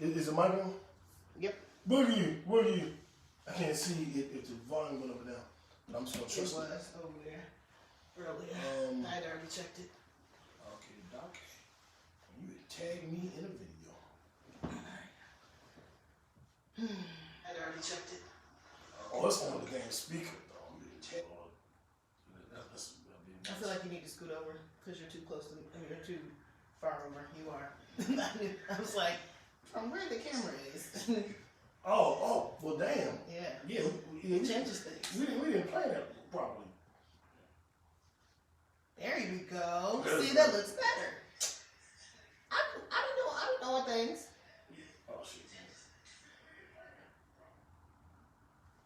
Is the mic on? Yep. Boogie. I can't see if the volume went up or down, but I'm just gonna trust it. It was over there earlier. I had already checked it. Okay, Doc. You would tag me in a video. I had already checked it. Oh, it's on the damn speaker, though. I feel like you need to scoot over because you're too close to me. I mean, you're too far over. You are. I was like, from where the camera is. Oh, well, damn. Yeah. It changes things. We didn't plan that properly. There you go. See, that looks better. I don't know what things. Oh, shit.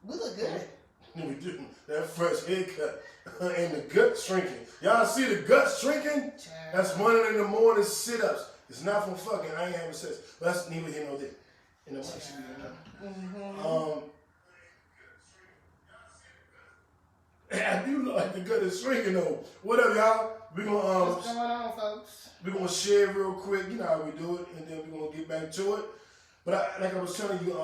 We look good. We do. That fresh haircut and the gut shrinking. Y'all see the gut shrinking? That's 1 in the morning sit-ups. It's not from fucking. I ain't having sex. But that's neither here nor there. You know what I do look like the gut is shrinking though. What up, y'all? We gonna What's going on, folks? We're gonna share real quick. You know how we do it, and then we're gonna get back to it. But like I was telling you,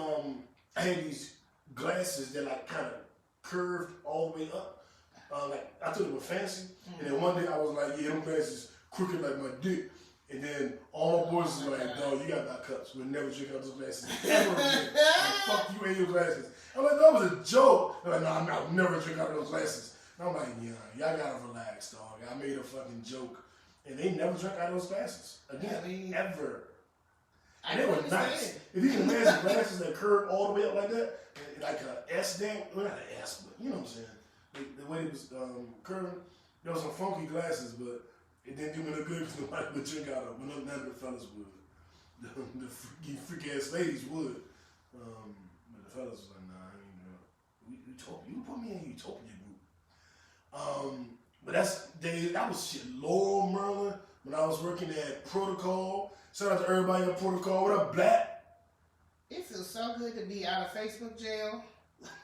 I had these glasses that like kind of curved all the way up. Like I thought it was fancy, and then one day I was like, yeah, them glasses crooked like my dick. And then all my boys was like, dog, you got back cups. We'll never drink out those glasses ever again. Like, fuck you and your glasses. I'm like, that was a joke. They're like, no, I'll never drink out of those glasses. And I'm like, yeah, y'all gotta relax, dog. I made a fucking joke. And they never drank out of those glasses. Again, ever. And they were nice. If you can imagine glasses that curve all the way up like that, like a S down, well, not an S, but you know what I'm saying. The way it was curving, there was some funky glasses, but it didn't do me no good because nobody would drink out of them. None of the fellas would. The freaky ass ladies would. But the fellas was like, nah, I ain't you put me in Utopia group. But that was shit. Laurel Merlin, when I was working at Protocol. Shout out to everybody at Protocol. What up, Black? It feels so good to be out of Facebook jail.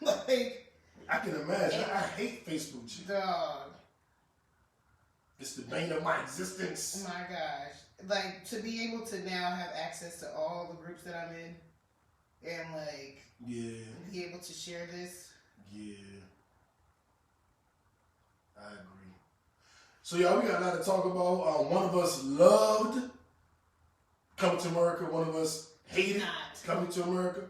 Like, I can imagine. I hate Facebook jail. Dog. It's the bane of my existence. Oh my gosh. Like, to be able to now have access to all the groups that I'm in and, like, be able to share this. Yeah. I agree. So, y'all, we got a lot to talk about. One of us loved coming to America. One of us hated coming to America.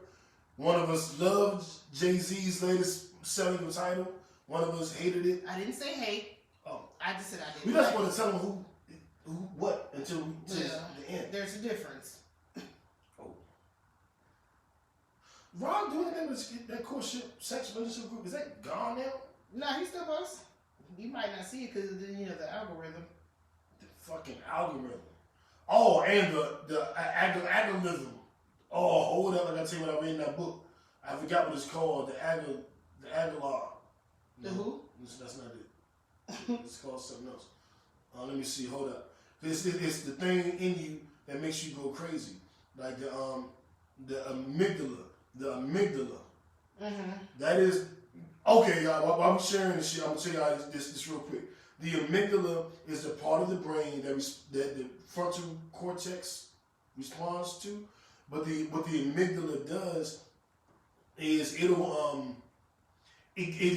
One of us loved Jay-Z's latest selling title. One of us hated it. I didn't say hate. Oh. I just said I didn't. We just want to tell them who, what until the end. There's a difference. Oh. Ron doing anything with that courtship sex relationship group? Is that gone now? No, he still posts. You might not see it because of the algorithm. The fucking algorithm. Oh, and the algorithm. Oh, hold up! I gotta tell you what I read in that book. I forgot what it's called. The Aguilar. The who? That's not it. It's called something else. Let me see. Hold up. It's the thing in you that makes you go crazy, like the amygdala. The amygdala. Mm-hmm. That is okay, y'all. While I'm sharing this shit, I'm gonna tell y'all this real quick. The amygdala is the part of the brain that the frontal cortex responds to. But what the amygdala does is it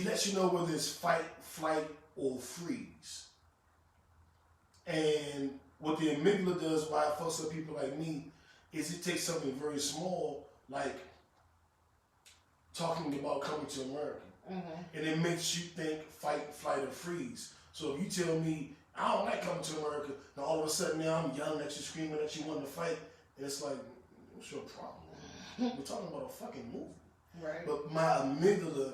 lets you know whether it's fight, flight, or freeze. And what the amygdala does, why it fucks up people like me, is it takes something very small, like talking about coming to America, and it makes you think fight, flight, or freeze. So if you tell me, I don't like coming to America, now all of a sudden now I'm yelling at you, screaming at you, wanting to fight, and it's like, what's your problem? We're talking about a fucking movie. Right. But my amygdala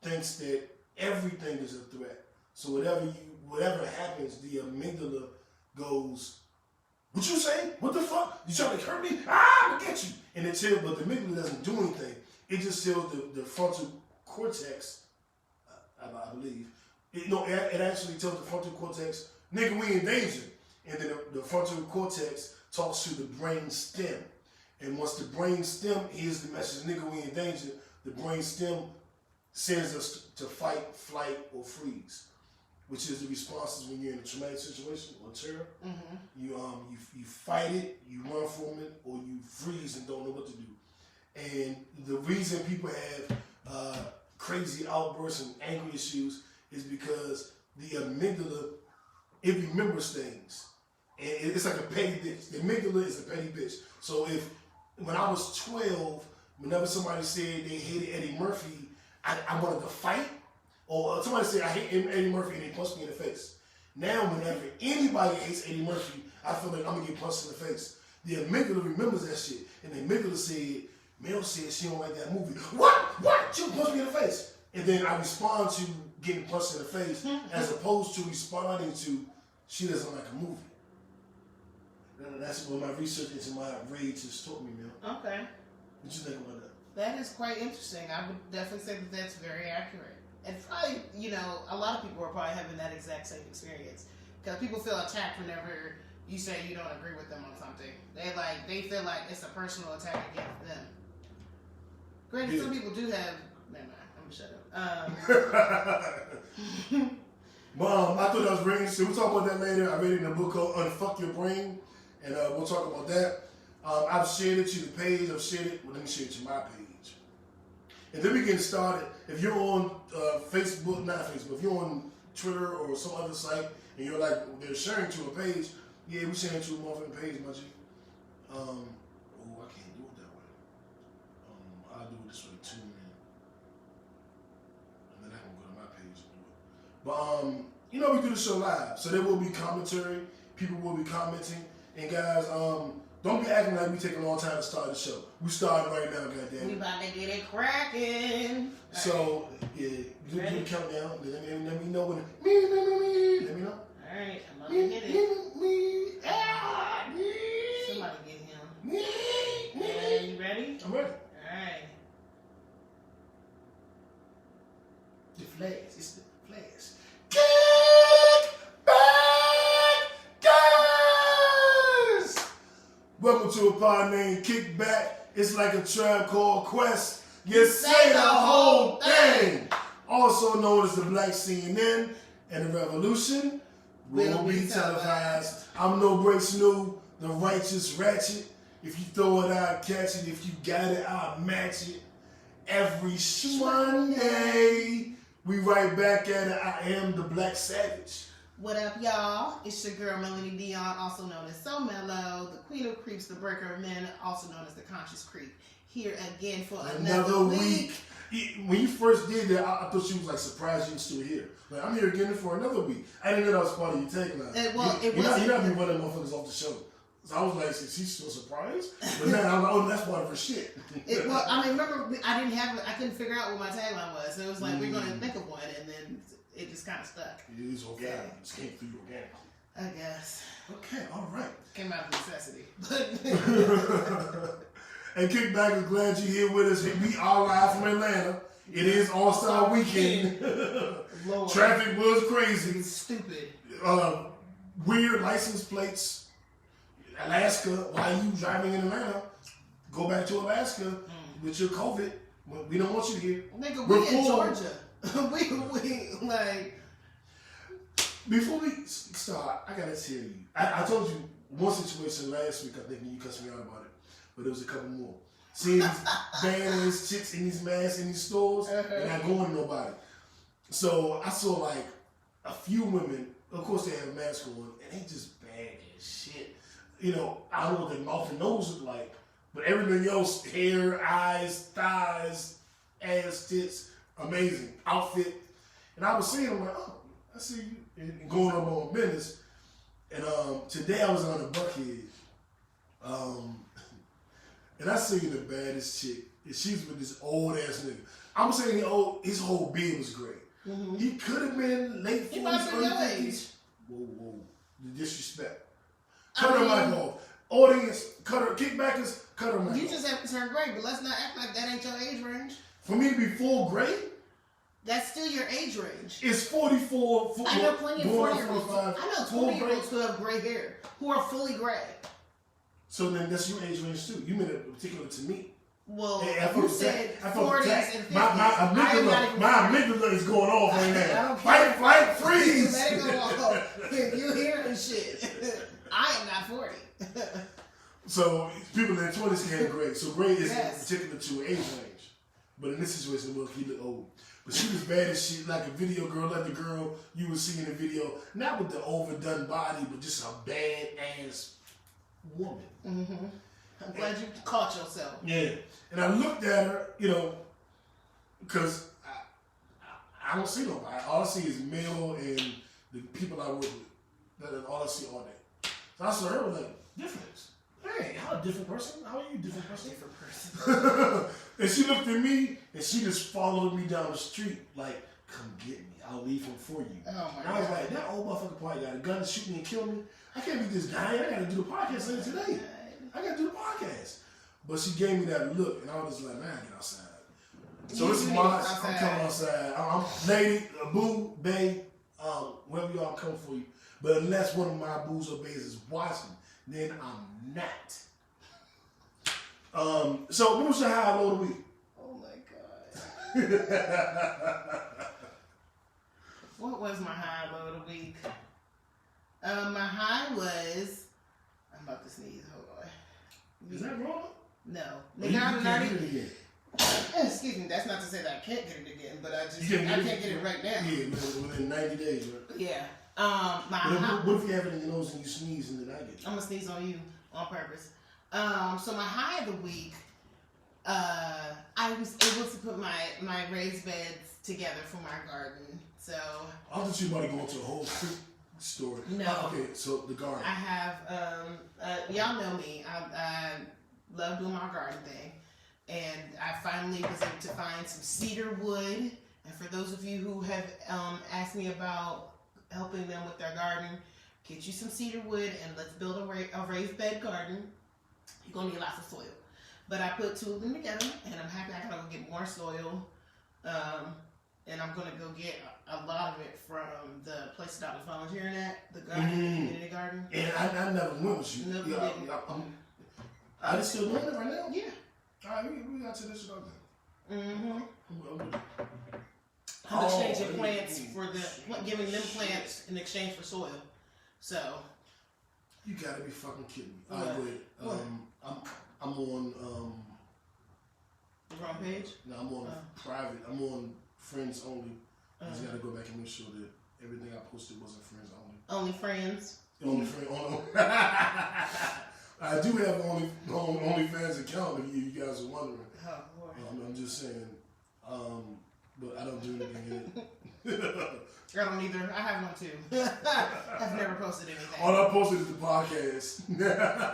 thinks that everything is a threat. So whatever happens, the amygdala goes, what you say? What the fuck? You trying to hurt me? I'm gonna get you. And it tells, but the amygdala doesn't do anything. It just tells the frontal cortex, I believe. It actually tells the frontal cortex, nigga, we in danger. And then the frontal cortex talks to the brain stem. And once the brain stem hears the message, nigga, we in danger, the brain stem sends us to fight, flight, or freeze. which is the responses when you're in a traumatic situation or terror. Mm-hmm. You fight it, you run from it, or you freeze and don't know what to do. And the reason people have crazy outbursts and anger issues is because the amygdala, it remembers things. And it's like a petty bitch. The amygdala is a petty bitch. So when I was 12, whenever somebody said they hated Eddie Murphy, I wanted to fight. Or somebody said I hate Eddie Murphy and they punched me in the face. Now whenever anybody hates Eddie Murphy, I feel like I'm going to get punched in the face. The amygdala remembers that shit. And the amygdala said, Mel said she don't like that movie. What? She punched me in the face. And then I respond to getting punched in the face as opposed to responding to she doesn't like a movie. And that's what my research into my rage has taught me, Mel. Okay. What you think about that? That is quite interesting. I would definitely say that that's very accurate. And probably, a lot of people are probably having that exact same experience. Because people feel attacked whenever you say you don't agree with them on something. They feel like it's a personal attack against them. Granted, some people do have. Never mind. I'm gonna shut up. Mom, I thought that was very interesting. We'll talk about that later. I read it in a book called Unfuck Your Brain, and we'll talk about that. I've shared it to the page. I've shared it. Well, let me share it to my page. And then we get started. If you're on Facebook, not Facebook, if you're on Twitter or some other site, and you're like, they're sharing to a page, yeah, we sharing to a motherfucking page, my G. I can't do it that way. I'll do it this way too, man. And then I can go to my page and do it. But, we do the show live, so there will be commentary. People will be commenting. And guys, don't be acting like we take a long time to start the show. We starting right now, goddamn. We about to get it cracking. So, yeah, do the countdown. Let me know when me. Let me know. All right, I'm about to get it. Me. Somebody get him. Yeah, you ready? I'm ready. All right. The flash. It's the flash. Kick back, guys! Welcome to a pod named Kickback. It's like a Tribe Called Quest. You say the whole thing. Also known as the Black CNN, and the revolution will be televised. I'm No Breaks New, the righteous ratchet. If you throw it, I'll catch it. If you got it, I'll match it. Every Monday, we right back at it. I am the Black Savage. What up, y'all? It's your girl, Melanie Dion, also known as So Mellow, the Queen of Creeps, the Breaker of Men, also known as the Conscious Creep. Here again for another week. When you first did that, I thought she was like surprised you were still here. Like, I'm here again for another week. I didn't know that was part of your tagline. You're not be running motherfuckers off the show. So I was like, is she still surprised? But then I was like, oh, that's part of her shit. Remember, I couldn't figure out what my tagline was. So it was like, we're going to think of one, and then it just kind of stuck. It is organic. It just came through organic. I guess. Okay, all right. Came out of necessity. And Kickback is glad you're here with us. We are live from Atlanta. It is All-Star Weekend. Traffic was crazy. It's stupid. Weird license plates. Alaska, why are you driving in Atlanta? Go back to Alaska with your COVID. We don't want you here. Nigga, we in Georgia. we like. Before we start, I gotta tell you. I told you one situation last week, I think, and you cussed me out about it. But there was a couple more. Seeing these badass chicks in these masks in these stores and not going to nobody. So I saw like a few women, of course they have masks on, and they just bad as shit. I don't know what their mouth and nose look like, but everything else, hair, eyes, thighs, ass, tits, amazing. Outfit. And I was seeing them like, oh, I see you. And going on my own business. And today I was on a Buckhead. And I seen the baddest chick. And she's with this old ass nigga. I'm saying his whole beard was great. Mm-hmm. He could have been late 40s, early 50s. Whoa. The disrespect. Cut her mic off. Audience, cut her. Kickbackers, cut her mic off. You just have to turn gray, but let's not act like that ain't your age range. For me to be full gray? That's still your age range. It's 44. I know plenty of 40-year-olds. I know 20-year-olds who have gray hair, who are fully gray. So then that's your age range too. You meant it particular to me. Well, I you said 40s and 50s. My amygdala is going off right now. Fight, freeze. Let it go off. You hearing shit. I am not 40. So people in their 20s can have gray. So gray is particular to age range. But in this situation, well, he looked old. But she was bad as shit, like a video girl, like the girl you would see in the video. Not with the overdone body, but just a bad ass woman. Mm-hmm. I'm glad you caught yourself. Yeah. And I looked at her, because I don't see nobody. All I see is male and the people I work with. That's all I see all day. So I saw her with like, difference. Hey, how a different person? How are you a different person? Different person. And she looked at me and she just followed me down the street like, come get me. I'll leave him for you. Oh my and I was like, that old motherfucker probably got a gun to shoot me and kill me. I can't be this guy. I gotta do the podcast later today. I gotta do the podcast. But she gave me that look and I was just like, man, I get outside. So this is I'm coming outside. I'm lady, boo, bae, wherever y'all come for you. But unless one of my boos or bays is watching, then I'm not. So what was your high low of the week? Oh my God. What was my high low of the week? My high was, I'm about to sneeze, hold on. Is that wrong? No. You can't get it again. Excuse me, that's not to say that I can't get it again, but I can't get it right now. Yeah, within 90 days, right? Yeah. What if you have it in your nose and you sneeze and then I get it? I'm gonna sneeze on you on purpose. So my high of the week, I was able to put my raised beds together for my garden. So I thought you might go into a whole story. No. Okay, so the garden. I have y'all know me. I love doing my garden thing, and I finally was able to find some cedar wood. And for those of you who have asked me about helping them with their garden, get you some cedar wood and let's build a raised bed garden. You're gonna need lots of soil, but I put two of them together, and I'm happy I gotta go get more soil. And I'm gonna go get a lot of it from the place that I was volunteering at, the garden, community garden. And I never went with you. No, you didn't. Are they still doing it right now? Yeah. All right, we got to this about that. Mm-hmm. I'm exchanging plants giving them plants in exchange for soil. So. You gotta be fucking kidding me. All right, go ahead. I'm on. The wrong page? No, I'm on private. I'm on friends only. I just gotta go back and make sure that everything I posted wasn't friends only. Only friends. Only friends. I do have only fans account. If you guys are wondering. Oh, Lord. I'm just saying. But I don't do anything in it. I don't either. I have one too. I've never posted anything. All I posted is the podcast. Yeah,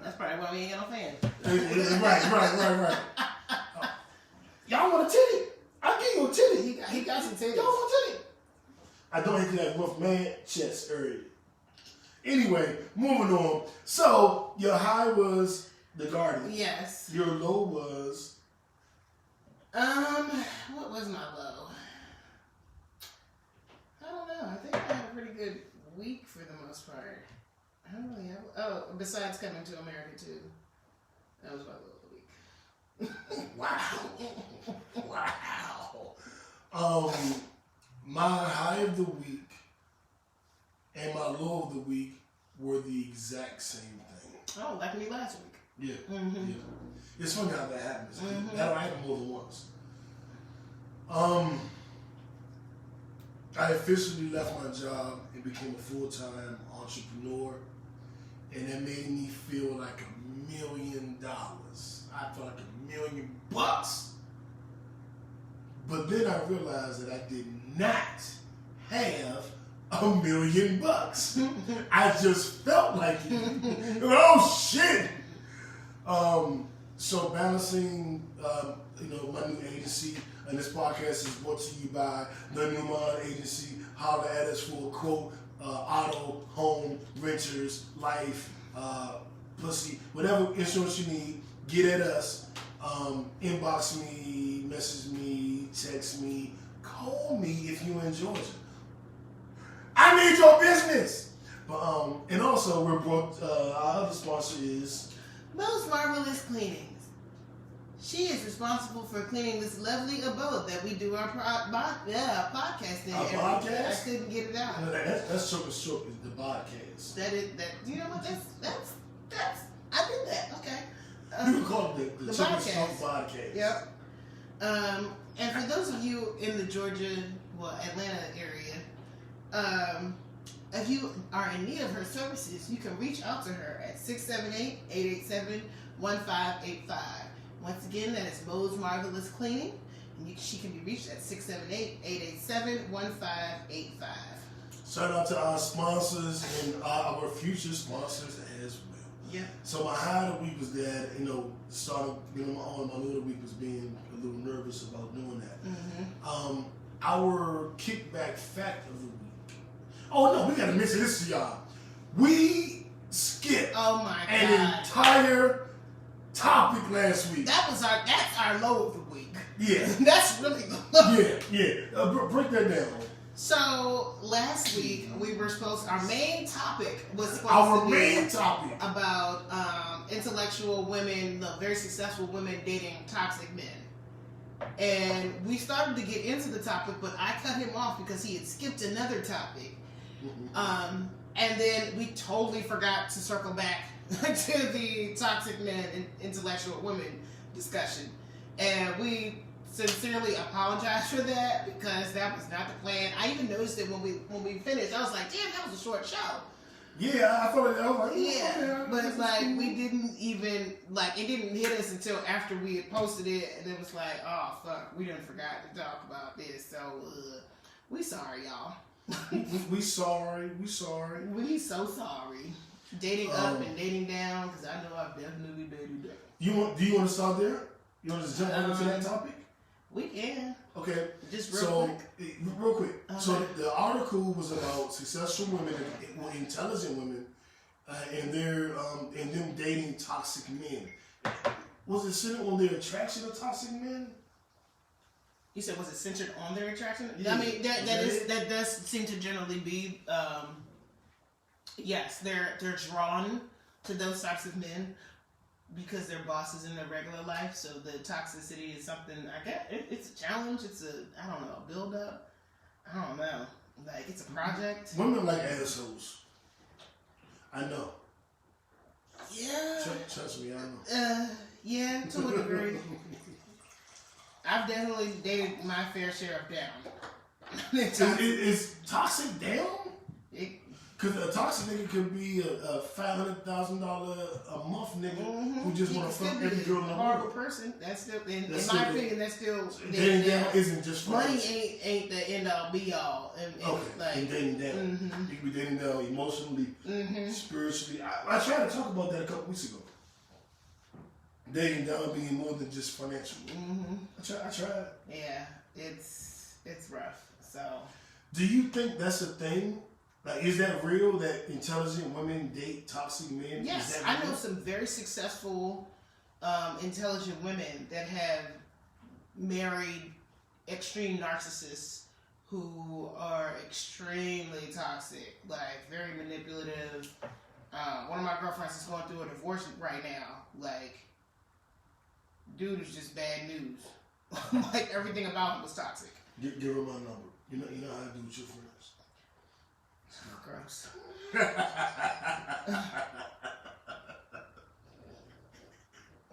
that's probably why we ain't got no fans. Right. Y'all want a titty? I'll give you a titty. He got some titties. Y'all want a titty? I don't hit that rough man chest area. Anyway, moving on. So, your high was the garden. Yes. Your low was? What was my low? I don't know. I think I had a pretty good week for the most part. I don't really have. Besides coming to America too. That was my low of the week. Wow. My high of the week and my low of the week were the exact same thing. Oh, like me last week. Yeah. Mm-hmm. Yeah. It's funny how that happens. Mm-hmm. That'll happen more than once. I officially left my job and became a full-time entrepreneur, and that made me feel like $1 million. I felt like $1 million. But then I realized that I did not have $1 million. I just felt like it. Oh shit! So balancing, my new agency, and this podcast is brought to you by the Newman Agency. Holler at us for a quote, auto, home, renters, life, pussy, whatever insurance you need, get at us. Inbox me, message me, text me, call me if you're in Georgia. I need your business. But and also we're brought. Our other sponsor is Most Marvelous Cleanings. She is responsible for cleaning this lovely abode that we do our podcast in. Our podcast? I couldn't get it out. No, that's short is the podcast. You know what? That's I did that. Okay. You can call it the Chicken Smoke Podcast. Yep. And for those of you in the Atlanta area, if you are in need of her services, you can reach out to her at 678-887-1585. Once again, that is Mo's Marvelous Cleaning. And she can be reached at 678-887-1585. Shout out to our sponsors and our future sponsors as well. Yeah. So my high of the week was that, starting my own. My low of the week was being a little nervous about doing that. Mm-hmm. Our kickback fact of the week. Oh no, we gotta mention this to y'all. We skipped an entire topic last week. That's our low of the week. Yeah. That's really the low. Yeah. Break that down. So last week our main topic was supposed our to be main topic about intellectual women, very successful women dating toxic men. And we started to get into the topic, but I cut him off because he had skipped another topic. Mm-hmm. And then we totally forgot to circle back to the toxic men and intellectual women discussion. And we sincerely apologize for that because that was not the plan. I even noticed it when we finished. I was like, damn, that was a short show. Yeah, I thought it. I was like, but it's like we didn't even it didn't hit us until after we had posted it, and it was like, oh fuck, we done forgot to talk about this. So we sorry, y'all. we sorry. We so sorry. Dating up and dating down, because I know I've definitely dated down. Do you want to start there? You want to just jump right into that topic? We can. Okay. Just real quick. So the article was about successful women, intelligent women, and them dating toxic men. Was it centered on their attraction of toxic men? You said, was it centered on their attraction? Yeah. I mean, that does seem to generally be. Yes, they're drawn to those types of men because they're bosses in their regular life. So the toxicity is something, I guess, it's a challenge. It's a build up. I don't know. Like, it's a project. Women like assholes. I know. Yeah. Trust me, I know. Yeah, to a degree. I've definitely dated my fair share of down. Is toxic down? Because a toxic nigga could be a $500,000 a month nigga who just want to fuck every girl in the world. Horrible person. That's still, in my opinion, that's still. Dating down isn't just money ain't the end all be all. And dating down, you can be dating down emotionally, spiritually. I tried to talk about that a couple weeks ago. Dating down being more than just financial. I tried. Yeah, it's rough. So, do you think that's a thing? Like, is that real that intelligent women date toxic men? Yes, I know some very successful, intelligent women that have married extreme narcissists who are extremely toxic, like very manipulative. One of my girlfriends is going through a divorce right now. Like, dude is just bad news. Like, everything about him was toxic. Give her my number. You know how I do with your friends. Gross.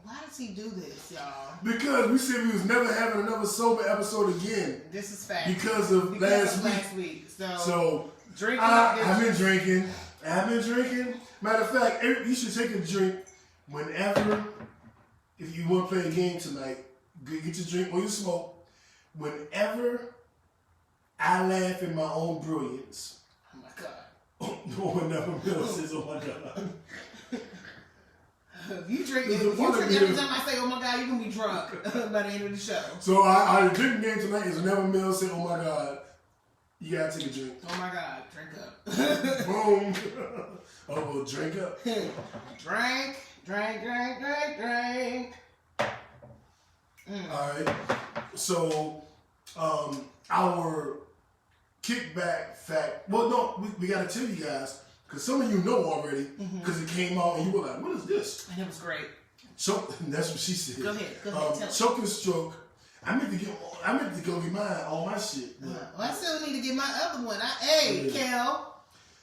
Why does he do this, y'all? Because we said we was never having another sober episode again. This is fact. Because of last week. So drinking. I've been drinking. Matter of fact, you should take a drink whenever. If you want to play a game tonight, get your drink or you smoke. Whenever I laugh at my own brilliance. No one never says, "Oh my God." If you drink every time I say, "Oh my God," you're gonna be drunk by the end of the show. So our drinking game tonight is whenever Mel say, "Oh my God," you gotta take a drink. Oh my God, drink up. Boom. Oh, well, drink up. Drink. All right. So, our kickback fact. Well, no, we got to tell you guys because some of you know already because it came out and you were like, "What is this?" And it was great. That's what she said. Go ahead. Tell me. Choke and stroke. I meant to go get mine, all my shit. Well, I still need to get my other one. Kel.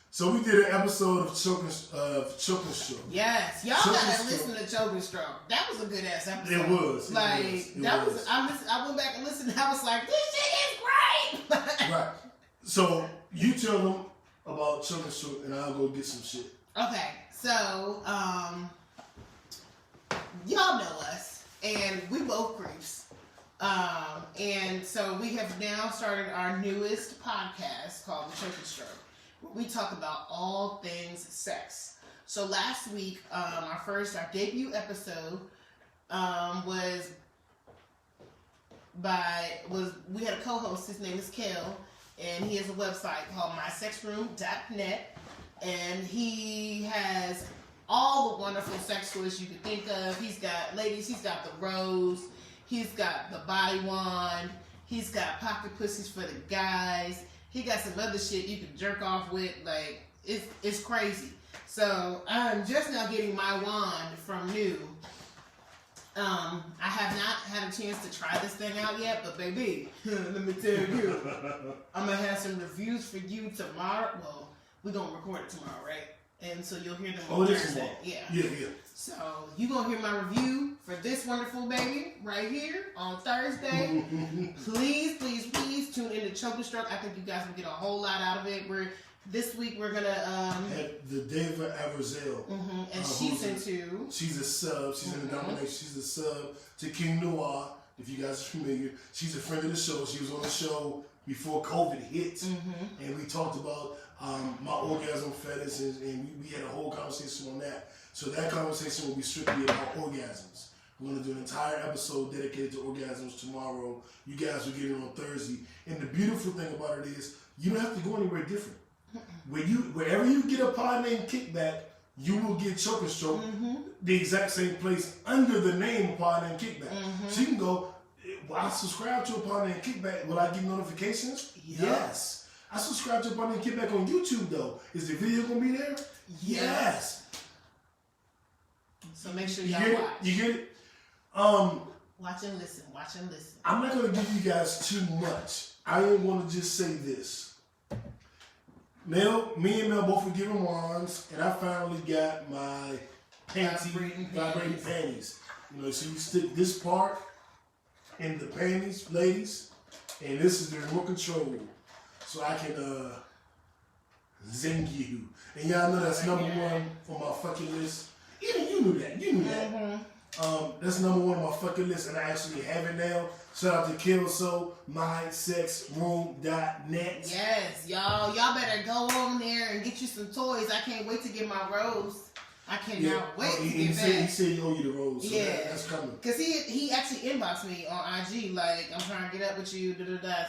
So we did an episode of Choke and Stroke. Yes, y'all gotta listen to Choke and Stroke. That was a good ass episode. It was. I went back and listened. And I was like, this shit is great. Right. So you tell them about Choke and Stroke, and I'll go get some shit. Okay. So y'all know us, and we both creeps. And so we have now started our newest podcast called The Choke and Stroke, where we talk about all things sex. So last week, our debut episode we had a co-host. His name is Kel, and he has a website called mysexroom.net, and he has all the wonderful sex toys you could think of. He's got the rose. He's got the body wand. He's got pocket pussies for the guys. He got some other shit you can jerk off with. Like, it's crazy. So I'm just now getting my wand from New. I have not had a chance to try this thing out yet, but baby, let me tell you, I'm gonna have some reviews for you tomorrow. Well, we're gonna record it tomorrow, right? And so you'll hear them on Thursday. Yeah. So you're going to hear my review for this wonderful baby right here on Thursday. Please tune in to Choke and Stroke. I think you guys will get a whole lot out of it. This week we're going to... have the Deva Averizel. And she's into... She's a sub. She's in the domination. She's a sub to King Noir, if you guys are familiar. She's a friend of the show. She was on the show before COVID hit. And we talked about... my orgasm fetish, and we had a whole conversation on that. So that conversation will be strictly about orgasms. We're going to do an entire episode dedicated to orgasms tomorrow. You guys will get it on Thursday. And the beautiful thing about it is you don't have to go anywhere different. Wherever you get a Pod Named Kickback, you will get Choke and Stroke, the exact same place under the name of Pod Named Kickback. So you can go, well, I subscribe to a Pod Named Kickback. Will I get notifications? Yep. Yes. I subscribe to Pod Named Kickback on YouTube, though. Is the video going to be there? Yes. So make sure y'all watch. You get it? Watch and listen. I'm not going to give you guys too much. I am going to just say this. Me and Mel both were given wands, and I finally got my vibrating panties. You know, so you stick this part in the panties, ladies, and this is the remote control. So I can zing you. And y'all know that's number one on my fucking list. Even you knew that. That's number one on my fucking list, and I actually have it now. Shout out to Kelso, mysexroom.net. Yes, y'all better go on there and get you some toys. I can't wait to get my rose. I cannot wait to get that. He said he owe you the rose. So that's coming. Because he actually inboxed me on IG like, I'm trying to get up with you,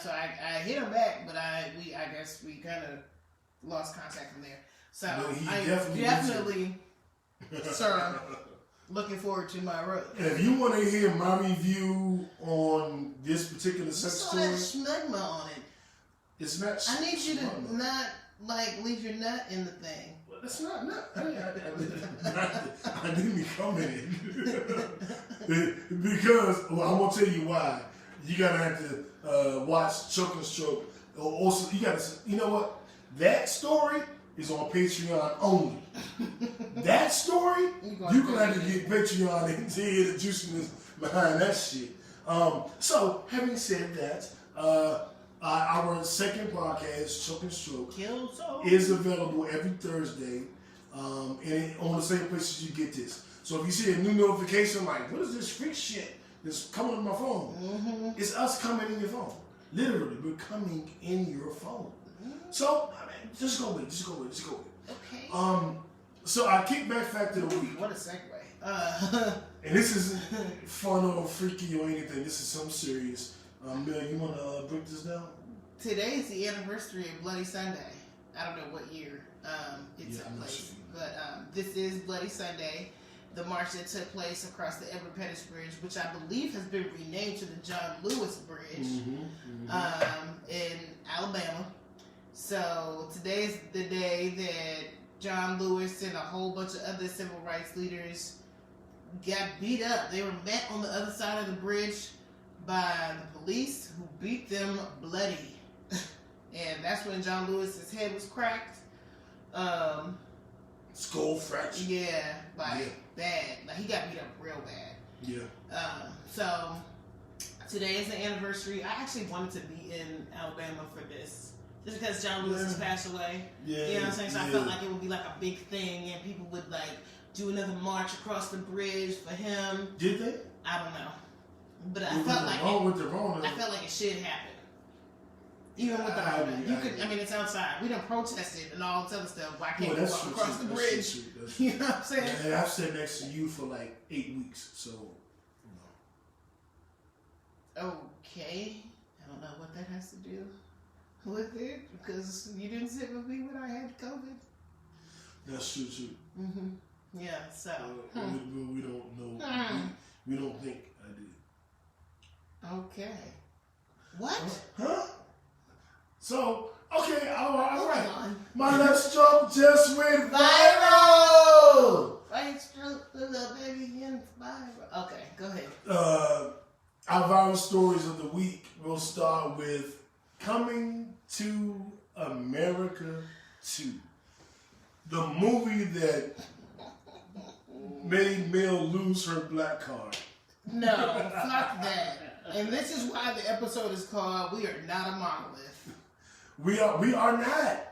So I hit him back, but I guess we kind of lost contact from there. So I definitely sir, looking forward to my rose. And if you want to hear my review on this particular sex toy, that schmegma on it. It's not. I need you to not leave your nut in the thing. Well, that's not nut. I didn't become in it because I'm gonna tell you why. You gotta have to watch Choke and Stroke. Also, you gotta. You know what? That story is on Patreon only. That story, you're going to have to get Patreon and hear the juiciness behind that shit. So, having said that, our second podcast, Choke and Stroke, is available every Thursday and on the same places you get this. So if you see a new notification like, what is this freak shit that's coming on my phone? It's us coming in your phone. Literally, we're coming in your phone. So, I mean, just go with it. Okay. So our kickback fact of the week. What a segue. And this isn't fun or freaky or anything. This is something serious. Mel, you want to break this down? Today is the anniversary of Bloody Sunday. I don't know what year it took place. But this is Bloody Sunday, the march that took place across the Edward Pettus Bridge, which I believe has been renamed to the John Lewis Bridge in Alabama. So today is the day that John Lewis and a whole bunch of other civil rights leaders got beat up. They were met on the other side of the bridge by the police who beat them bloody. And that's when John Lewis's head was cracked. Skull fracture. Yeah, bad. Like he got beat up real bad. Yeah. So today is the anniversary. I actually wanted to be in Alabama for this. Just because John Lewis has passed away. Yeah. You know what I'm saying? So I felt like it would be like a big thing and people would like do another march across the bridge for him. Did they? I don't know. But I felt like it should happen. Even with the Rona. It's outside. We done protested and all this other stuff. Why can't we walk across the bridge? You know what I'm saying? And I've sat next to you for like 8 weeks, so Okay. I don't know what that has to do with it, because you didn't sit with me when I had COVID. That's true too. Mm-hmm. Yeah, so. We don't know. We don't think I did. Okay. What? Huh? So, okay, all right. My left stroke just went viral! Right stroke, little baby in viral. Okay, go ahead. Our viral stories of the week, we'll start with Coming to America 2. The movie that made Mel lose her black card. No, fuck that. And this is why the episode is called We Are Not a Monolith. We are not.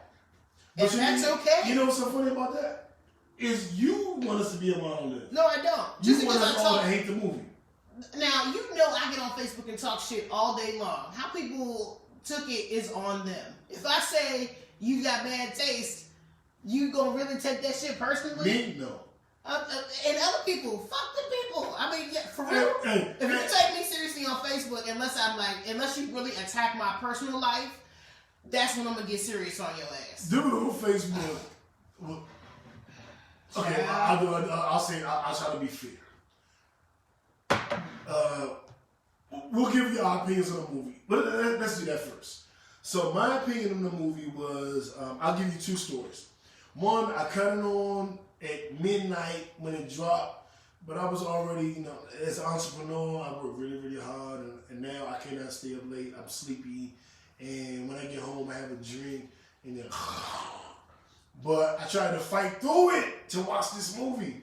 And that's okay. You know what's so funny about that? Is you want us to be a monolith. No, I don't. You want us all to hate the movie. Now, you know I get on Facebook and talk shit all day long. How people took it is on them. If I say you got bad taste, you gonna really take that shit personally? Me? No. And other people, fuck the people. I mean, yeah, for real. If you take me seriously on Facebook, unless you really attack my personal life, that's when I'm gonna get serious on your ass. Dude on Facebook. Okay, I'll try to be fair. We'll give you our opinions on the movie, but let's do that first. So my opinion on the movie was, I'll give you two stories. One, I cut it on at midnight when it dropped, but I was already, as an entrepreneur, I work really, really hard, and now I cannot stay up late. I'm sleepy, and when I get home, I have a drink, and then, but I tried to fight through it to watch this movie,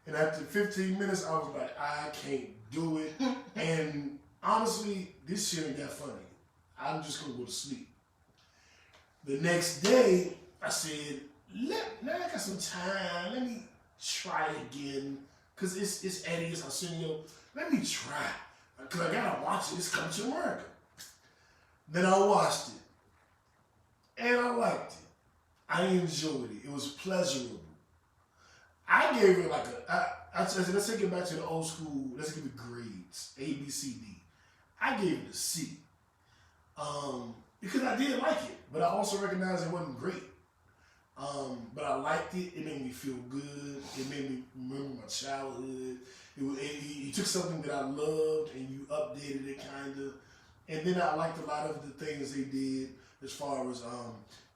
and after 15 minutes, I was like, I can't do it, and honestly, this shit ain't that funny. I'm just gonna go to sleep. The next day, I said, now I got some time. Let me try again. Because it's Eddie, it's Arsenio. Let me try. Because I got to watch it. It's Coming to America. Then I watched it. And I liked it. I enjoyed it. It was pleasurable. I gave it like I said, let's take it back to the old school. Let's give it grades. A, B, C, D. I gave it a C. Because I did like it. But I also recognized it wasn't great. But I liked it. It made me feel good. It made me remember my childhood. You took something that I loved and you updated it kind of. And then I liked a lot of the things they did as far as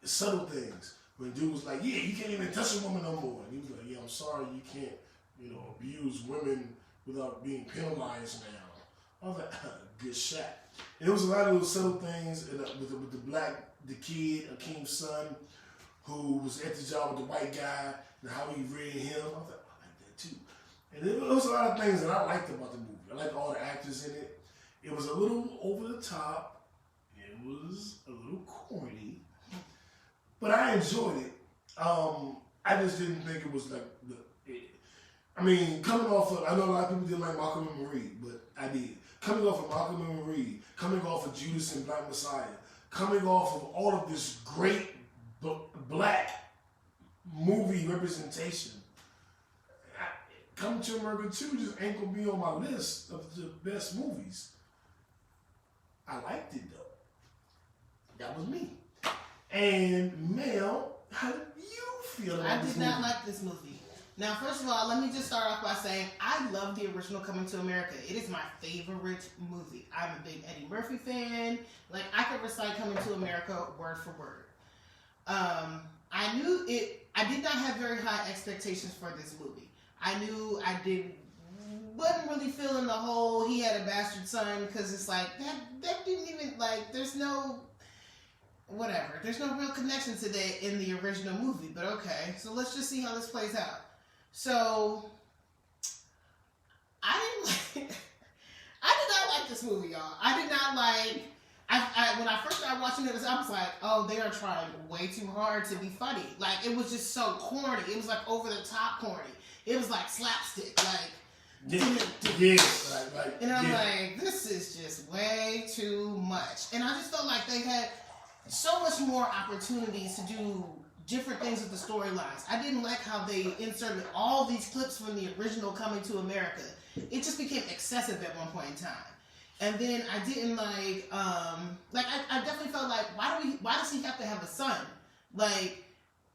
subtle things. When dude was like, yeah, you can't even touch a woman no more. And he was like, yeah, I'm sorry, you can't, abuse women without being penalized now. I was like, good shot. And there was a lot of those subtle things with the kid, Akeem's son, who was at the job with the white guy, and how he read him. I was like, I like that too. And there was a lot of things that I liked about the movie. I liked all the actors in it. It was a little over the top. It was a little corny. But I enjoyed it. I just didn't think it was like coming off of, I know a lot of people didn't like Malcolm and Marie, but I did. Coming off of Malcolm and Marie, coming off of Judas and Black Messiah, coming off of all of this great black movie representation, Coming to America 2 just ain't gonna be on my list of the best movies. I liked it though. That was me. And Mel, how did you feel about this movie? I did not like this movie. Now, first of all, let me just start off by saying I love the original Coming to America. It is my favorite movie. I'm a big Eddie Murphy fan. Like, I could recite Coming to America word for word. I knew it. I did not have very high expectations for this movie. I knew I did wasn't really feeling the whole he had a bastard son because it's like that didn't even like. There's no whatever. There's no real connection to that in the original movie. But okay, so let's just see how this plays out. So I did not like this movie, y'all. I did not like. When I first started watching it, I was like, oh, they are trying way too hard to be funny. Like, it was just so corny. It was like over the top corny. It was like slapstick. Like, and I'm like, this is just way too much. And I just felt like they had so much more opportunities to do different things with the storylines. I didn't like how they inserted all these clips from the original Coming to America. It just became excessive at one point in time. And then I didn't like I definitely felt like why does he have to have a son? Like,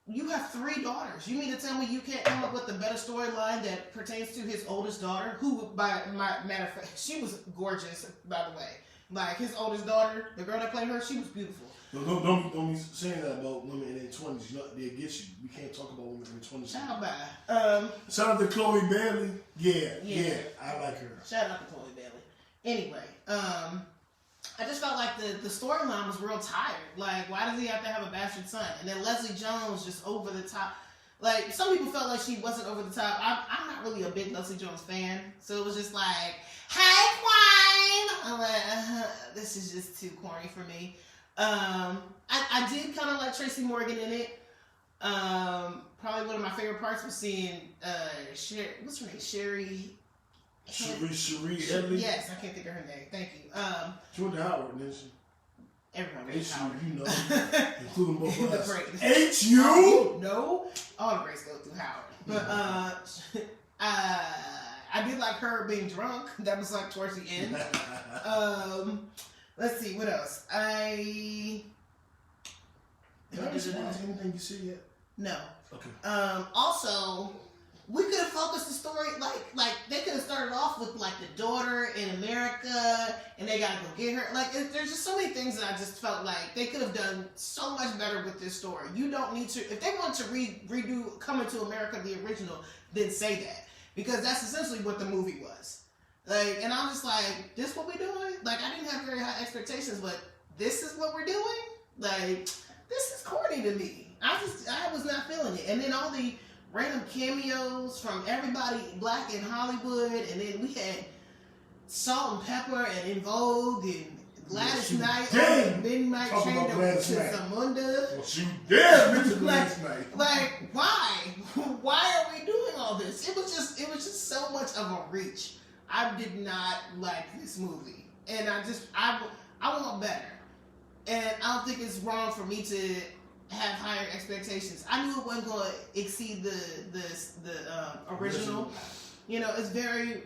you have 3 daughters. You mean to tell me you can't come up with a better storyline that pertains to his oldest daughter, who by matter of fact, she was gorgeous, by the way. Like, his oldest daughter, the girl that played her, she was beautiful. Don't be saying that about women in their 20s. They'll get you. We can't talk about women in their 20s. Shout out shout out to Chloe Bailey. Yeah, I like her. Shout out to Chloe Bailey. Anyway, I just felt like the storyline was real tired. Like, why does he have to have a bastard son? And then Leslie Jones just over the top. Like, some people felt like she wasn't over the top. I'm not really a big Leslie Jones fan, so it was just like, hey, Quine! I'm like, this is just too corny for me. I did kind of like Tracy Morgan in it. Probably one of my favorite parts was seeing what's her name? Cherie Headley? Yes, I can't think of her name. Thank you. She went to Howard, didn't she? Everyone went to Howard. You know, including both of us. HU? No, all the grades go through Howard. But I did like her being drunk. That was like towards the end. Let's see, what else? Can I respond to anything you see yet? No. Okay. Also, we could have focused the story like they could have started off with like the daughter in America and they gotta go get her. Like, there's just so many things that I just felt like they could have done so much better with this story. You don't need to, if they want to redo Coming to America the original, then say that, because that's essentially what the movie was. Like, and I'm just like, this what we doing? Like, I didn't have very high expectations, but this is what we're doing? Like, this is corny to me. I was not feeling it. And then all the random cameos from everybody black in Hollywood, and then we had Salt and Pepper and In Vogue and Gladys Knight and Midnight Train to Zamunda. Well, she did mention Gladys Knight. Like, why? Why are we doing all this? It was just so much of a reach. I did not like this movie, and I want better. And I don't think it's wrong for me to have higher expectations. I knew it wasn't going to exceed the original. You know, it's very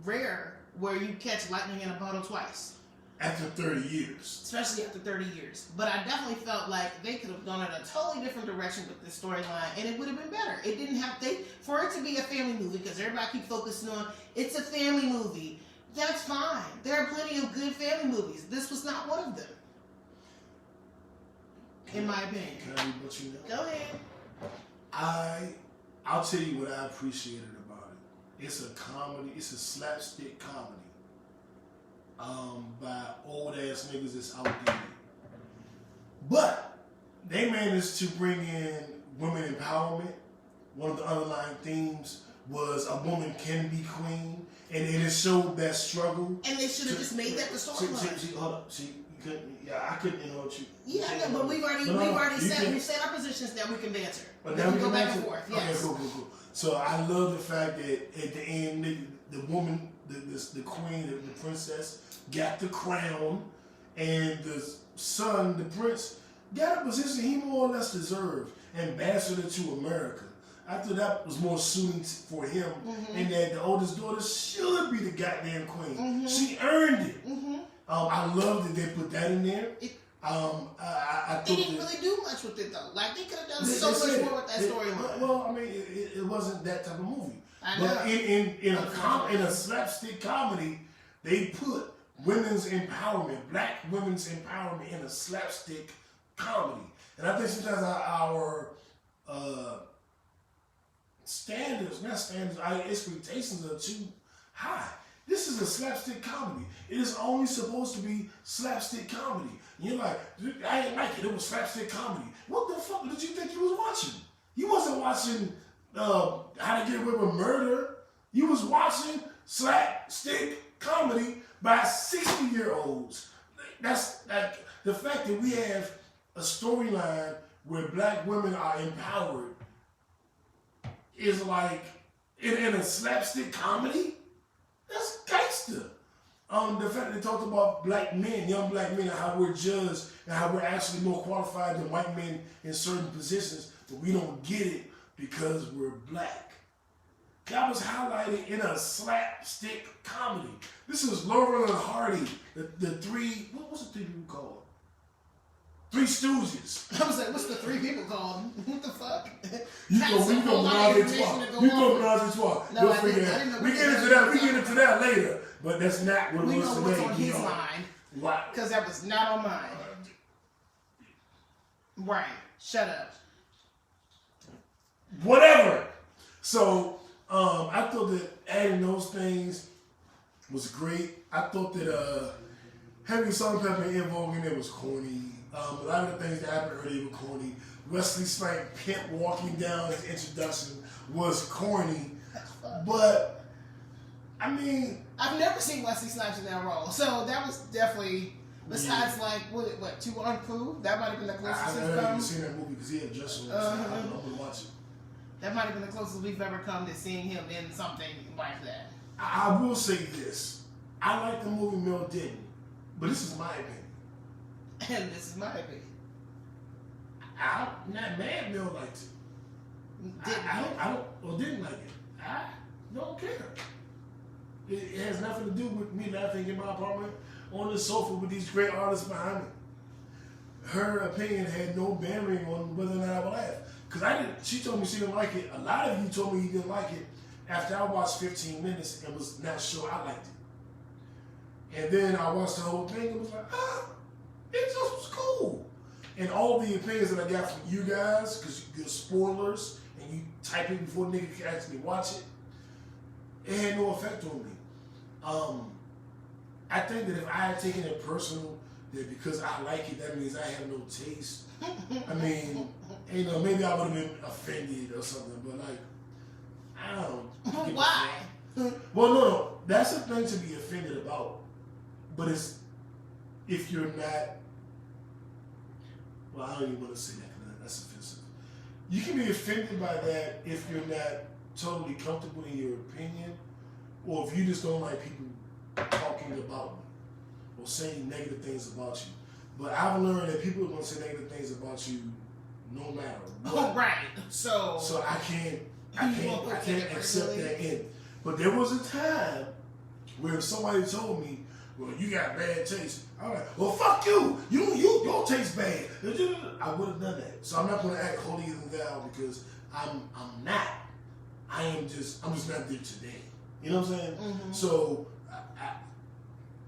rare where you catch lightning in a bottle twice. After 30 years. Especially after 30 years. But I definitely felt like they could have gone in a totally different direction with this storyline, and it would have been better. It didn't have, for it to be a family movie, because everybody keep focusing on, it's a family movie. That's fine. There are plenty of good family movies. This was not one of them. In my opinion. Can I read what you know? Go ahead. I'll tell you what I appreciated about it. It's a comedy. It's a slapstick comedy. By old ass niggas that's outdated. But they managed to bring in women empowerment. One of the underlying themes was a woman can be queen, and it showed that struggle. And they should have just made that the storyline. Hold up. I couldn't interrupt you. Yeah, I know, but we've already set our positions. Now we can banter. But now we can go back and forth. Yes. Okay, cool. So I love the fact that at the end, the woman, the queen, the princess, got the crown, and the son, the prince, got a position he more or less deserved, ambassador to America. I thought that was more suiting for him, and that the oldest daughter should be the goddamn queen. She earned it. I love that they put that in there. I they didn't really do much with it though. Like, they could have done so much more with that storyline. Well, I mean, it wasn't that type of movie. I know. But in a slapstick comedy, they put women's empowerment, black women's empowerment, in a slapstick comedy. And I think sometimes our our expectations are too Hi, this is a slapstick comedy. It is only supposed to be slapstick comedy. And you're like, I didn't like it. It was slapstick comedy. What the fuck did you think you was watching? You wasn't watching How to Get Away with Murder. You was watching slapstick comedy by 60-year-olds. That's like the fact that we have a storyline where black women are empowered is like in a slapstick comedy. That's gangster. The fact that they talked about black men, young black men, and how we're judged and how we're actually more qualified than white men in certain positions, but we don't get it because we're black. That was highlighted in a slapstick comedy. This is Laurel and Hardy, the three, what was the three people called? Three Stooges. I was like, what's the three people called? What the fuck? You go menage a trois. You go menage a trois. No, I didn't. We get into that. We get into that later. But that's not what it was today. We know what's on his mind. Why? Because that was not on mine. Right. Shut up. Whatever. So, I thought that adding those things was great. I thought that having salt and pepper in vogue in there was corny. A lot of the things that happened earlier were corny. Wesley Snipes pimp walking down his introduction was corny. But, I mean... I've never seen Wesley Snipes in that role. So that was definitely... Besides, like, what, Two on Pooh? That might have been the closest I've never even seen that movie because he had just on I'm going to watch it. That might have been the closest we've ever come to seeing him in something like that. I will say this. I like the movie Mel didn't. But this is my opinion. And this is my opinion. I'm not mad Mel liked it. Didn't like it. I don't care. It has nothing to do with me laughing in my apartment on the sofa with these great artists behind me. Her opinion had no bearing on whether or not I would laugh. Because she told me she didn't like it. A lot of you told me you didn't like it after I watched 15 minutes and was not sure I liked it. And then I watched the whole thing and was like, it just was cool. And all the opinions that I got from you guys, because you're spoilers and you type it before the nigga can actually watch it, it had no effect on me. I think that if I had taken it personal, that because I like it, that means I have no taste. I mean, maybe I would have been offended or something, but like, I don't. Why? Well, no, that's a thing to be offended about. But it's if you're not. Well, I don't even want to say that because that's offensive. You can be offended by that if you're not totally comfortable in your opinion, or if you just don't like people talking about you or saying negative things about you. But I've learned that people are going to say negative things about you no matter what. Oh, right. So I can't accept that in. But there was a time where somebody told me, well, you got bad taste. I'm like, well, fuck you. You don't taste bad. I would have done that. So I'm not going to act holier than thou because I'm not. I'm just not there today. You know what I'm saying? Mm-hmm. So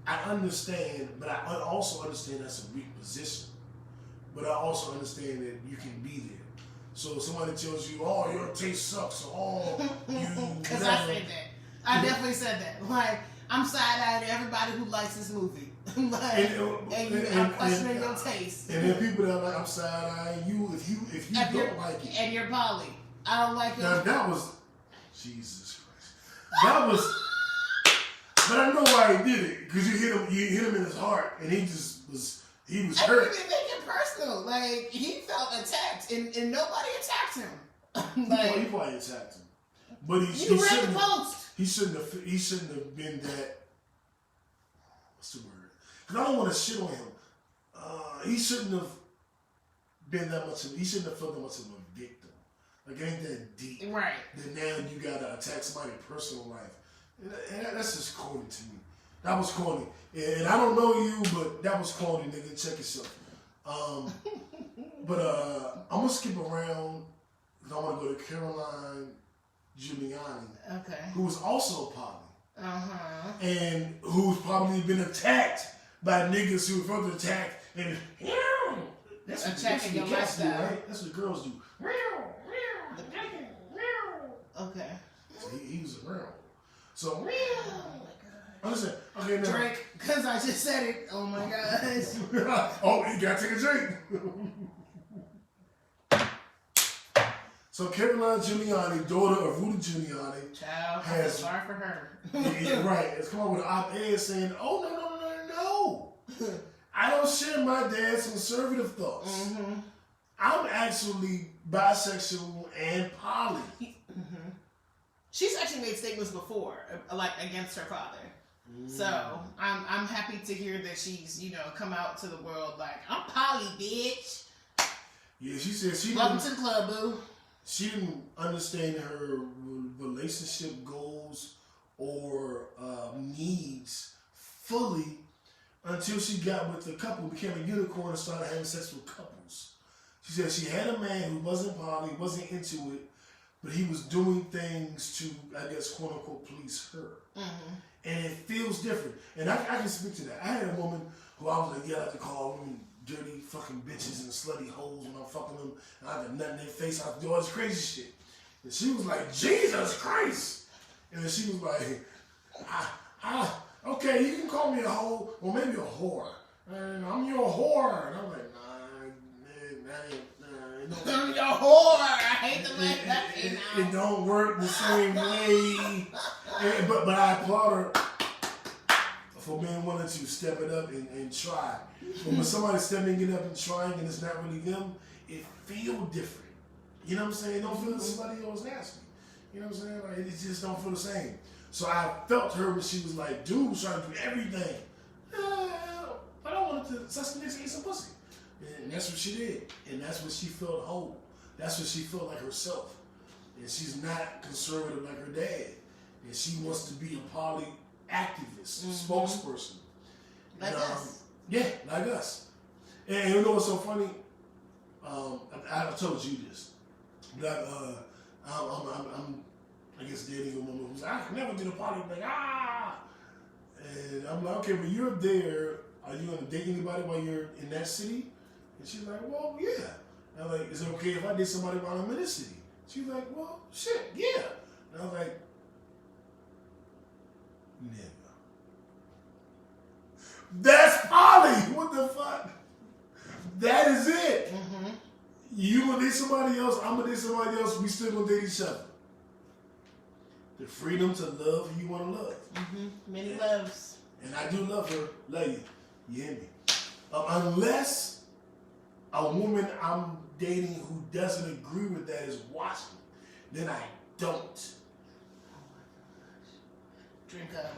I understand, but I also understand that's a weak position. But I also understand that you can be there. So if somebody tells you, oh, your taste sucks, or oh, you... Because I said that. I definitely said that. Like, I'm side-eyed to everybody who likes this movie. Like, I'm questioning your taste. And then people that are like, I'm side-eyeing you if you don't like it. And you're poly. I don't like it. Now, that was... Jesus Christ. That was... But I know why he did it. Because you hit him in his heart, and he was hurt. He didn't make it personal. Like, he felt attacked, and nobody attacked him. Like, he probably attacked him. But he read the post. He shouldn't have been that. What's the word? Because I don't want to shit on him. He shouldn't have been that much. He shouldn't have felt that much of a victim. Like, it ain't that deep. Right. Then now you gotta attack somebody's personal life, and that's just corny to me. That was corny, and I don't know you, but that was corny, nigga. Check yourself. But I'm gonna skip around because I want to go to Caroline Giuliani, okay, who was also a poly, and who's probably been attacked by niggas who were further attacked, and that's attacking your lifestyle, right? That's what girls do. Okay. So he was around. So, Oh my god. listen, okay, now. Drink, because I just said it. Oh my gosh. Oh, you gotta take a drink. So Caroline Giuliani, daughter of Rudy Giuliani, Child, I feel has sorry for her. yeah, right. It's come up with an op-ed saying, "Oh no. I don't share my dad's conservative thoughts. Mm-hmm. I'm actually bisexual and poly." Mm-hmm. She's actually made statements before, like against her father. So I'm happy to hear that she's come out to the world like I'm poly, bitch. Yeah, she said she Welcome to the club, boo. She didn't understand her relationship goals or needs fully until she got with a couple, became a unicorn, and started having sex with couples. She said she had a man who wasn't poly, wasn't into it, but he was doing things to, I guess, quote unquote, please her. Mm-hmm. And it feels different. And I can speak to that. I had a woman who I was like, yeah, I like to call women dirty fucking bitches and slutty hoes when I'm fucking them. And I got nothing in their face. I do all this crazy shit. And she was like, Jesus Christ. And then she was like, okay, you can call me a hoe, or maybe a whore. And I'm your whore. And I'm like, I'm your whore. I hate the way that it don't work the same way. But I applaud her for being willing to step it up and try. But when somebody's stepping it up and trying and it's not really them, it feels different. You know what I'm saying? It don't feel slutty or as nasty. You know what I'm saying? Like, it just don't feel the same. So I felt her when she was like, dude was trying to do everything. But I wanted to suck some dicks and eat some pussy. And that's what she did. And that's what she felt whole. That's what she felt like herself. And she's not conservative like her dad. And she wants to be a poly activist, spokesperson. Like us. Yeah, like us. And you know what's so funny? I told you this. That I'm I guess dating a woman who's like, I can never do the poly thing. And I'm like, okay, but you're there. Are you gonna date anybody while you're in that city? And she's like, well, yeah. And I'm like, is it okay if I date somebody while I'm in this city? She's like, well, shit, yeah. And I was like, never. That's poly. What the fuck? That is it. Mm-hmm. You gonna date somebody else, I'm gonna date somebody else, we still gonna date each other. The freedom to love who you wanna love. Mm-hmm. Many loves. And I do love her. Love you. You hear me? Unless a woman I'm dating who doesn't agree with that is watching, then I don't. Oh my gosh. Drink up.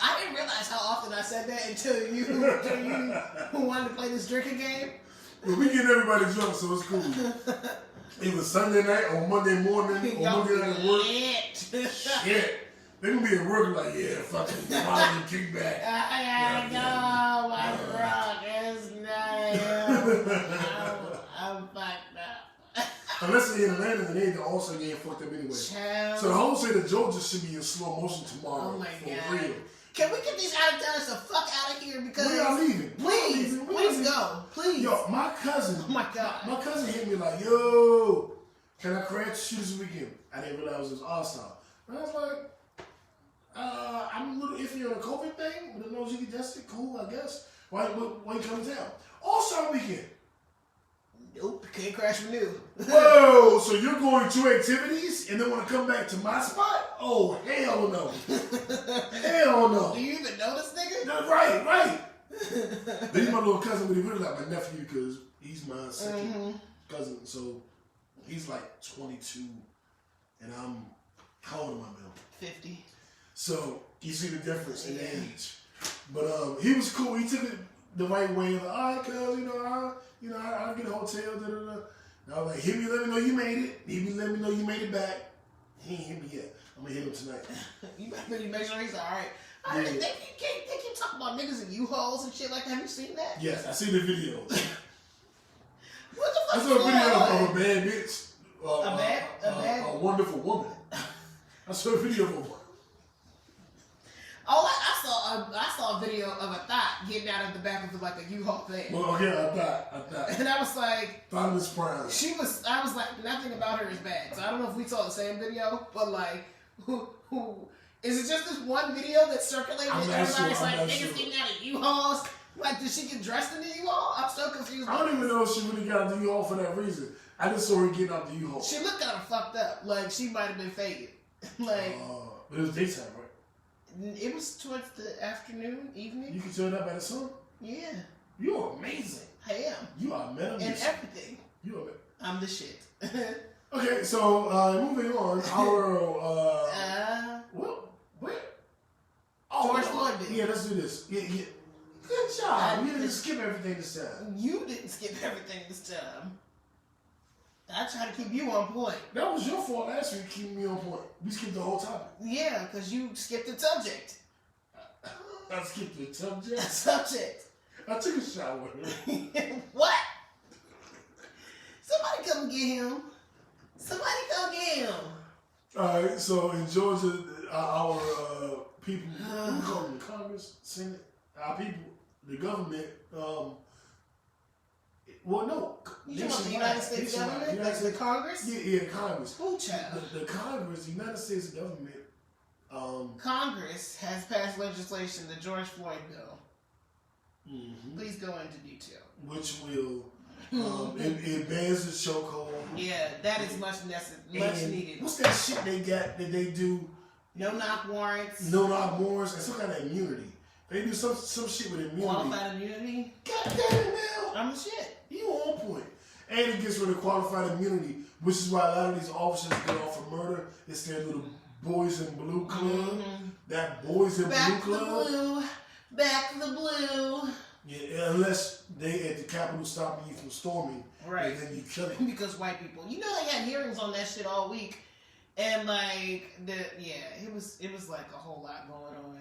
I didn't realize how often I said that until you wanted to play this drinking game. Well, we get everybody drunk, so it's cool. It was Sunday night or Monday morning or Monday night at work. Shit. They gonna be at work like, yeah, fucking quality kickback. I gotta go. My drunk is nice. I'm fucked up. Unless they're in Atlanta, then they also getting fucked up anyway. Child. So the whole say that Georgia should be in slow motion tomorrow. Oh my for God. real. Can we get these out-of-towners the fuck out of here? Because We are leaving. Please go. Please. Yo, my cousin. Oh my God. My cousin hit me like, yo, can I crash shoot this weekend? I didn't realize it was All-Star. And I was like, I'm a little iffy on the COVID thing, but as long as you get tested, cool, I guess. Why you coming down? All-Star weekend. Nope, can't crash renew. Whoa, so you're going to activities and then want to come back to my spot? Oh, hell no. Hell no. Do you even know this nigga? No, right. But he's my little cousin, but he really like my nephew because he's my second cousin. So he's like 22 and how old am I now? 50. So you see the difference in age. But he was cool. He took it the right way. Like, all right, cuz, I'll get a hotel. Da, da, da. And I was like, hit me, let me know you made it. He be let me know you made it back. He ain't hit me yet. I'm gonna hit him tonight. You better make sure he's all right. I Yeah. didn't think they keep talking about niggas and U-Hauls and shit like that. Have you seen that? Yes, I see the video. What the fuck I is saw a going video on? of a bad bitch. A bad? A wonderful woman. I saw a video of a Oh, I saw a video of a thought getting out of the back of like a U-Haul van. Well, okay, I thought. And I was like, Thoughtless Prime. I was like, nothing about her is bad. So I don't know if we saw the same video, but like, who is it just this one video that's circulating? Everybody's like, niggas getting out of U-Hauls. Like, did she get dressed in the U-Haul? I'm so confused. I don't even know if she really got out the U-Haul for that reason. I just saw her getting out the U-Haul. She looked kind of fucked up. Like, she might have been faded. Like, but it was daytime, right? It was towards the afternoon, evening. You can tell that by the sun? Yeah. You're amazing. I am. You are metal. And everything. You are. I'm the shit. Okay, so moving on. Our George Floyd did. Yeah, let's do this. Yeah. Good job. You didn't skip everything this time. You didn't skip everything this time. I tried to keep you on point. That was your fault last week, keeping me on point. We skipped the whole topic. Yeah, because you skipped the subject. I skipped the subject? Subject. I took a shower. What? Somebody come get him. Somebody come get him. Alright, so in Georgia, our people, we call them the Congress, Senate, our people, the government, well, no. You talking about the United States government? Like the Congress? Yeah, Congress. Who, child? The Congress, the United States government. Congress has passed legislation, the George Floyd bill. Mm-hmm. Please go into detail. Which will, it bans the chokehold. Yeah, that is much needed. What's that shit they got that they do? No knock warrants. No knock warrants and some kind of immunity. They do some shit with immunity. Qualified immunity? God damn it, Mel. I'm the shit. You on point. And it gets rid of qualified immunity, which is why a lot of these officers get off for murder. It's their little boys in blue club. Mm-hmm. That boys in Back blue club. Back the blue. Yeah, unless they at the Capitol stopping you from storming. Right. And then you kill it. Because white people. You know they had hearings on that shit all week. And like it was like a whole lot going on.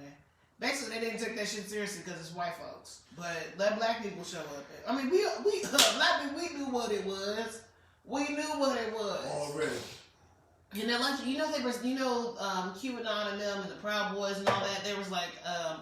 Basically, they didn't take that shit seriously because it's white folks. But let black people show up. I mean, we black people, we knew what it was. We knew what it was already. And then, like, QAnon and them and the Proud Boys and all that. There was like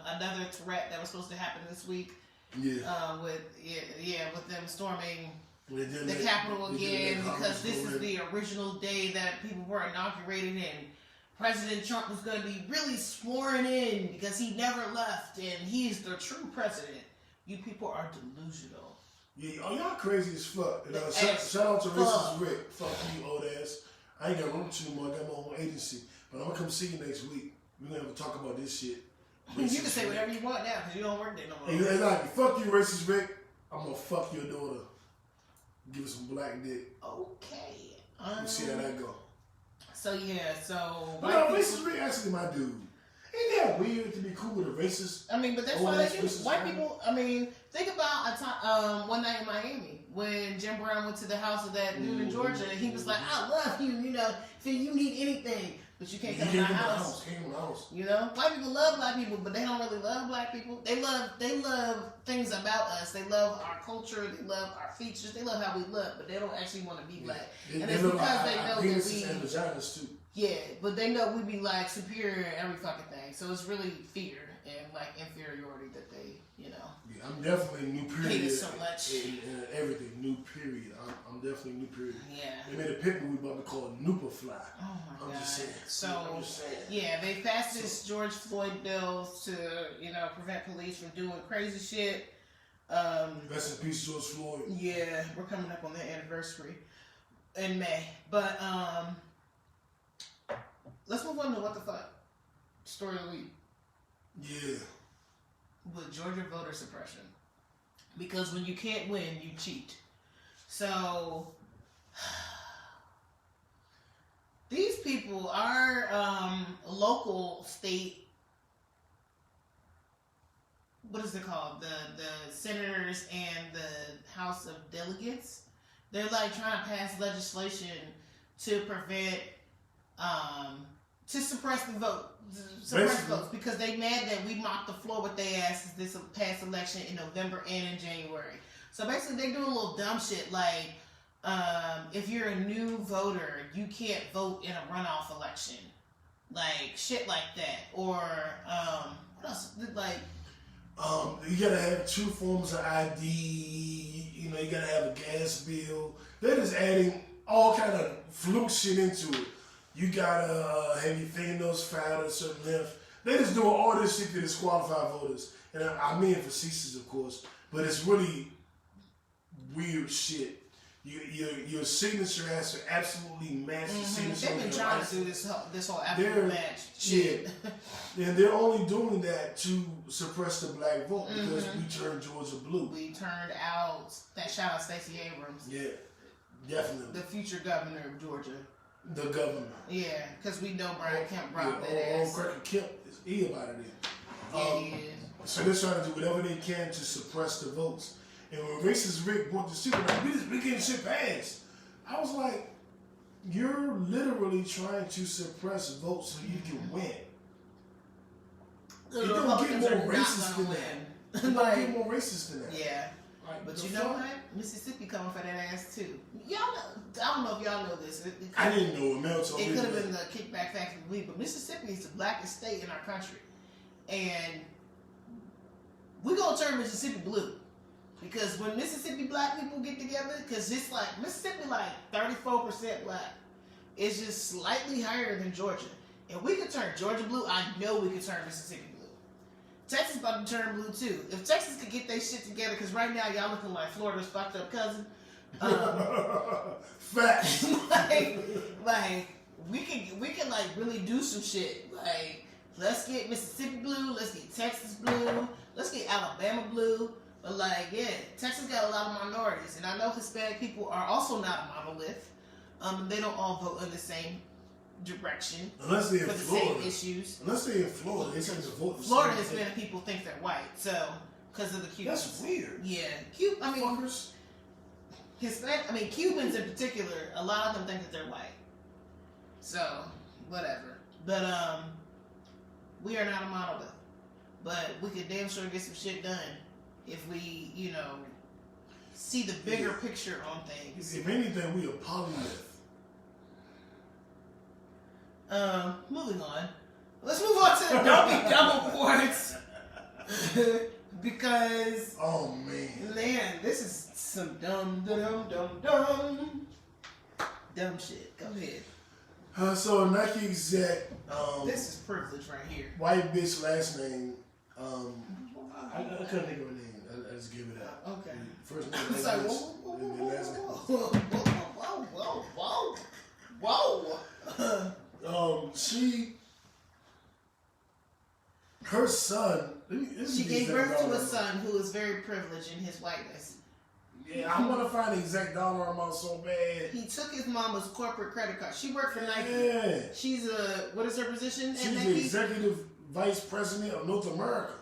another threat that was supposed to happen this week. Yeah. With them storming the Capitol again because this is the original day that people were inaugurated in. President Trump was going to be really sworn in because he never left and he's the true president. You people are delusional. Yeah, y'all crazy as fuck. And, shout out to Racist Rick. Fuck you, old ass. I ain't got room to you anymore. I got my own agency. But I'm going to come see you next week. We're going to have to talk about this shit. You can say whatever you want now because you don't work there no more. Exactly. Fuck you, Racist Rick. I'm going to fuck your daughter. Give her some black dick. Okay. We'll see how that go. So but no, Racist Rick actually my dude. Ain't that weird to be cool with a racist? I mean, but that's why they do. White people. I mean, think about a time, one night in Miami when Jim Brown went to the house of that dude in Georgia, and he was like, "I love you. You know, if you need anything, but you can't come to my house." You know, white people love black people, but they don't really love black people. They love things about us. They love our culture. They love our features. They love how we look, but they don't actually want to be black. And it's because they know that we. And vaginas too. Yeah, but they know we be like superior in every fucking thing. So it's really fear and like inferiority that they, you know. Yeah, I'm definitely new period. Hate it so much. In everything, new period. I'm definitely new period. Yeah. They made a picture we about to call it Noopa Fly. Oh my God. Just saying. So, yeah, they passed this George Floyd bill to, prevent police from doing crazy shit. Rest in peace, George Floyd. Yeah, we're coming up on that anniversary in May. But, let's move on to what the fuck story of the week. Yeah. With Georgia voter suppression. Because when you can't win, you cheat. So, these people, our local state, what is it called? The senators and the House of Delegates, they're like trying to pass legislation to prevent to suppress the vote, votes, because they mad that we mopped the floor with their asses this past election in November and in January. So basically, they do a little dumb shit like, if you're a new voter, you can't vote in a runoff election. like shit like that, or what else? Like, you gotta have 2 forms of ID. You know, you gotta have a gas bill. They're just adding all kind of fluke shit into it. You gotta have your fingernails filed at a certain length. They just doing all this shit to disqualify voters, and I mean facetious, of course, but it's really weird shit. Your signature has to absolutely match the signature. They've been of trying your to do this whole absolute match shit. Yeah. And they're only doing that to suppress the black vote because we turned Georgia blue. We turned out that shout out Stacey Abrams. Yeah, definitely. The future governor of Georgia. The governor. Yeah, because we know Brian Kemp brought that ass. Cracker Kemp is E about it. Yeah, he is. So they're trying to do whatever they can to suppress the votes. And when racist Rick brought this shit, like, we getting shit passed. I was like, you're literally trying to suppress votes so you can win. The It don't Republicans get are more not racist gonna than win. that. It don't get more racist than that. Yeah. Like, But the you know fuck? what? Mississippi coming for that ass too. Y'all know, I don't know if y'all know this. I didn't know it. Mel told me. It could have been the kickback factor of the week, but Mississippi is the blackest state in our country. And we're going to turn Mississippi blue. Because when Mississippi black people get together, because it's like, Mississippi like 34% black. It's just slightly higher than Georgia. And we could turn Georgia blue, I know we could turn Mississippi blue. Texas about to turn blue too. If Texas could get their shit together, because right now y'all looking like Florida's fucked up cousin. Facts. like we can like really do some shit. Like, let's get Mississippi blue, let's get Texas blue, let's get Alabama blue. But like, yeah, Texas got a lot of minorities, and I know Hispanic people are also not a monolith. They don't all vote in the same direction. Unless they're in for the Florida. same issues. Unless they're in Florida, they tend to vote the Florida same Hispanic thing. people think they're white, so because of the Cubans. That's weird. Yeah, Cubans in particular, a lot of them think that they're white. So, whatever. But we are not a monolith. But we could damn sure get some shit done if we, see the bigger picture on things. If anything, we a polymath. Moving on. Let's move on to the Don't Be Double Ports. Because, oh man, this is some dumb shit. Go ahead. So Nike exec, This is privilege right here. white bitch last name. I couldn't think of her name. I just gave it up. Okay. First name, It's like, last name. whoa. Her son. She gave birth to a son who is very privileged in his whiteness. Yeah, I want to find the exact dollar amount so bad. He took his mama's corporate credit card. She worked for Nike. Yeah. She's what is her position at She's Nike? the executive vice president of North America.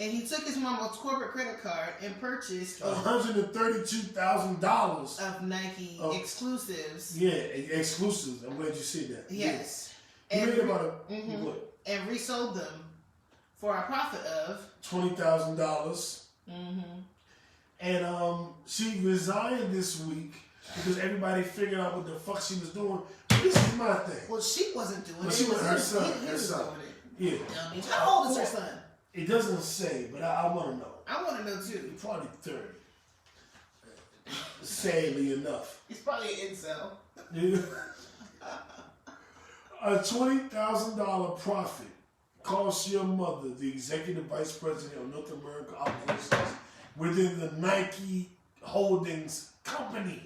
And he took his mama's corporate credit card and purchased $132,000 of Nike exclusives. Yeah, exclusives. I'm glad you said that. Yes. Yeah. And, You made about and resold them for a profit of $20,000. Mm-hmm. And she resigned this week because everybody figured out what the fuck she was doing. But this is my thing. Well, she wasn't doing it. She was her son. He was doing it. Yeah. How old is her son? It doesn't say, but I want to know. I want to know too. He's probably 30. Sadly enough. He's probably an incel. A $20,000 profit cost your mother, the executive vice president of North America operations within the Nike Holdings company.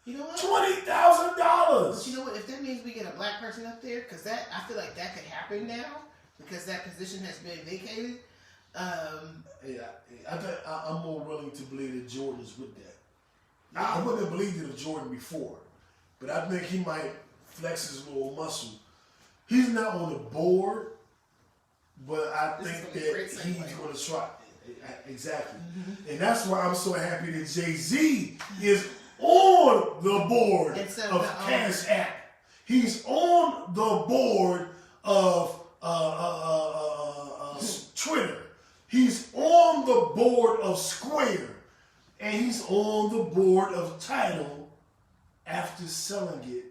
You know what? $20,000. But you know what? If that means we get a black person up there, because I feel like that could happen now, because that position has been vacated. I'm more willing to believe that Jordan's with that. I wouldn't have believed it of Jordan before, but I think he might flex his little muscle. He's not on the board, but I think that he's going to try. Exactly. Mm-hmm. And that's why I'm so happy that Jay-Z is on the board of Cash App. He's on the board of Twitter. He's on the board of Square. And he's on the board of Tidal after selling it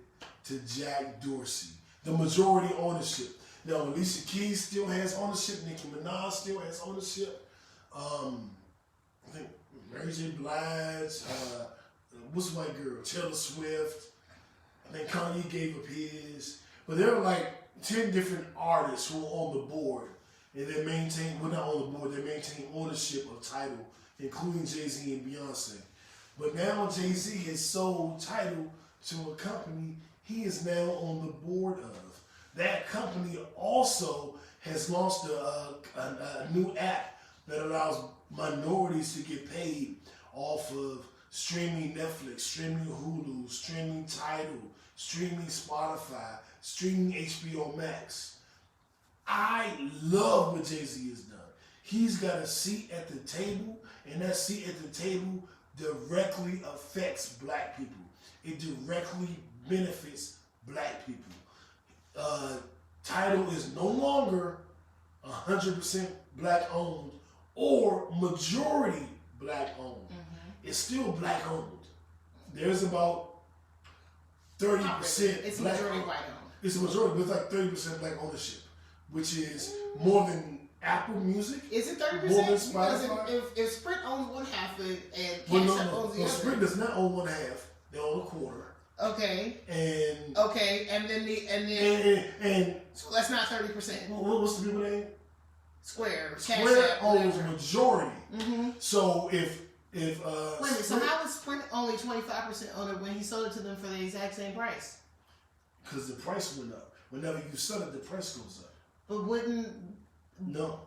to Jack Dorsey. The majority ownership. Alicia Keys still has ownership. Nicki Minaj still has ownership. I think Mary J. Blige. What's the white girl? Taylor Swift. I think Kanye gave up his. But there are like 10 different artists who are on the board. And they maintain, well, not on the board, they maintain ownership of Tidal, including Jay-Z and Beyonce. But now Jay-Z has sold Tidal to a company he is now on the board of. That company also has launched a new app that allows minorities to get paid off of streaming Netflix, streaming Hulu, streaming Tidal, streaming Spotify, streaming HBO Max. I love what Jay-Z has done. He's got a seat at the table, and that seat at the table directly affects black people. It directly benefits black people. Tidal is no longer 100% black owned or majority black owned. It's still black owned. There's about 30% it's black majority owned. white owned. It's a majority, but it's like 30% black ownership, which is more than Apple Music. Is it 30%? More than Because Spotify. if Sprint owns one half and Cash Well, App owns the other. Sprint does not own one half. They own a quarter. Okay. And then so that's not 30%. What's the people name? Square Square owns whatever. majority. So if Wait a minute, so how was Sprint only 25% owner when he sold it to them for the exact same price? Because the price went up. Whenever you sell it, the price goes up. But wouldn't no.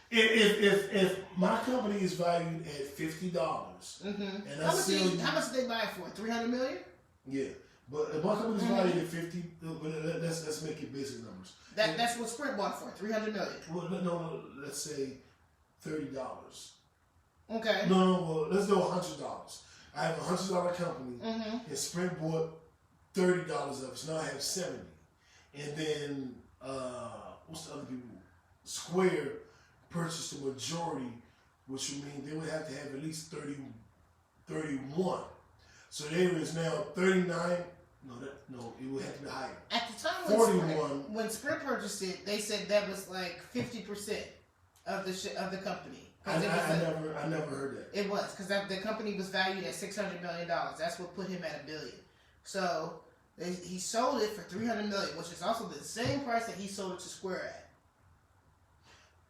If my company is valued at $50, and I sell you, how much did they buy it for? $300 million? Yeah, but if my company is valued at $50, but let's make it basic numbers. That's what Sprint bought for, $300 million. Well, no, let's say $30. Okay. No, well, let's do $100. I have a $100 company, and Sprint bought $30 of it, so now I have $70. And then what's the other people? Square purchased the majority, which would mean they would have to have at least 31. So there is now 39. No, it would have to be higher. At the time 41. When Sprint purchased it, they said that was like 50% of the company. I never heard that. It was because the company was valued at $600 million. That's what put him at $1 billion. So he sold it for $300 million, which is also the same price that he sold it to Square at.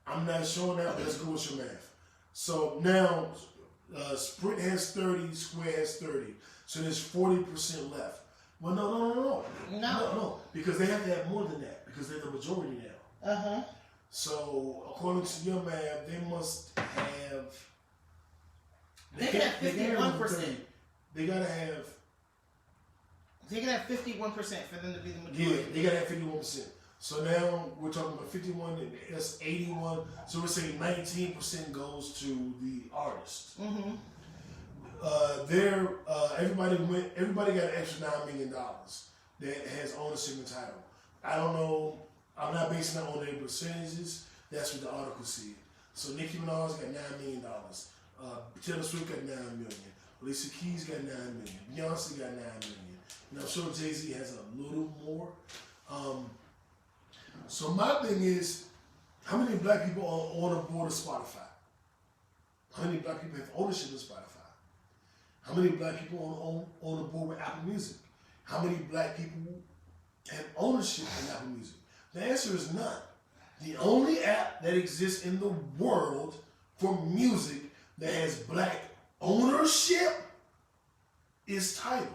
I'm not showing that, but let's go with your math. So now Sprint has 30, Square has 30. So there's 40% left. Well, no, because they have to have more than that because they're the majority now. So according to your math, they must have. They can have 51%. They gotta have. They can have 51% for them to be the majority. Yeah, they gotta have 51%. So now we're talking about 51, and that's 81. So we're saying 19% goes to the artist. Everybody got an extra $9 million that has ownership in Tidal. I don't know. I'm not basing that on their percentages. That's what the article said. So Nicki Minaj got $9 million. Taylor Swift got $9 million. Alicia Keys got $9 million. Beyonce got $9 million. And I'm sure Jay-Z has a little more. So my thing is, how many black people are on the board of Spotify? How many black people have ownership of Spotify? How many black people on the board with Apple Music? How many black people have ownership in Apple Music? The answer is none. The only app that exists in the world for music that has black ownership is Tidal.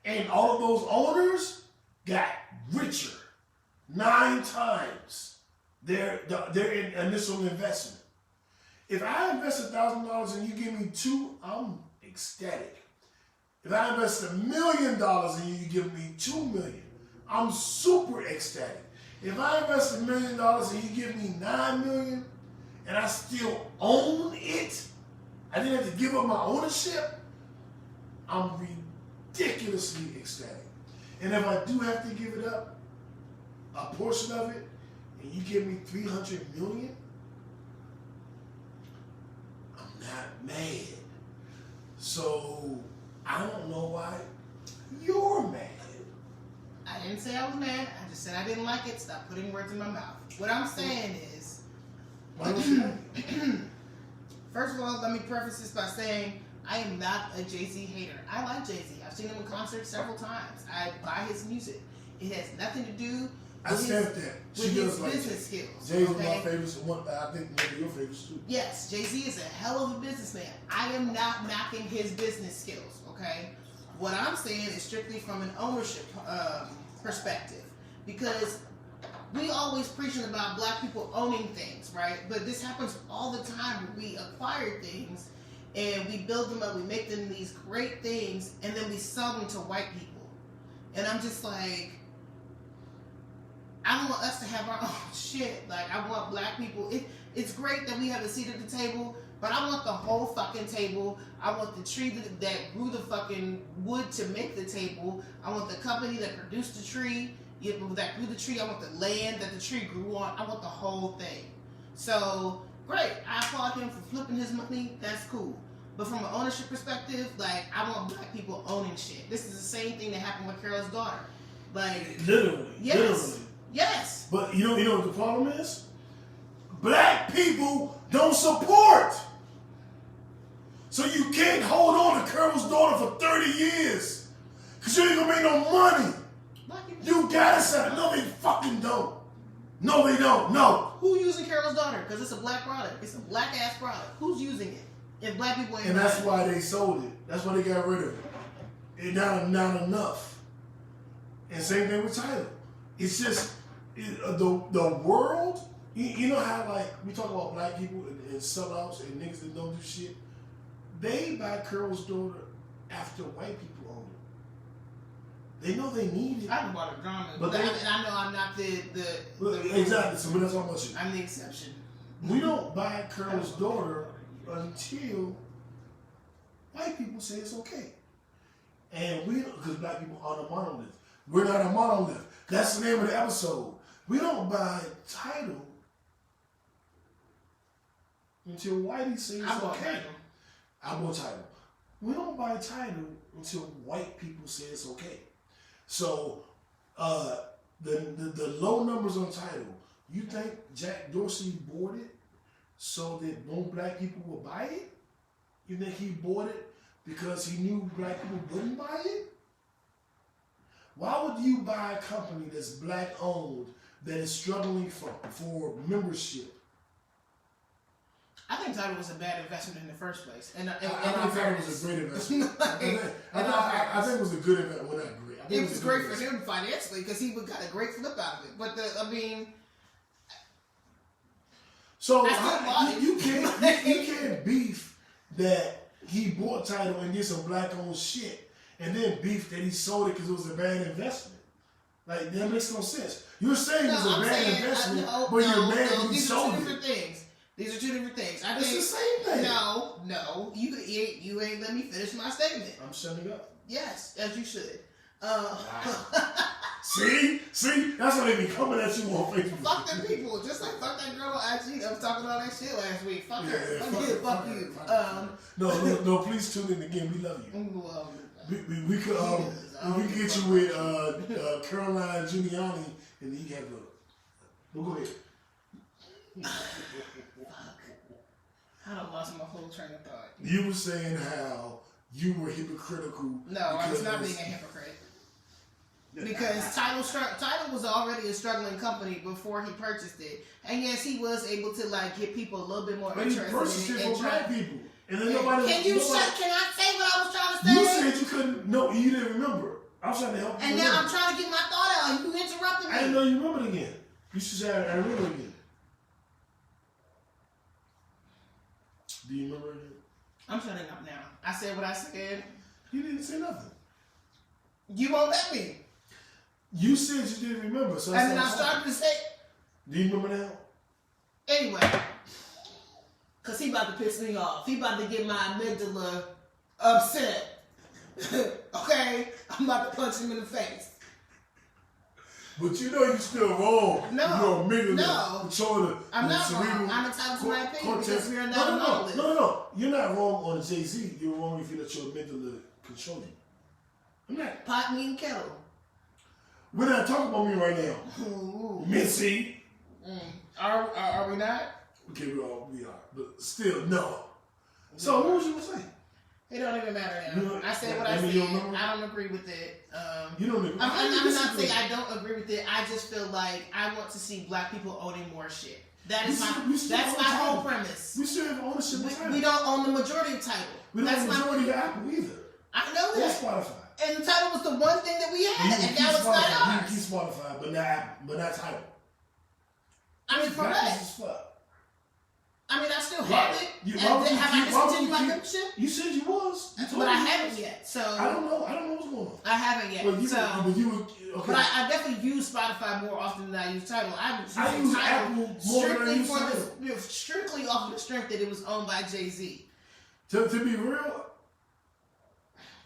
And all of those owners got richer 9 times their initial investment. If I invest $1,000 and you give me 2, I'm ecstatic. If I invest $1 million and you give me $2 million, I'm super ecstatic. If I invest $1 million and you give me $9 million and I still own it, I didn't have to give up my ownership, I'm ridiculously ecstatic. And if I do have to give it up, a portion of it, and you give me $300 million, I'm not mad. So I don't know why you're mad. I didn't didn't say I was mad. I just said I didn't like it. Stop putting words in my mouth. What I'm saying is, Why don't you? first of all, let me preface this by saying I am not a Jay-Z hater. I like Jay-Z. I've seen him in concert several times. I buy his music. It has nothing to do I stand that. with his business skills. Jay's one of my favorites. One, I think maybe your favorites too. Yes, Jay-Z is a hell of a businessman. I am not knocking his business skills, okay? What I'm saying is strictly from an ownership perspective. Because we always preaching about black people owning things, right? But this happens all the time when we acquire things and we build them up, we make them these great things, and then we sell them to white people. And I'm just like, I want us to have our own shit. Like, I want black people. It's great that we have a seat at the table, but I want the whole fucking table. I want the tree that grew the fucking wood to make the table. I want the company that produced the tree, that grew the tree. I want the land that the tree grew on. I want the whole thing. So, great. I applaud him for flipping his money. That's cool. But from an ownership perspective, like, I want black people owning shit. This is the same thing that happened with Carol's daughter. Like, literally. Yes. Literally. Yes. But you know what the problem is? Black people don't support. So you can't hold on to Carol's daughter for 30 years. Because you ain't going to make no money. You gotta sell it. No, they fucking don't. No, they don't. No. Who using Carol's daughter? Because it's a black product. It's a black ass product. Who's using it? If black people ain't. And that's why they sold it. That's why they got rid of it. It's not enough. And same thing with Tyler. It's just the world. You know how, like, we talk about black people and sellouts and niggas that don't do shit. They buy Carol's daughter after white people own it. They know they need it. I don't want a drama, but I know I'm not the exactly. So that's how much. I'm the exception. We don't buy Carol's daughter until white people say it's okay, and we because black people are a monolith. We're not a monolith. That's the name of the episode. We don't buy Tidal until whitey says it's okay. I bought Tidal. We don't buy Tidal until white people say it's okay. So the low numbers on Tidal, you think Jack Dorsey bought it so that no black people would buy it? You think he bought it because he knew black people wouldn't buy it? Why would you buy a company that's black owned that is struggling for membership? I think Tidal was a bad investment in the first place. And I thought it was a great investment. I think it was a good investment. Well, not great. It was great for him financially because he got a great flip out of it. But so you can't beef that he bought Tidal and did some black owned shit, and then beef that he sold it because it was a bad investment. Like, that makes no sense. You're saying it was a bad investment, but you're mad that he sold it. These are two different things. It's the same thing. No. You ain't let me finish my statement. I'm shutting up. Yes, as you should. See, that's why they be coming at you on Facebook. Fuck them people, just like fuck that girl on IG that was talking all that shit last week. Fuck her. Fuck you. No, please tune in again. We love you. We could get you with Caroline Giuliani, and then you have a. Go ahead. I done lost my whole train of thought. You were saying how you were hypocritical. No, I was not being a hypocrite. Because Tidal was already a struggling company before he purchased it, and yes, he was able to like get people a little bit more interested in it. But he purchased it for black people, and then nobody. Can I say what I was trying to say? You said you couldn't. No, you didn't remember. I was trying to help you. And now I'm trying to get my thought out, and you interrupted me. I didn't know you remembered again. You should say I remember again. Do you remember again? I'm shutting up now. I said what I said. You didn't say nothing. You won't let me. You said you didn't remember. So and then I started to say. Do you remember now? Anyway. Because he about to piss me off. He about to get my amygdala upset. Okay? I'm about to punch him in the face. But you know you're still wrong. No. You're I'm not wrong. I'm entitled to my opinion because we're not a monolith. No. You're not wrong on the Jay-Z. You're wrong if you let your amygdala control you. I'm not. Pot, meat, and kettle. We're not talking about me right now. Ooh. Missy. Are we not? Okay, we are. But still, no. So what was you going to say? It don't even matter now. You know, I said what I said. I don't agree with it. You don't agree. I'm not saying I don't agree with it. I just feel like I want to see black people owning more shit. That's my whole premise. We still have ownership of title. We don't own the majority of title. We don't own the majority of Apple either. I know that. Or Spotify. And the title was the one thing that we had, and now it's not ours. You keep Spotify, but not title. I mean, for us. I mean, I still have it. Have I discontinued my membership? You said you was. But I haven't yet. So I don't know what's going on. I haven't yet. But I definitely use Spotify more often than I use Tidal. I use Apple more than I use Tidal. Strictly off of the strength that it was owned by Jay-Z. To be real,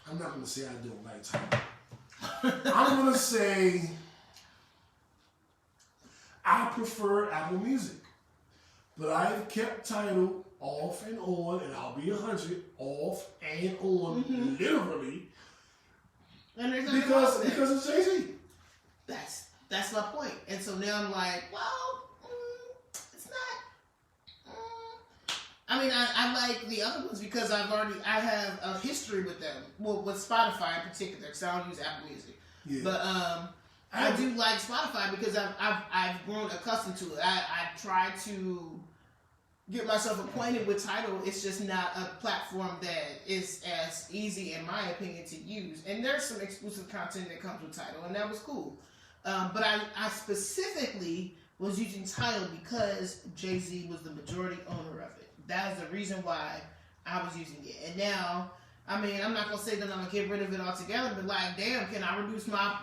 I'm not going to say I don't like Tidal. I'm going to say I prefer Apple Music. But I've kept Tidal off and on, and I'll be 100 off and on, literally, and because it's Jay-Z. That's my point. And so now I'm like, well, it's not. I mean, I like the other ones because I have a history with them. Well, with Spotify in particular, because I don't use Apple Music. Yeah. But I do like Spotify because I've grown accustomed to it. I try to get myself acquainted with Tidal. It's just not a platform that is as easy, in my opinion, to use. And there's some exclusive content that comes with Tidal, and that was cool. But I specifically was using Tidal because Jay-Z was the majority owner of it. That was the reason why I was using it. And now, I mean, I'm not going to say that I'm going to get rid of it altogether, but like, damn, can I reduce my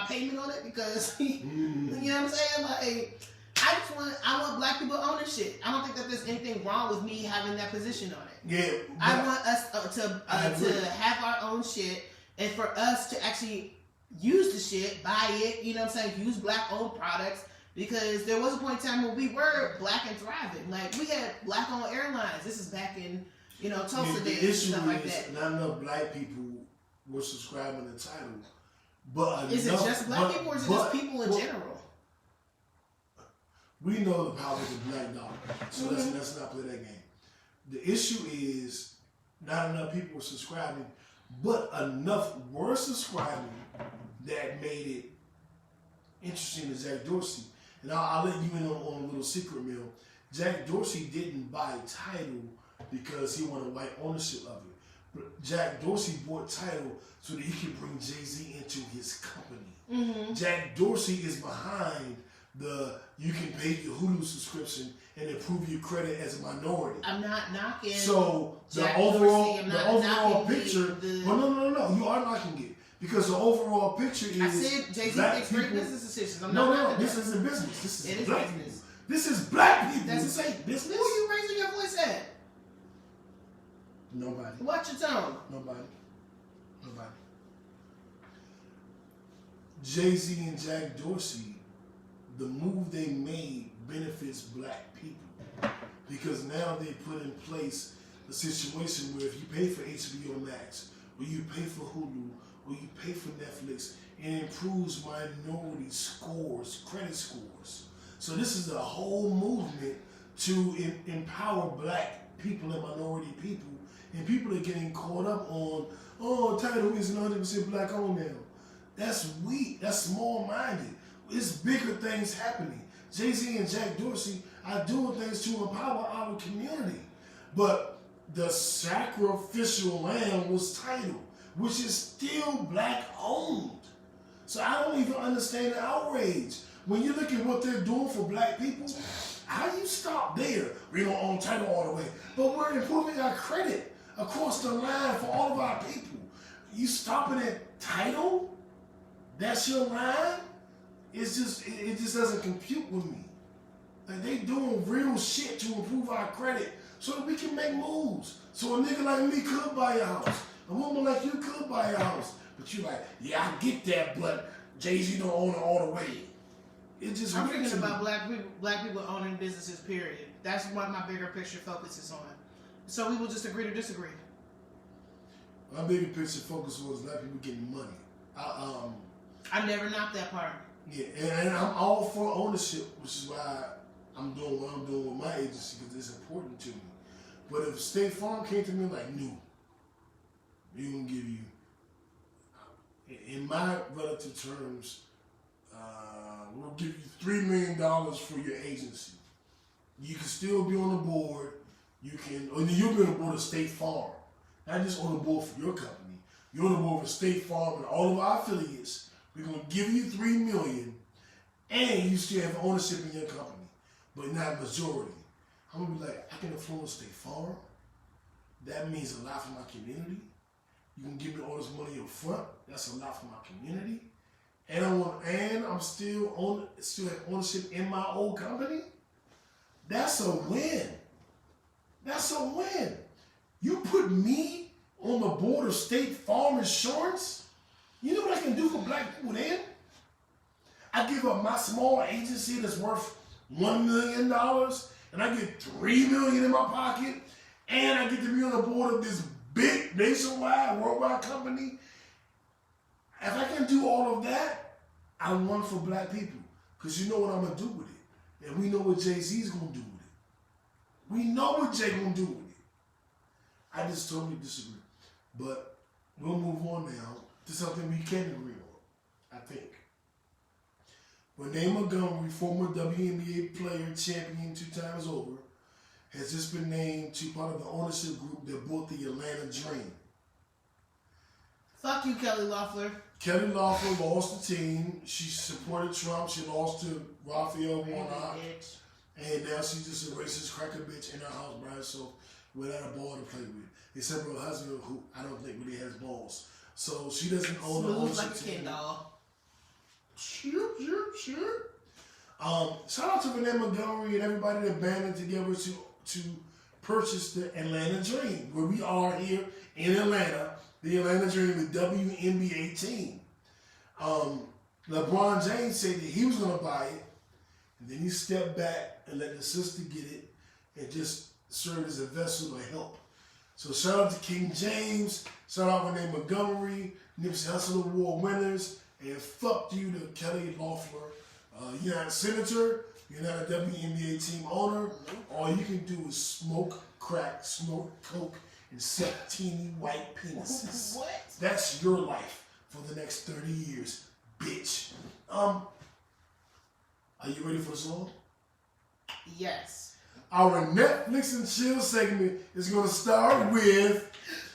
payment on it? Because, you know what I'm saying? Like, I want black people owning shit. I don't think that there's anything wrong with me having that position on it. Yeah. I want us to have our own shit and for us to actually use the shit, buy it, you know what I'm saying? Use black owned products. Because there was a point in time when we were black and thriving. Like, we had black owned airlines. This is back in, Tulsa days and stuff like that. Not enough black people were subscribing to Tidal. But is it just black people or is it just people in general? We know the power of the black dollar. So let's not play that game. The issue is not enough people were subscribing, but enough were subscribing that made it interesting to Jack Dorsey. And I'll let you in on a little secret, Mill. Jack Dorsey didn't buy Tidal because he wanted white ownership of it. But Jack Dorsey bought Tidal so that he could bring Jay-Z into his company. Mm-hmm. Jack Dorsey is behind you can pay your Hulu subscription and improve your credit as a minority. I'm not knocking. So Jack the overall Dorsey, picture. No, you are knocking it. Because the overall picture is. I said Jay-Z makes great business decisions. No, this isn't business. This is black people. This is black people. This ain't business. Who are you raising your voice at? Nobody. Watch your tone. Nobody. Jay-Z and Jack Dorsey, the move they made benefits black people. Because now they put in place a situation where if you pay for HBO Max, or you pay for Hulu, or you pay for Netflix, it improves minority scores, credit scores. So this is a whole movement to empower black people and minority people. And people are getting caught up on, Tidal isn't 100% black owned now. That's weak. That's small-minded. It's bigger things happening. Jay-Z and Jack Dorsey are doing things to empower our community. But the sacrificial lamb was Tidal, which is still black owned. So I don't even understand the outrage. When you look at what they're doing for black people, how you stop there? We don't own Tidal all the way, but we're improving our credit across the line for all of our people. You stopping at Tidal? That's your line? It just doesn't compute with me. Like, they doing real shit to improve our credit so that we can make moves. So a nigga like me could buy a house. A woman like you could buy a house. But you like, yeah, I get that, but Jay-Z don't own it all the way. It just I'm thinking about black people owning businesses, period. That's what my bigger picture focuses on. So we will just agree to disagree. My bigger picture focus was black people getting money. I never knocked that part. Yeah, and I'm all for ownership, which is why I'm doing what I'm doing with my agency, because it's important to me. But if State Farm came to me like, no, we're going to give you, in my relative terms, we'll give you $3 million for your agency. You can still be on the board. You'll be on the board of State Farm. Not just on the board for your company. You're on the board for State Farm and all of our affiliates. We're going to give you $3 million, and you still have ownership in your company, but not majority. I'm going to be like, I can influence State Farm. That means a lot for my community. You can give me all this money up front. That's a lot for my community. And I'm still have ownership in my old company. That's a win. That's a win. You put me on the board of State Farm Insurance. You know what I can do for black people then? I give up my small agency that's worth $1 million, and I get $3 million in my pocket, and I get to be on the board of this big nationwide, worldwide company. If I can do all of that, I won for black people. Because you know what I'm going to do with it. And we know what Jay-Z's going to do with it. We know what Jay going to do with it. I just totally disagree. But we'll move on now to something we can agree on, I think. Renee Montgomery, former WNBA player, champion 2 times over, has just been named to part of the ownership group that built the Atlanta Dream. Fuck you, Kelly Loeffler. Kelly Loeffler lost the team. She supported Trump. She lost to Raphael Warnock. And now she's just a racist cracker bitch in her house by herself without a ball to play with. Except for her husband, who I don't think really has balls. So she doesn't own the ownership like a team. kid doll. Shoot. Shout out to Renee Montgomery and everybody that banded together to purchase the Atlanta Dream, where we are here in Atlanta. The Atlanta Dream, the WNBA team. LeBron James said that he was going to buy it, and then he stepped back and let his sister get it and just serve as a vessel of help. So shout out to King James, shout out Renee Montgomery, Nipsey Hussle Award winners, and fuck you to Kelly Loeffler. You're not a senator, you're not a WNBA team owner. All you can do is smoke crack, smoke coke, and suck teeny white penises. What? That's your life for the next 30 years, bitch. Are you ready for the song? Yes. Our Netflix and chill segment is going to start with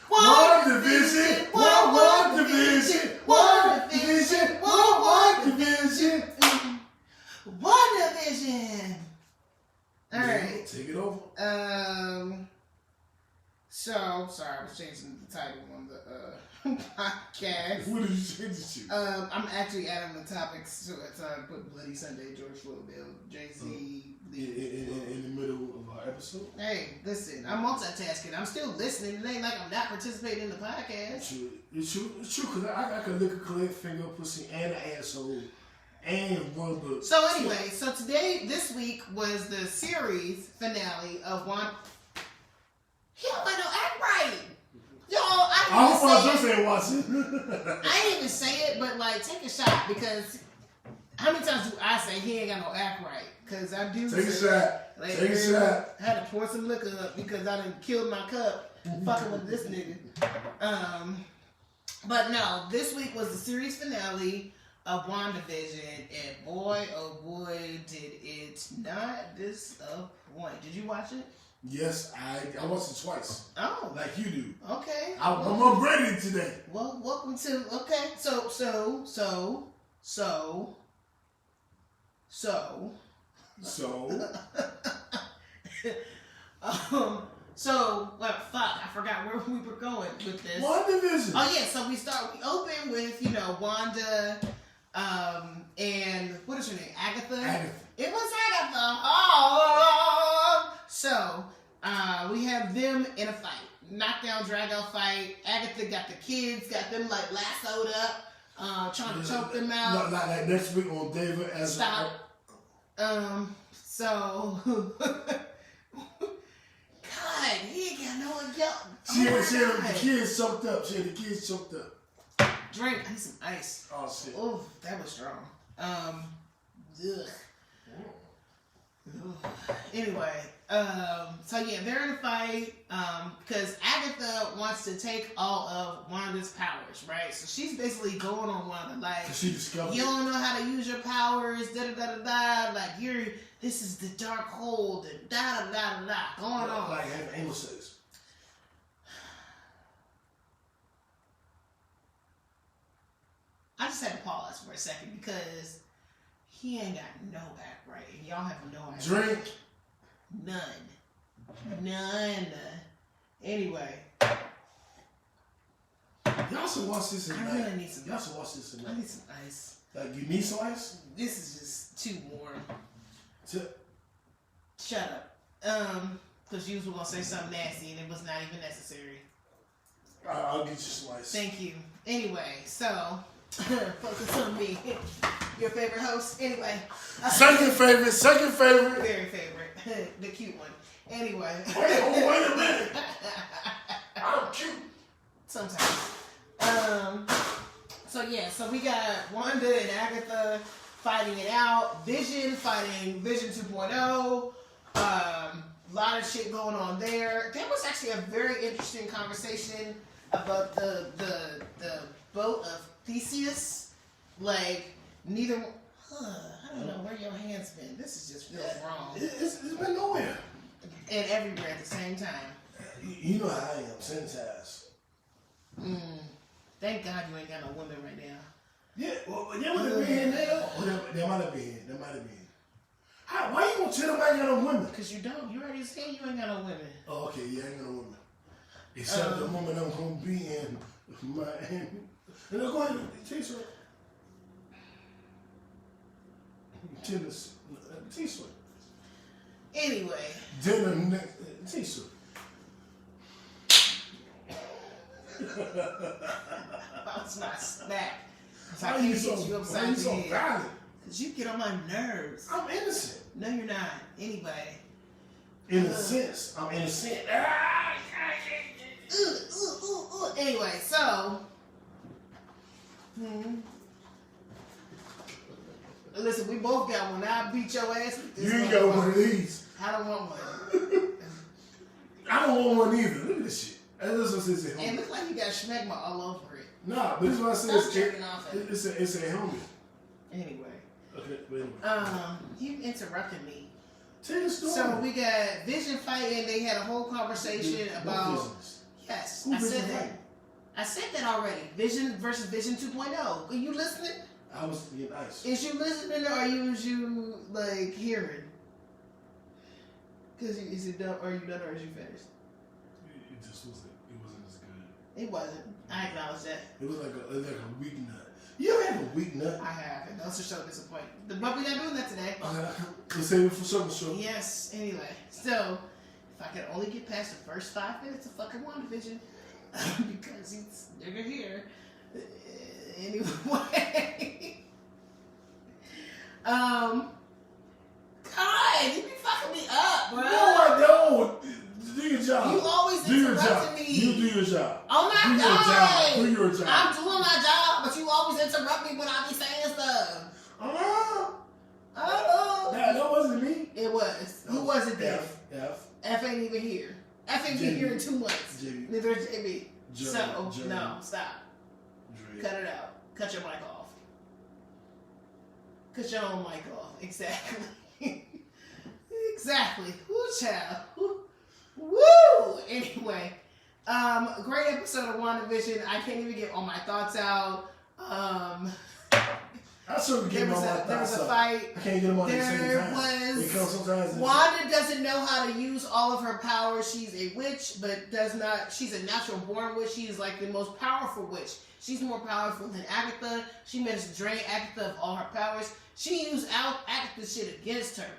WandaVision, WandaVision, WandaVision, WandaVision. WandaVision. All right. Take it over. So, sorry, I was changing the title on the podcast. What did you change it to? I'm actually adding the topics, so I put Bloody Sunday, George Floyd Bill, Jay-Z. In the middle of our episode? Hey, listen, I'm multitasking. I'm still listening. It ain't like I'm not participating in the podcast. It's true, because I could lick a clit, finger, pussy, and an asshole, and run the... So anyway, this week was the series finale of one... He don't want no act right. Yo, I didn't even say it, but like, take a shot, because how many times do I say he ain't got no act right? Because I do. Take a shot. Like, Take a shot. I had to pour some liquor up because I done killed my cup fucking with this nigga. But no, this week was the series finale of WandaVision, and boy, oh boy, did it not disappoint. Did you watch it? Yes, I watched it twice. Oh. Like you do. Okay. I'm upgraded today. Well, welcome to, okay, so, well, fuck, I forgot where we were going with this. WandaVision. Oh yeah, so we open with, Wanda, and what is her name? Agatha? It was Agatha. Oh! So, we have them in a fight. Knockdown, drag out fight. Agatha got the kids, got them like lassoed up, trying to choke them out. Like next week on David as Stop. So, God, he ain't got no one. She had the kids choked up. drink. I need some ice. Oh shit. Oh, that was strong. Ugh. Anyway, so yeah, they're in a fight because Agatha wants to take all of Wanda's powers, right? So she's basically going on Wanda, like, She discovered you don't know how to use your powers, da da da da da. Like this is the dark hold, and da da da da da, going on. Like having anal sex. I just had to pause for a second because he ain't got no act right, and y'all have no idea. Drink. None. Anyway. Y'all should watch this tonight. I really need some. Y'all should watch this tonight. I need some ice. Like, you need some ice? This is just too warm. Shut up. Because you were going to say something nasty and it was not even necessary. I'll get you some ice. Thank you. Anyway, so, focus on me. Your favorite host? Anyway. Second favorite. Very favorite. The cute one. Anyway. Wait a minute. I'm cute. Sometimes. So yeah, so we got Wanda and Agatha fighting it out. Vision fighting Vision 2.0. Lot of shit going on there. There was actually a very interesting conversation about the boat of Theseus. Like neither. I don't know where your hands been. This is just feels wrong. It's been nowhere. And everywhere at the same time. You know how I am, sensitized. Thank God you ain't got no women right now. Yeah, well, they would have been there. They might have been. How, why you gonna tell them I ain't got no women? Because you don't. You already said you ain't got no women. Oh, okay, yeah, I ain't got no women. Except the woman I'm gonna be in my hand. And go ahead and taste her. Taste her. Anyway. Dinner next. Taste her. That's not snack. I Why can't you get so, you why upside you the so head. violent? Because you get on my nerves. I'm innocent. No, you're not. Anybody. In a sense, I'm innocent. Anyway, so. Listen, we both got one. I'll beat your ass with this. You ain't got one of these. I don't want one. I don't want one either. Look at this shit. That's what it says. And it looks like you got schmegma all over it. Nah, but this is what I said. Stop jerking off it. It's a helmet. Anyway. Okay, but anyway. You interrupted me. Tell your story. So we got Vision fighting. They had a whole conversation about. Yes, Who I said Vision that. fighting? I said that already. Vision versus Vision 2.0. Are you listening? I was being nice. Is you listening or are you like hearing? Because is it done? Are you done or is you finished? It just wasn't. It wasn't as good. It wasn't. I acknowledge that. It was like a weak nut. You ever have a weak nut? I have, and those are so disappointing. But we're not doing that today. Let's save it for something short. Yes. Anyway, so if I could only get past the first 5 minutes of fucking WandaVision, because it's nigga here. Anyway, God, you be fucking me up, bro. No, I don't. Do your job. You always do your job. interrupting me. You do your job. Oh my do God. Do your job. I'm doing my job, but you always interrupt me when I be saying stuff. That wasn't me. It was. Who was it then? F ain't even here. F ain't been here in 2 months. JB. Neither is JB. So, Jerry. no, stop. Dre. Cut it out. Cut your mic off. Cut your own mic off. Exactly. Exactly. Woo, child. Woo! Anyway, great episode of WandaVision. I can't even get all my thoughts out. I sort of get all my thoughts there was a out. fight. I can't get them all at the same time. Because sometimes Wanda doesn't know how to use all of her powers. She's a witch, but does not. She's a natural born witch. She's like the most powerful witch. She's more powerful than Agatha. She managed to drain Agatha of all her powers. She used Agatha's shit against her.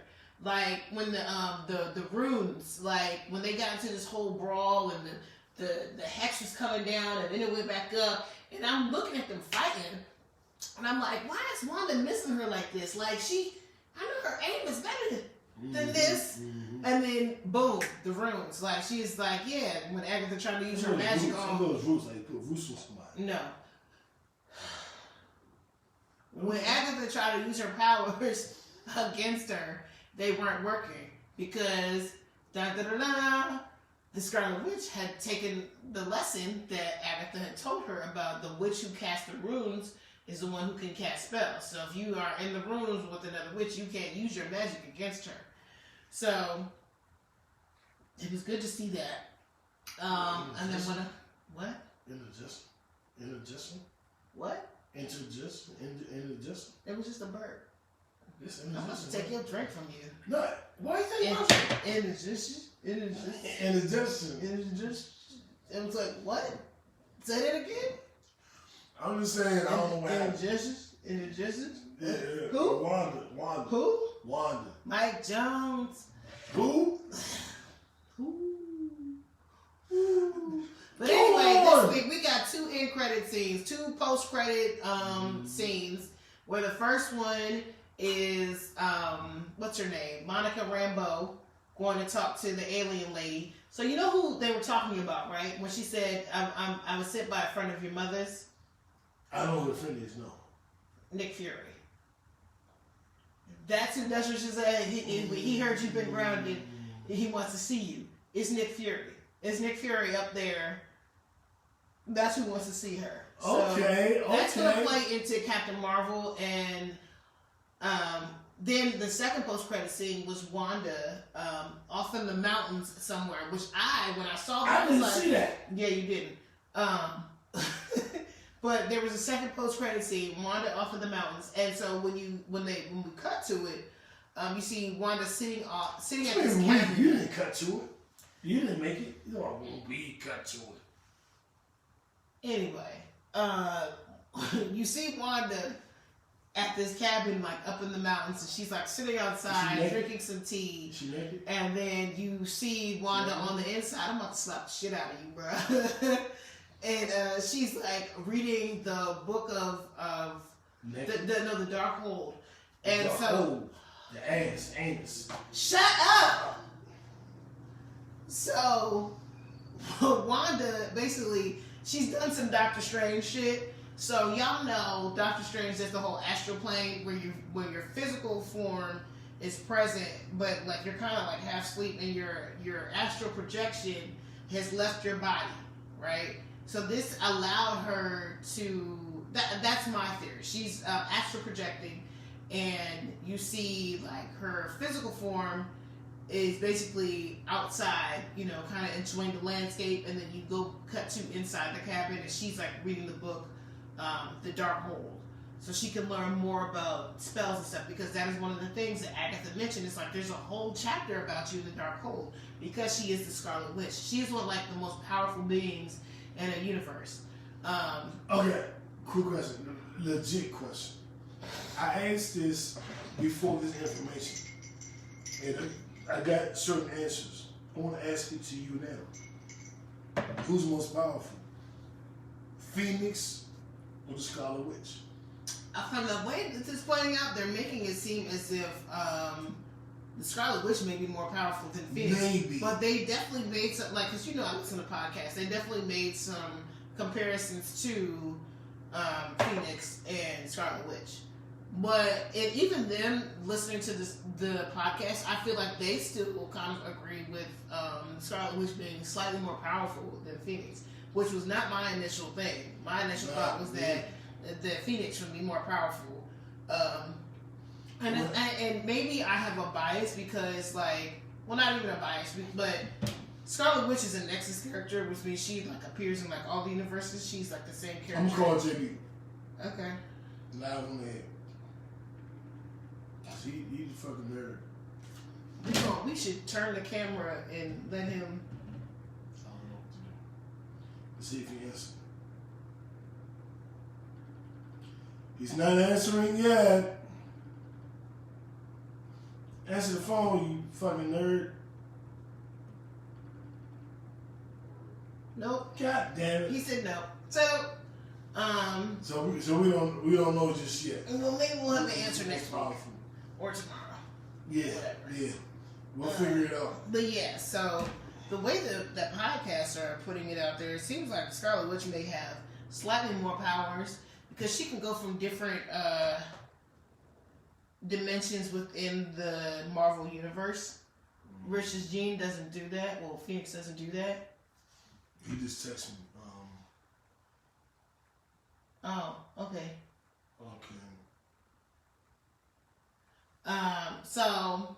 Like when the runes, like when they got into this whole brawl and the hex was coming down and then it went back up, and I'm looking at them fighting, and I'm like, why is Wanda missing her like this? Like I know her aim is better than this. And then boom, the runes. Like she's like, yeah, when Agatha tried to use her magic on. Those rules like put roots on somebody. No. When Agatha tried to use her powers against her, they weren't working because the Scarlet Witch had taken the lesson that Agatha had told her about the witch who cast the runes is the one who can cast spells. So if you are in the rooms with another witch, you can't use your magic against her. So it was good to see that. And then what? Indigestion? What? Indigestion? It was just a bird. This I'm about to take your drink from you. No, why you think about Indigestion? It was like, what? Say that again? I'm just saying, I don't know what happened. Indigestion? Yeah. Who? Wanda. Who? Wanda. Mike Jones. Who? But anyway, this week we got 2 end credit scenes, 2 post credit scenes. Where the first one is what's her name, Monica Rambeau, going to talk to the alien lady. So you know who they were talking about, right? When she said, "I was sent by a friend of your mother's." I don't know who the friend is. No. Nick Fury. That's what she said. He heard you've been grounded. He wants to see you. It's Nick Fury. It's Nick Fury up there. That's who wants to see her. So Okay. That's going to play into Captain Marvel. And then the second post-credit scene was Wanda off in the mountains somewhere, which when I saw that, I didn't see that. Yeah, you didn't. But there was a second post-credit scene, Wanda off in the mountains. And so when we cut to it, you see Wanda sitting at this cabin. You didn't cut to it. You didn't make it. You know, we cut to it. Anyway, you see Wanda at this cabin, like up in the mountains, and she's like sitting outside drinking some tea. Is she naked? And then you see Wanda on the inside. I'm about to slap the shit out of you, bro. And she's like reading the book of the Dark Hold. And the anus. Shut up. So Wanda basically, she's done some Doctor Strange shit. So y'all know Doctor Strange does the whole astral plane where your physical form is present, but like you're kind of like half asleep, and your astral projection has left your body, right? So this allowed her to. That's my theory. She's astral projecting, and you see like her physical form is basically outside, kind of enjoying the landscape, and then you go cut to inside the cabin, and she's like reading the book, The Dark Hold, so she can learn more about spells and stuff, because that is one of the things that Agatha mentioned. It's like there's a whole chapter about you in the Dark Hold, because she is the Scarlet Witch. She is one of like the most powerful beings in a universe. Okay, quick question, legit question. I asked this before this information, and I got certain answers. I want to ask it to you now. Who's most powerful? Phoenix or the Scarlet Witch? From the way this is pointing out, they're making it seem as if the Scarlet Witch may be more powerful than Phoenix. Maybe. But they definitely made some, like, because I listen to podcasts, they definitely made some comparisons to Phoenix and Scarlet Witch. But even them listening to the podcast, I feel like they still kind of agree with Scarlet Witch being slightly more powerful than Phoenix, which was not my initial thing. My initial thought was that Phoenix would be more powerful. And maybe I have a bias because, like, well, not even a bias, but Scarlet Witch is a Nexus character, which means she like appears in like all the universes. She's like the same character. I'm gonna call JB. Okay. Loud on the head. He's a fucking nerd. We should turn the camera and let him. I don't know what to do. Let's see if he answers. He's not answering yet. Answer the phone, you fucking nerd. Nope. God damn it. He said no. So we don't know just yet. Well, maybe we'll have an answer next week or tomorrow. Yeah, whatever. Yeah. We'll figure it out. But yeah, so the way that podcasts are putting it out there, it seems like Scarlet Witch may have slightly more powers because she can go from different dimensions within the Marvel universe. Versus Jean doesn't do that. Well, Phoenix doesn't do that. He just texted me. Oh, okay. Okay. So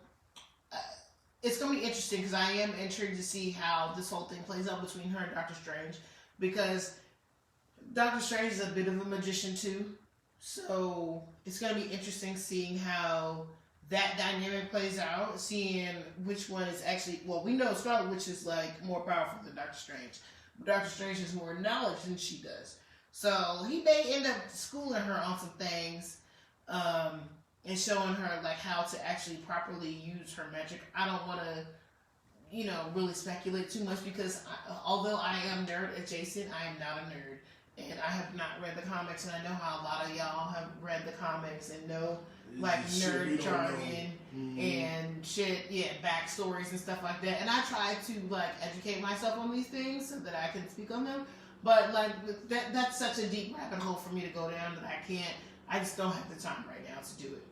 it's gonna be interesting because I am intrigued to see how this whole thing plays out between her and Doctor Strange, because Doctor Strange is a bit of a magician too. So it's gonna be interesting seeing how that dynamic plays out, seeing which one is actually, well, we know Scarlet Witch is like more powerful than Doctor Strange, but Doctor Strange has more knowledge than she does. So he may end up schooling her on some things, and showing her like how to actually properly use her magic. I don't want to, really speculate too much because although I am nerd adjacent, I am not a nerd, and I have not read the comics, and I know how a lot of y'all have read the comics and know like nerd jargon and shit, backstories and stuff like that. And I try to like educate myself on these things so that I can speak on them. But like that's such a deep rabbit hole for me to go down that I just don't have the time right now to do it.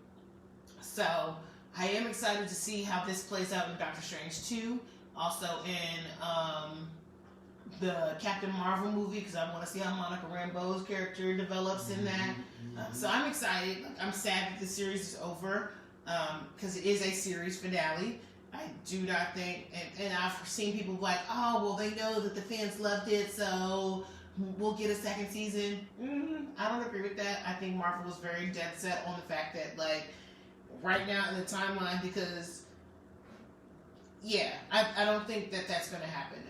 So I am excited to see how this plays out in Doctor Strange 2. Also in the Captain Marvel movie, because I want to see how Monica Rambeau's character develops in that. So I'm excited. I'm sad that the series is over, because it is a series finale. I do not think, and I've seen people like, oh, well, they know that the fans loved it, so we'll get a second season. I don't agree with that. I think Marvel was very dead set on the fact that, like, right now in the timeline, because, I don't think that that's going to happen.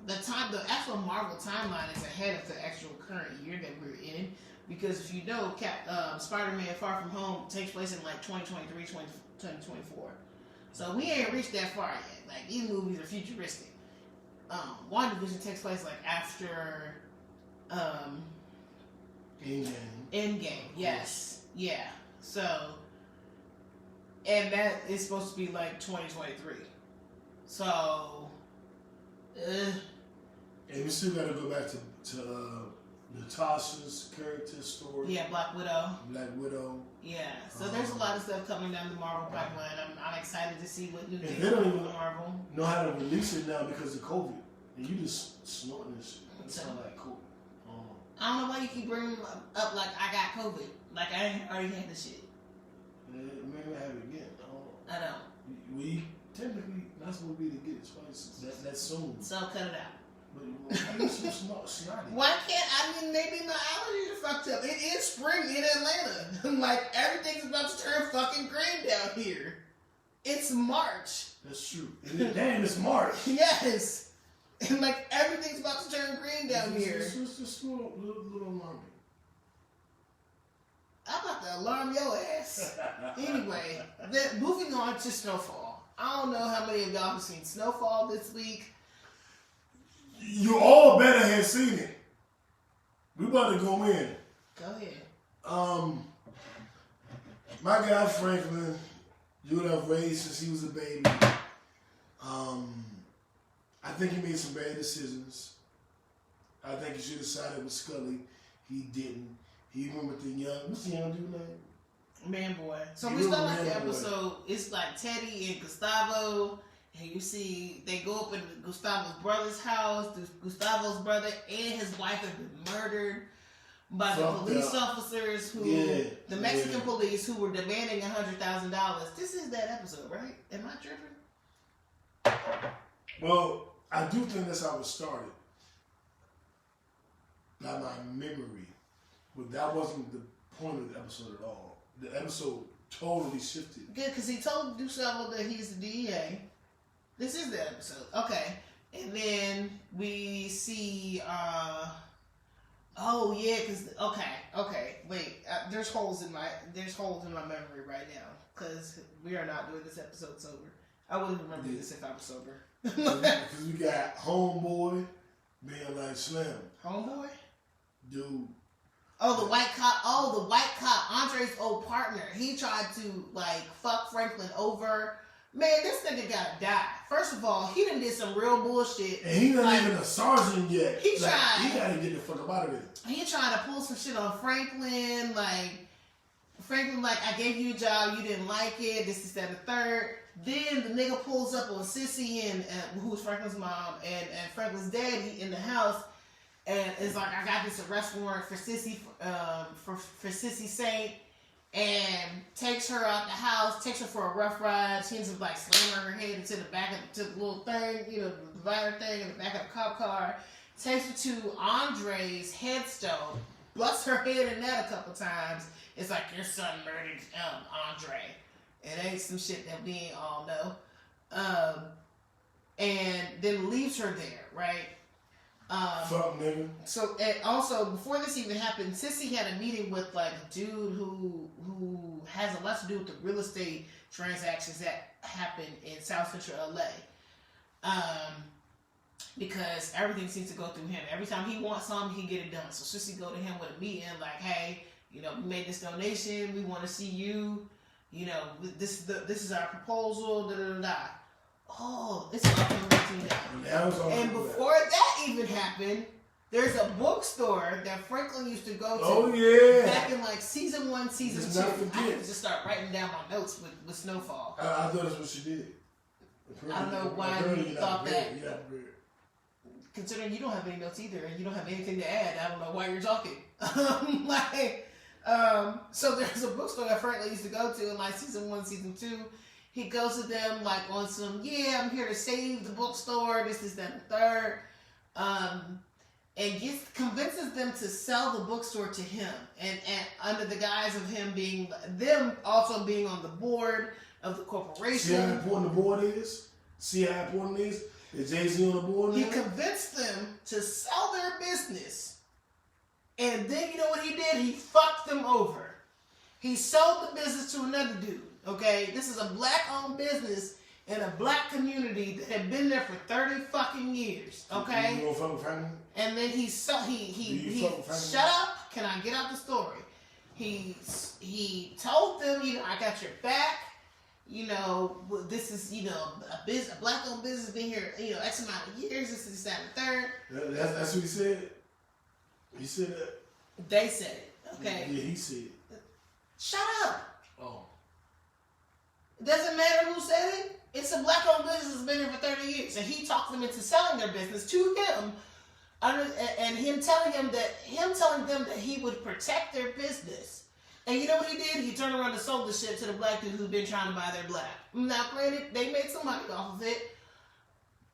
The actual Marvel timeline is ahead of the actual current year that we're in, because if you know, Spider-Man Far From Home takes place in like 2023, 2024. So we ain't reached that far yet. Like, these movies are futuristic. WandaVision takes place like after Endgame. Yes. Yeah. So, and that is supposed to be like 2023. So, and we still gotta go back to Natasha's character story. Yeah, Black Widow. Yeah, so there's a lot of stuff coming down the Marvel pipeline. I'm excited to see what new things they don't even Marvel know how to release it now because of COVID. And you just snorting this shit. It sounds like COVID. I don't know why you keep bringing up like I got COVID. Like I already had the shit. Maybe I have it again. I don't. We technically not supposed to be to get it twice. That's soon. So cut it out. But why are you so snotty? Why can't maybe my allergies are fucked up. It is spring in Atlanta. Like everything's about to turn fucking green down here. It's March. That's true. Damn, it's March. Yes. And like everything's about to turn green down here. It's just a little alarming. I'm about to alarm your ass. Anyway, moving on to Snowfall. I don't know how many of y'all have seen Snowfall this week. You all better have seen it. We about to go in. Go ahead. My guy Franklin, you would have raised since he was a baby. I think he made some bad decisions. I think he should have sided with Scully. He didn't. He went with the what's the young dude name? Man Boy. So we start off the episode, it's like Teddy and Gustavo, and you see they go up in Gustavo's brother's house. Gustavo's brother and his wife have been murdered by the police officers the Mexican police who were demanding $100,000. This is that episode, right? Am I tripping? Well, I do think that's how it started. By my memory. But that wasn't the point of the episode at all. The episode totally shifted. Good, because he told Gustavo that he's the DEA. This is the episode. Okay. And then we see, wait, there's holes in my memory right now, because we are not doing this episode sober. I wouldn't remember this if I was sober. Because we got Homeboy being like Slim. Homeboy? Dude. Oh, the white cop, Andre's old partner. He tried to, like, fuck Franklin over Man, this nigga gotta die. First of all, he done did some real bullshit. And he not even a sergeant yet. He He gotta get the fuck up out of there. He trying to pull some shit on Franklin. Franklin, I gave you a job, you didn't like it. This is that, and the third. Then the nigga pulls up on Sissy and who's Franklin's mom and Franklin's daddy in the house, and is like, I got this arrest warrant for Sissy for Sissy Saint. And takes her out the house, takes her for a rough ride. She ends up slamming her head into the back of the little thing, the divider thing in the back of the cop car. Takes her to Andre's headstone, busts her head in that a couple times. It's like, your son murdered Andre. It ain't some shit that we ain't all know. And then leaves her there, right? Fuck nigga. So, and also before this even happened, Sissy had a meeting with a dude who has a lot to do with the real estate transactions that happened in South Central LA. Because everything seems to go through him. Every time he wants something, he get it done. So Sissy go to him with a meeting hey, we made this donation. We want to see you. This is our proposal. Da da da da. Oh, it's all coming down. And before that even happened, there's a bookstore that Franklin used to go to. Oh yeah. Back in season 1, season 2. I could just start writing down my notes with Snowfall. I thought that's what she did. I don't know why you thought that. Considering you don't have any notes either, and you don't have anything to add, I don't know why you're talking. So there's a bookstore that Franklin used to go to in season 1, season 2. He goes to them on some, I'm here to save the bookstore, this, that, and the third. And convinces them to sell the bookstore to him. And under the guise of them also being on the board of the corporation. See how important the board is? See how important it is? Is Jay-Z on the board now? He convinced them to sell their business. And then you know what he did? He fucked them over. He sold the business to another dude. Okay, this is a black-owned business in a black community that had been there for 30 fucking years. Okay, you gonna fuck with Franklin? And then he shut up. Can I get out the story? He told them, I got your back. This is a black-owned business been here X amount of years. This is that, and third. That's what he said. He said that. They said it. Okay. Yeah, he said it. Shut up. Oh. It doesn't matter who said it. It's a black-owned business that's been here for 30 years. And he talked them into selling their business to him. And him telling them that he would protect their business. And you know what he did? He turned around and sold the shit to the black dude who's been trying to buy their black. Now, granted, they made some money off of it.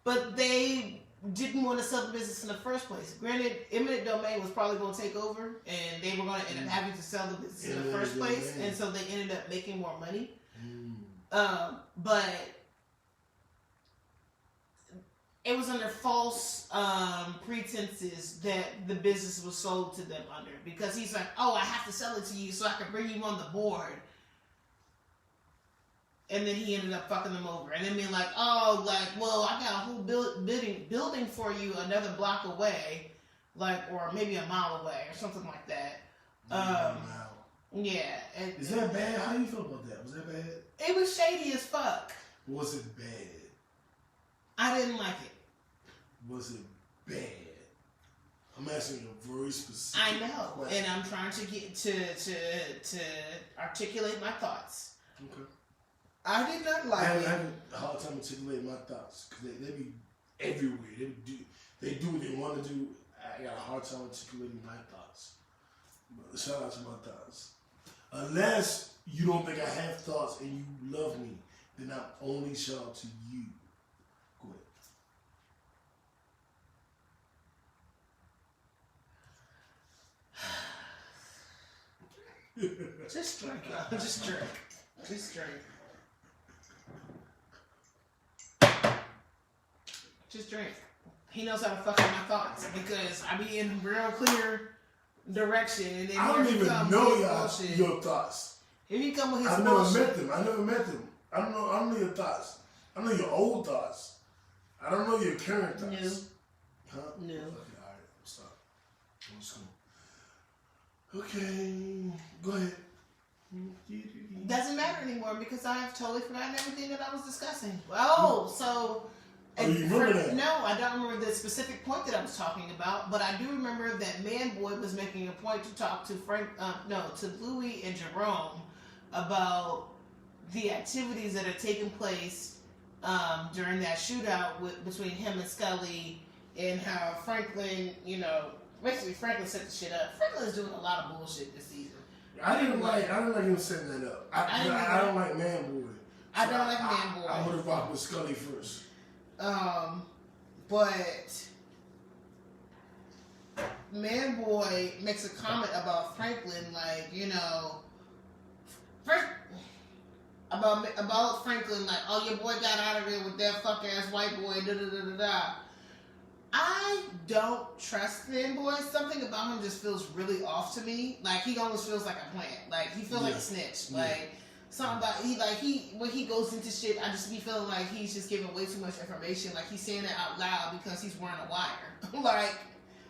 But they didn't want to sell the business in the first place. Granted, eminent domain was probably going to take over. And they were going to end up having to sell the business in the first place. And so they ended up making more money. But it was under false pretenses that the business was sold to them under. Because he's like, I have to sell it to you so I can bring you on the board. And then he ended up fucking them over. And then being like, I got a whole building for you another block away. Or maybe a mile away or something like that. Yeah. Is that bad? How do you feel about that? Was that bad? It was shady as fuck. Was it bad? I didn't like it. Was it bad? I'm asking a very specific I know, question. and I'm trying to get to articulate my thoughts. Okay. I did not like it. I have a hard time articulating my thoughts because they be everywhere. They do what they want to do. I got a hard time articulating my thoughts. But shout out to my thoughts. Unless you don't think I have thoughts and you love me, then I'm only shout out to you. Go ahead. Just drink, y'all. Just drink. Just drink. Just drink. He knows how to fuck with my thoughts because I be in real clear direction, and then I don't even know your thoughts. Here he come with his I've bullshit. never met them. I don't know your thoughts. I know your old thoughts. I don't know your current thoughts. No. Huh? No. Okay, alright, stop. I'm just gonna. Okay, go ahead. doesn't matter anymore because I have totally forgotten everything that I was discussing. Oh, so. Oh, you remember that? No, I don't remember the specific point that I was talking about, but I do remember that Manboy was making a point to talk to to Louis and Jerome about the activities that are taking place during that shootout between him and Scully, and how Franklin, basically Franklin set the shit up. Franklin's doing a lot of bullshit this season. I didn't like him setting that up. I don't like Manboy. I don't like Manboy. I would have rocked with Scully first. But Manboy makes a comment about Franklin, about Franklin, like, oh, your boy got out of there with that fuck ass white boy, da da da da da. I don't trust Manboy. Something about him just feels really off to me. Like, he almost feels like a plant. Like, he feels like a snitch. Yeah. Like, something about when he goes into shit, I just be feeling like he's just giving way too much information. Like, he's saying it out loud because he's wearing a wire.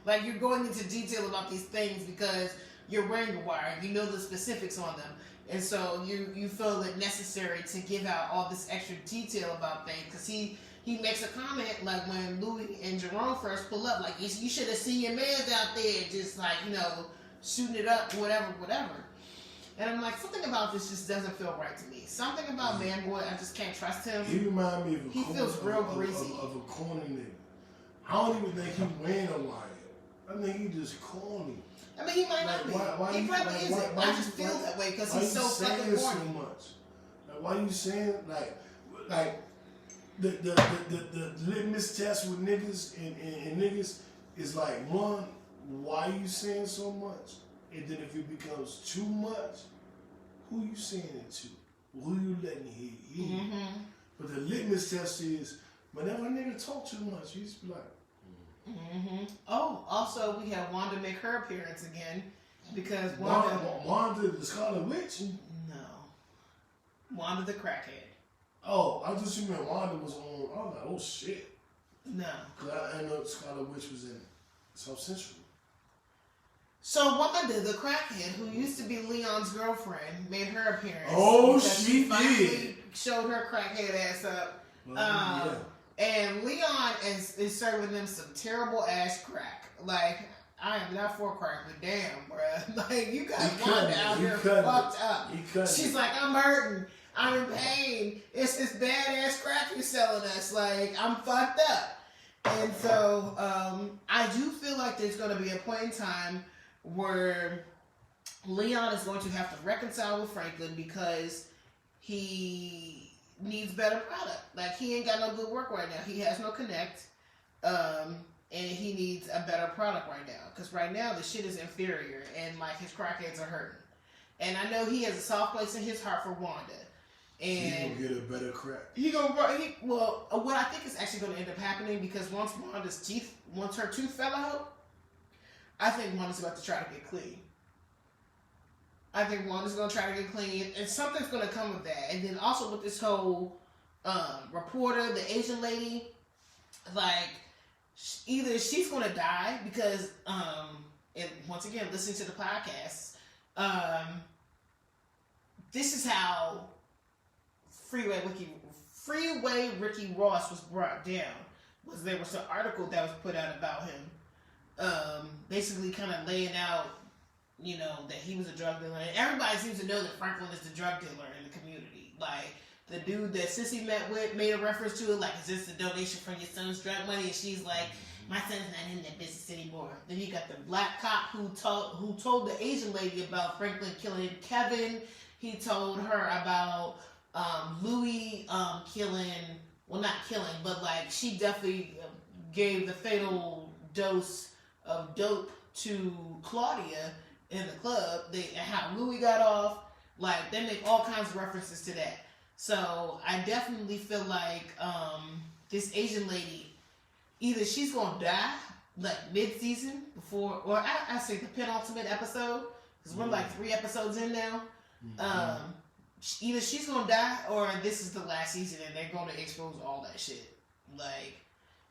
like you're going into detail about these things because you're wearing a wire. You know the specifics on them, and so you feel it necessary to give out all this extra detail about things. Because he makes a comment like when Louis and Jerome first pull up, like, you should have seen your mans out there, just like shooting it up, whatever. And I'm like, something about this just doesn't feel right to me. Something about Manboy, I just can't trust him. He reminds me of he feels real greasy. Of a corny nigga. I don't even think he's wearing a wire. I think he just corny. I mean, he might not be. He probably isn't. I just feel that way because he's so fucking corny. So much? Like, why you saying like the litmus test with niggas and niggas is like, one, why you saying so much? And then if it becomes too much, who you saying it to? Who you letting hear? Mm-hmm. But the litmus test is, whenever a nigga talk too much, you just be like, mm-hmm. Oh, also we have Wanda make her appearance again because Wanda the Scarlet Witch? No. Wanda the crackhead. Oh, I just remember Wanda was on. I was like, oh shit. No. Because I know Scarlet Witch was in South Central. So Wanda, the crackhead, who used to be Leon's girlfriend, made her appearance. Oh, she did. Showed her crackhead ass up. Yeah. And Leon is serving them some terrible ass crack. Like, I am not for crack, but damn, bruh. Like, you got Wanda out here fucked up. She's like, I'm hurting. I'm in pain. It's this badass crack you're selling us. Like, I'm fucked up. And so, I do feel like there's going to be a point in time where Leon is going to have to reconcile with Franklin because he needs better product. Like, he ain't got no good work right now. He has no connect, and he needs a better product right now. Because right now, the shit is inferior, and, like, his crackheads are hurting. And I know he has a soft place in his heart for Wanda. And he gonna get a better crack. What I think is actually going to end up happening, because once her tooth fell out, I think Wanda's about to try to get clean. I think Wanda's going to try to get clean, and something's going to come with that. And then also with this whole reporter, the Asian lady, like, either she's going to die because, and once again, listening to the podcast, this is how Freeway Ricky Ross was brought down. There was an article that was put out about him. Basically kind of laying out, that he was a drug dealer. And everybody seems to know that Franklin is the drug dealer in the community. Like, the dude that Sissy met with made a reference to it, like, is this a donation from your son's drug money? And she's like, my son's not in that business anymore. Then you got the black cop who told the Asian lady about Franklin killing Kevin. He told her about Louis killing, well, not killing, but, like, she definitely gave the fatal dose of dope to Claudia in the club. And how Louis got off. Like, they make all kinds of references to that. So I definitely feel like this Asian lady, either she's gonna die like mid-season before, or I say the penultimate episode, because we're like 3 episodes in now. Either she's gonna die or this is the last season and they're gonna expose all that shit. Like,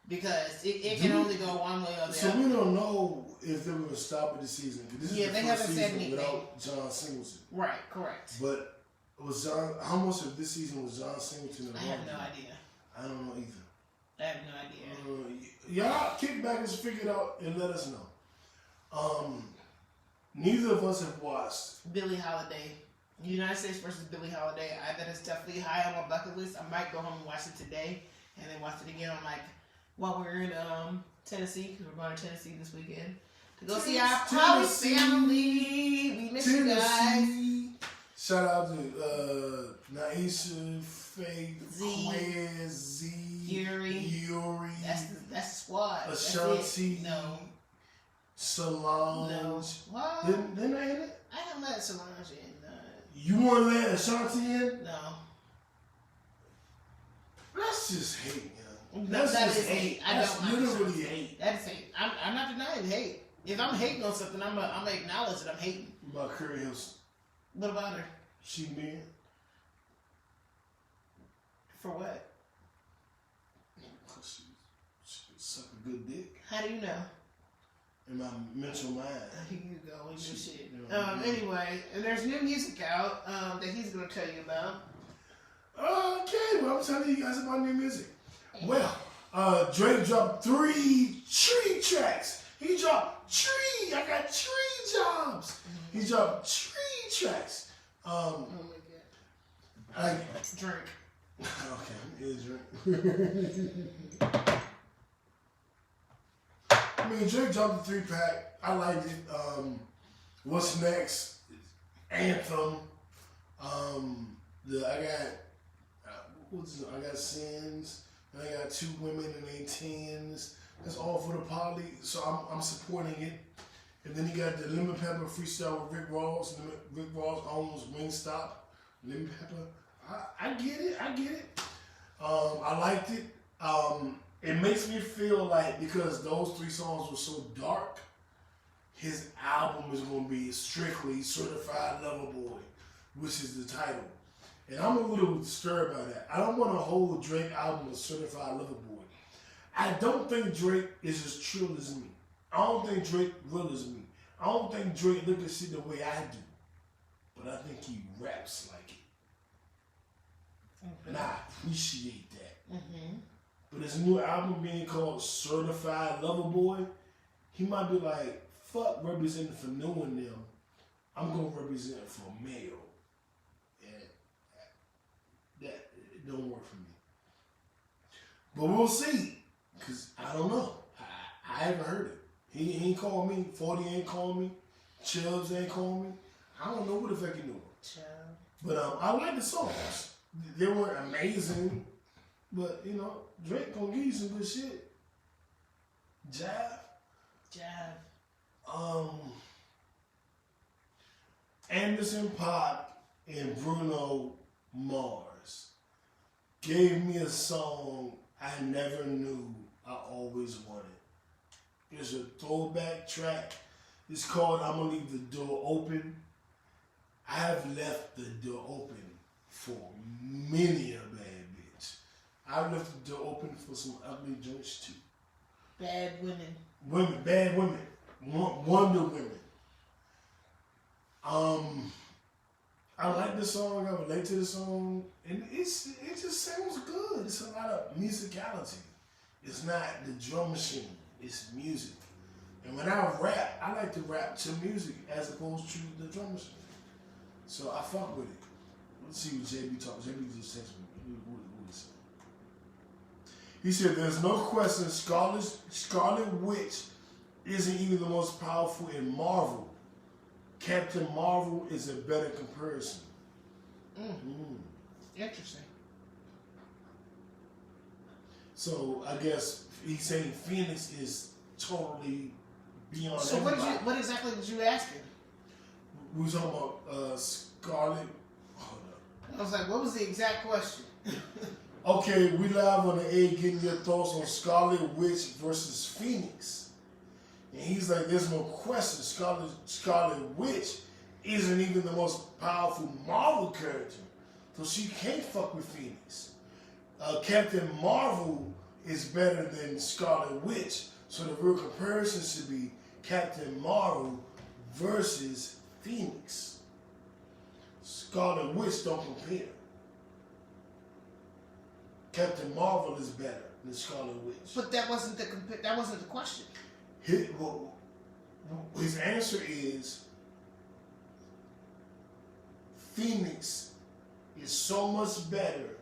because it can only go one way or the other. So we don't know if they're gonna stop it this season. This is they haven't said anything without John Singleton. Right, correct. But Was John? How much of this season was John Singleton involved? I have no idea. I don't know either. I have no idea. Y'all kick back and figure it out and let us know. Neither of us have watched Billie Holiday. United States versus Billie Holiday. That is definitely high on my bucket list. I might go home and watch it today and then watch it again on while we're in Tennessee, because we're going to Tennessee this weekend to go see our Poly family. We miss you guys. Shout out to Naisha, Faith, Quez, Z, Yuri. That's the squad. Ashanti. No. Solange. No. What? Didn't I in it? I didn't let Solange in. You want to let Ashanti in? No. That's just hate, man. That is hate. That's literally hate. That is hate. I'm not denying hate. If I'm hating on something, I'm gonna acknowledge that I'm hating. About Curry Hilson. What about her? She mean? For what? Because she suck a good dick. How do you know? In my mental mind. Here you go with your shit. Yeah. Anyway, and there's new music out that he's gonna tell you about. Okay, well, I'm telling you guys about new music. Well, Drake dropped 3 tree tracks. He dropped tree. I got tree jobs. He dropped tree tracks. Oh my god. Drink. Okay, it is Drake. I mean, Drake dropped the 3-pack. I liked it. What's next? Anthem. I got Sins, and I got 2 women in their teens. That's all for the poly, so I'm supporting it. And then you got the Lemon Pepper freestyle with Rick Ross. Rick Ross owns Wingstop. Lemon Pepper. I get it. I liked it. It makes me feel like, because those 3 songs were so dark, his album is going to be strictly Certified Lover Boy, which is the title. And I'm a little disturbed by that. I don't want a whole Drake album of Certified Lover Boy. I don't think Drake is as trill as me. I don't think Drake real as me. I don't think Drake look at shit the way I do. But I think he raps like it. Mm-hmm. And I appreciate that. Mm-hmm. But his new album being called Certified Lover Boy, he might be like, fuck representing for knowing them. I'm going to represent for male. And that it don't work for me. But we'll see. Because I don't know. I haven't heard it. He ain't called me. 40 ain't called me. Chubbs ain't called me. I don't know what the fuck he doing. But I like the songs. They weren't amazing. But, you know, Drake gonna give you some good shit. Jive. Anderson .Paak and Bruno Mars gave me a song I never knew I always wanted. It's a throwback track. It's called I'm Gonna Leave the Door Open. I have left the door open for many a bad bitch. I've left the door open for some ugly joints too. Bad women. Bad women. Wonder women. I like the song. I relate to the song, and it just sounds good. It's a lot of musicality. It's not the drum machine. It's music. And when I rap, I like to rap to music as opposed to the drum machine. So I fuck with it. Let's see what JB talks. JB just texted me. What he said? He said, "There's no question Scarlet Witch isn't even the most powerful in Marvel. Captain Marvel is a better comparison." Interesting. So I guess he's saying Phoenix is totally beyond. So what exactly did you ask him? We were talking about Scarlet. Hold up. I was like, what was the exact question? Okay, we live on the A getting your thoughts on Scarlet Witch versus Phoenix. And he's like, there's no question Scarlet Witch isn't even the most powerful Marvel character. So she can't fuck with Phoenix. Captain Marvel is better than Scarlet Witch. So the real comparison should be Captain Marvel versus Phoenix. Scarlet Witch don't compare. Captain Marvel is better than Scarlet Witch. But that wasn't the question. His answer is Phoenix is so much better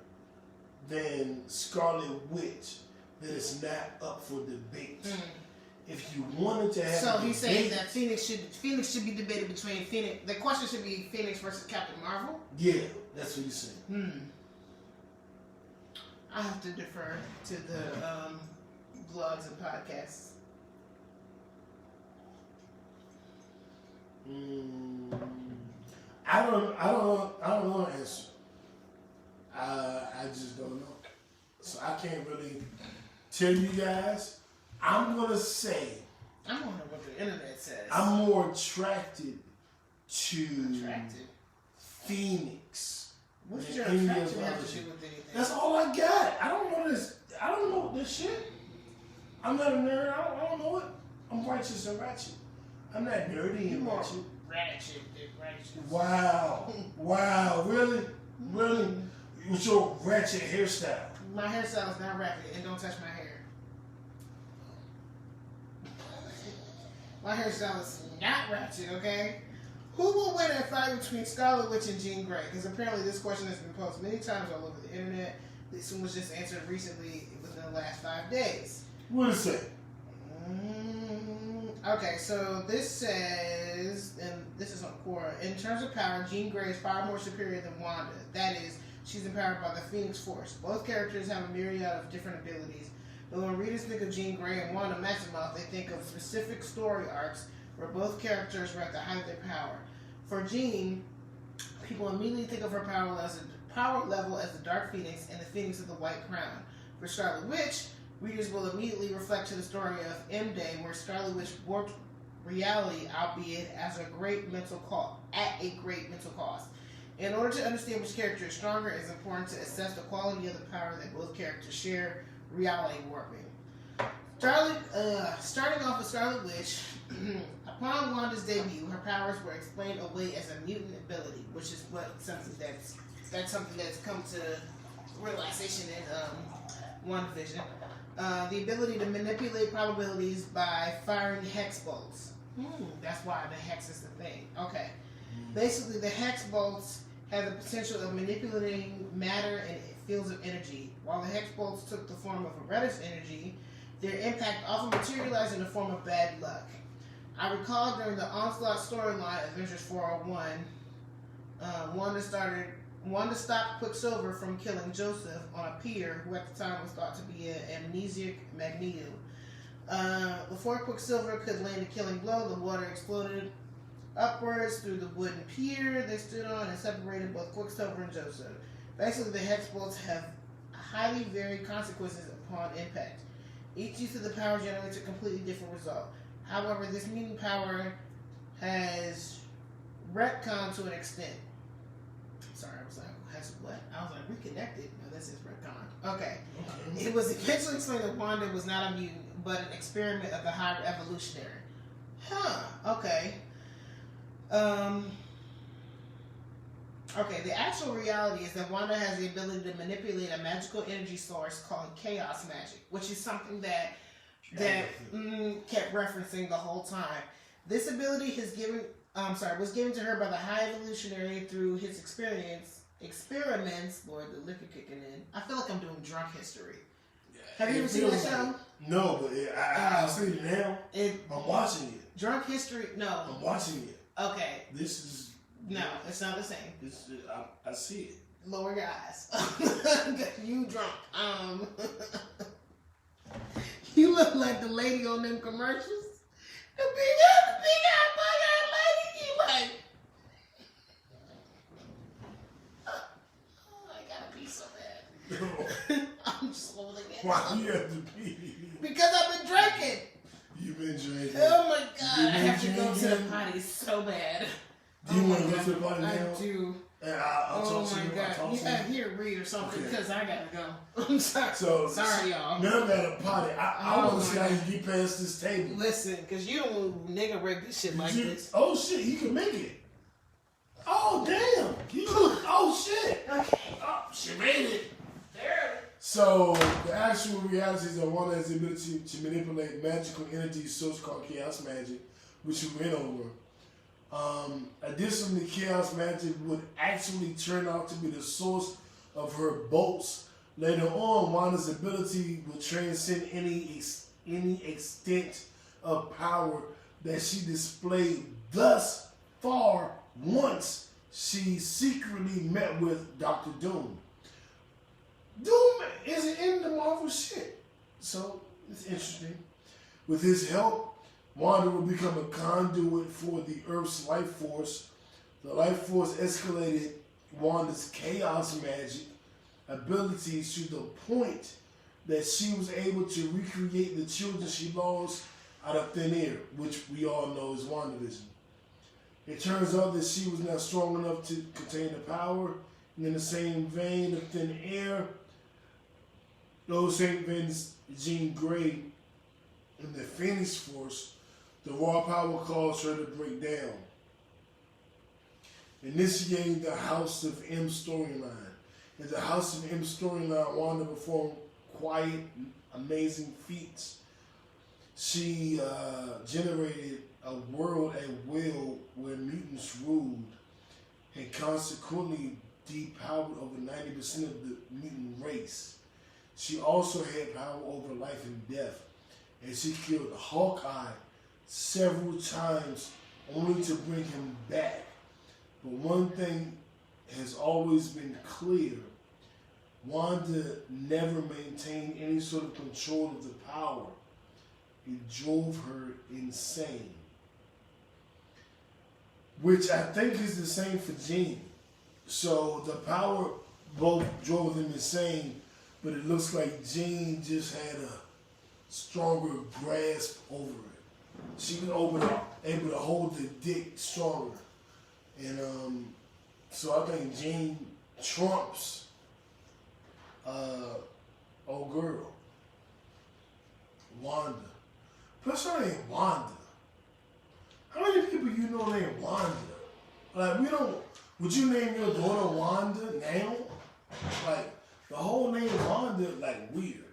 than Scarlet Witch that it's not up for debate. If you wanted to have so he's saying that Phoenix should be debated between Phoenix. The question should be Phoenix versus Captain Marvel. Yeah, that's what he's saying. I have to defer to the blogs and podcasts. I don't know the answer. I just don't know. So I can't really tell you guys. I'm gonna say I don't know what the internet says. I'm more attracted to Phoenix. What's your attraction have to do with anything? That's all I got. I don't know this. I don't know this shit. I'm not a nerd. I don't know it. I'm righteous and ratchet. I'm not nerdy and ratchet. Ratchet. Wow. Really? With your ratchet hairstyle. My hairstyle is not ratchet, and don't touch my hair. My hairstyle is not ratchet, okay? Who will win a fight between Scarlet Witch and Jean Grey? Because apparently this question has been posed many times all over the internet. This one was just answered recently within the last 5 days. What does it say? Okay, so this says, and this is on Quora, in terms of power, Jean Grey is far more superior than Wanda. That is, she's empowered by the Phoenix Force. Both characters have a myriad of different abilities. But when readers think of Jean Grey and Wanda Maximoff, they think of specific story arcs where both characters were at the height of their power. For Jean, people immediately think of her power level as the Dark Phoenix and the Phoenix of the White Crown. For Scarlet Witch, readers will immediately reflect to the story of M-Day, where Scarlet Witch warped reality, albeit at a great mental cost. In order to understand which character is stronger, it's important to assess the quality of the power that both characters share. Reality warping. Starting off with Scarlet Witch, upon Wanda's debut, her powers were explained away as a mutant ability, which is something that's come to realization in WandaVision. The ability to manipulate probabilities by firing hex bolts. That's why the hex is the thing. Okay. Basically, the hex bolts have the potential of manipulating matter and fields of energy. While the hex bolts took the form of a reddish energy, their impact often materialized in the form of bad luck. I recall during the Onslaught storyline, Avengers 401, Wanda stopped Quicksilver from killing Joseph on a pier, who at the time was thought to be an amnesiac Magneto. Before Quicksilver could land a killing blow, the water exploded upwards through the wooden pier they stood on and separated both Quicksilver and Joseph. Basically, the hex bolts have highly varied consequences upon impact. Each use of the power generates a completely different result. However, this mutant power has retconned to an extent. Sorry, I was like, what? I was like, reconnected? No, this is retcon. Okay. It was eventually explained that Wanda was not a mutant, but an experiment of the higher evolutionary. Okay. Okay, the actual reality is that Wanda has the ability to manipulate a magical energy source called chaos magic, which is something that kept referencing the whole time. This ability was given to her by the High Evolutionary through his experiments. Lord, the liquor kicking in. I feel like I'm doing drunk history. Have you ever seen that show? No, but I see it now. I'm watching it. Drunk history? No. I'm watching it. Okay. This is... No, it's not the same. I see it. Lower guys. You drunk. You look like the lady on them commercials. The big ass lady. You like... I gotta pee so bad. I'm just holding it. Why you have to pee? Because I've been drinking. You've been drinking. Oh my god, I have to go to the potty so bad. Do you want to go to the potty now? I do. I'll talk to you. God. You gotta hear read or something because I gotta go. I'm sorry. Sorry, y'all. Now that a potty, I want to see how you get past this table. Listen, because you don't nigga rig this shit like this. Oh shit, you can make it. Oh damn. So the actual reality is that Wanda has the ability to manipulate magical entities, so-called chaos magic, which we went over. Additionally, chaos magic would actually turn out to be the source of her bolts. Later on, Wanda's ability will transcend any extent of power that she displayed thus far once she secretly met with Dr. Doom. Doom isn't in the Marvel shit, so it's interesting. With his help, Wanda will become a conduit for the Earth's life force. The life force escalated Wanda's chaos magic abilities to the point that she was able to recreate the children she lost out of thin air, which we all know is WandaVision. It turns out that she was not strong enough to contain the power, and in the same vein of thin air, those same veins, Jean Grey and the Phoenix Force, the raw power caused her to break down, initiating the House of M storyline. In the House of M storyline, Wanda performed quiet, amazing feats. She generated a world at will where mutants ruled and consequently depowered over 90% of the mutant race. She also had power over life and death, and she killed Hawkeye several times only to bring him back. But one thing has always been clear: Wanda never maintained any sort of control of the power. It drove her insane. Which I think is the same for Jean. So the power both drove them insane, but it looks like Jean just had a stronger grasp over it. She was able to hold the dick stronger. And so I think Jean trumps old girl, Wanda. Plus her name Wanda. How many people you know named Wanda? Like, we don't, would you name your daughter Wanda now? Like, the whole name Wanda, like, weird.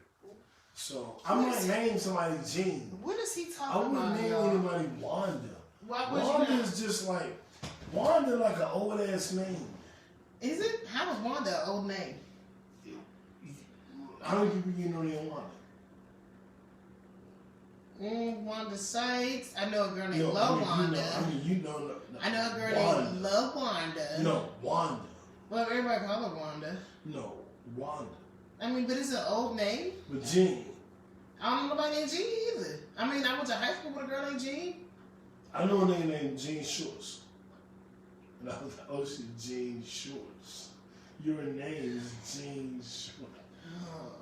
So, I might name somebody Jean. What is he talking about? I wouldn't name anybody Wanda. Why would Wanda you is just like, Wanda like an old ass name. Is it? How is Wanda an old name? How many people you know named Wanda? Wanda Sykes. I know a girl named No, Love I mean, Wanda. you know. I know a girl Wanda. named Love Wanda. No, Wanda. Well, everybody call her Wanda. No, Wanda. I mean, but it's an old name. But Jean. I don't know nobody named Jean either. I mean, I went to high school with a girl named Jean. I know a name named Jean Shorts. And I was like, oh shit, Jean Shorts. Your name is Jean Shorts. Oh,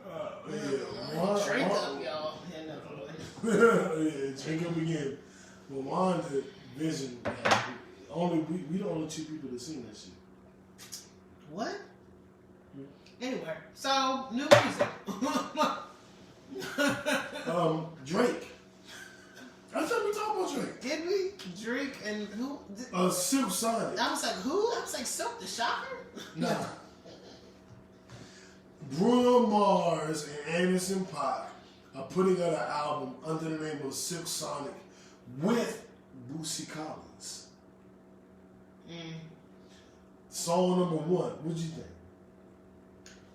God. Yeah. Drink up, y'all. Yeah, drink up again. But Wanda Vision, we the only two people that seen that shit. What? Anyway, so new music. Drake. I thought we talked about Drake. Did we? Drake and who? Silk Sonic. I was like, who? I was like, Silk the Shocker? Nah. Bruno Mars and Anderson .Paak are putting out an album under the name of Silk Sonic with Bootsy Collins. Song number 1. What'd you think?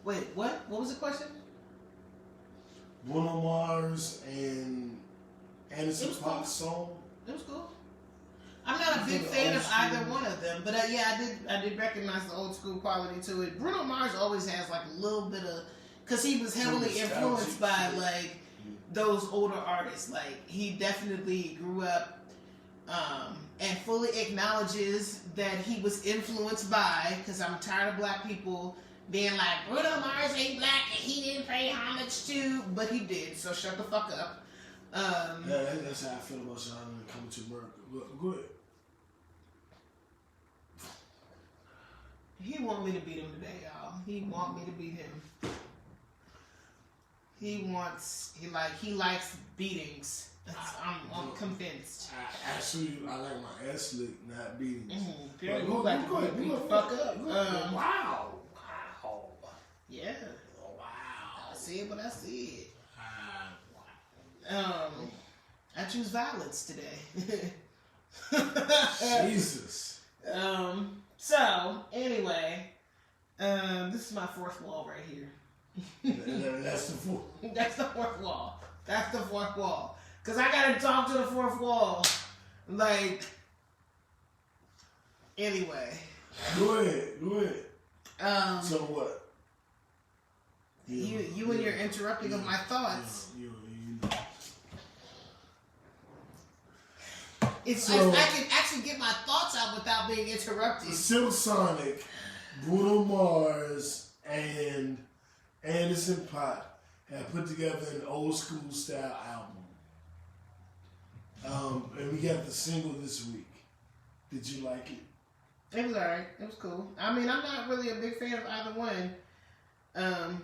Wait, what? What was the question? Bruno Mars and Anderson .Paak song. It was cool. I'm not a big fan of either one of them, but yeah, I did recognize the old school quality to it. Bruno Mars always has like a little bit of, because he was heavily influenced by like those older artists. Like he definitely grew up and fully acknowledges that he was influenced by, because I'm tired of black people being like, Bruno Mars ain't black and he didn't pay homage to, but he did, so shut the fuck up. Yeah, that's how I feel about Sean coming to America. Go ahead. He want me to beat him today, y'all. He want me to beat him. He likes beatings. I'm convinced. I like my ass licked, not beatings. Go back to beat the fuck up. Wow. see it, but I see it. I choose violence today. Jesus. So anyway, this is my fourth wall right here. That's the fourth. That's the fourth wall. That's the fourth wall. Cause I gotta talk to the fourth wall. Like, anyway. Go ahead. So what? You and your interrupting of my thoughts. It's so, like I can actually get my thoughts out without being interrupted. Silk Sonic, Bruno Mars, and Anderson .Paak have put together an old school style album. And we got the single this week. Did you like it? It was alright. It was cool. I mean, I'm not really a big fan of either one.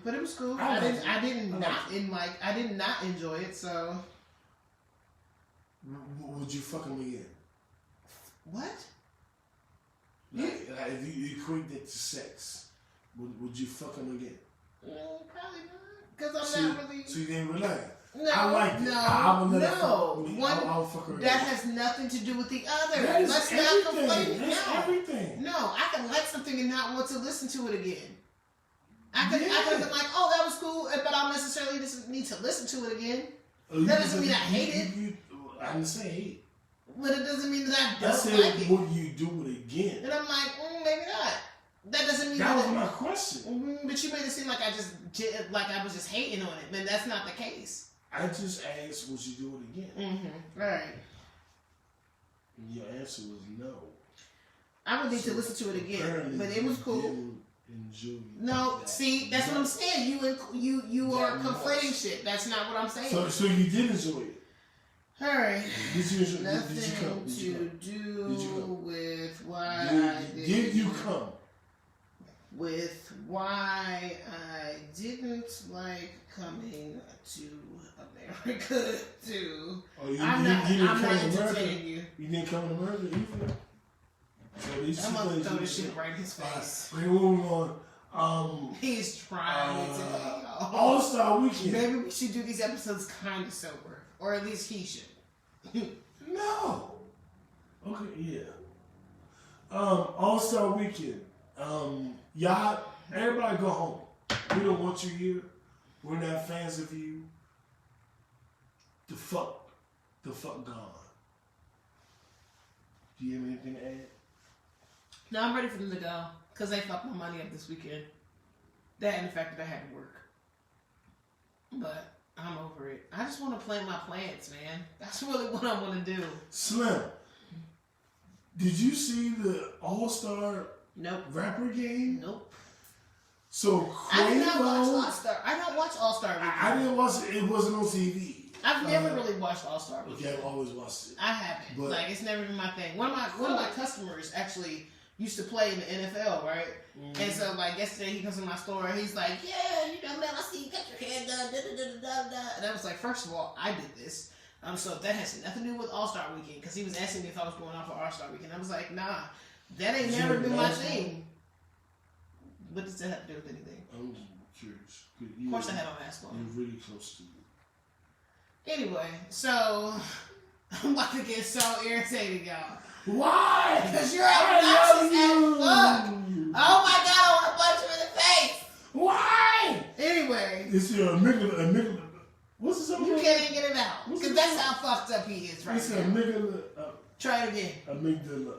But it was cool. I did not enjoy it, so. Would you fuck him again? What? Like if you equate that to sex, would you fuck him again? Probably not. Because I'm not really. So you didn't relax? No, I like it. I would let her fuck me. I'll fuck her again. That has nothing to do with the other. That is Let's everything. not conflate. That's everything. No, I can like something and not want to listen to it again. I could have been like, oh, that was cool, but I don't necessarily need to listen to it again. That doesn't mean I hate it. I didn't say hate. But it doesn't mean that I don't said, like it. Would you do it again? And I'm like, maybe not. That doesn't mean that was my question. But you made it seem like I was just hating on it, man. That's not the case. I just asked, would you do it again? Mm-hmm. All right. And your answer was no. I would need to listen to it again, but it was cool. Enjoy no, that. See, that's what I'm saying. You are conflating shit. That's not what I'm saying. So you did enjoy it. All right. Did you enjoy? Nothing did you come? to do with why did you come? With why I didn't like coming to America too. Oh, I'm not entertaining you. You didn't come to America either. So I'm gonna throw this shit right in his face. We're moving on. He's trying to. All-Star Weekend. Maybe we should do these episodes kind of sober, or at least he should. No. Okay, yeah. All-Star Weekend. Y'all, everybody go home. We don't want you here. We're not fans of you. The fuck gone. Do you have anything to add? No, I'm ready for them to go. Because they fucked my money up this weekend. That and the fact that I had to work. But I'm over it. I just want to plant my plants, man. That's really what I want to do. Slim, did you see the All-Star Nope. rapper game? Nope. So Quavo, I did not watch All-Star. I don't watch All-Star Weekend. I didn't watch it. It wasn't on TV. I've never really watched All-Star Weekend. Okay, I've always watched it. I haven't. But, like, it's never been my thing. One of my customers actually used to play in the NFL, right? Mm-hmm. And so, like, yesterday he comes to my store and he's like, yeah, you know, man, I see you got your hair done, da-da-da-da-da-da. And I was like, first of all, I did this. So that has nothing to do with All-Star Weekend, because he was asking me if I was going out for All-Star Weekend. I was like, nah, that ain't never been my thing. What does that have to do with anything? I'm curious. Of course I had a mask on. You're really close to it. Anyway, so I'm about to get so irritated, y'all. Why? Because you're obnoxious as fuck. Oh my god, I want to punch you in the face. Why? Anyway. It's your amygdala. What's this? You can't even get it out. Because that's how fucked up he is right now. It's amygdala. Try it again. Amygdala.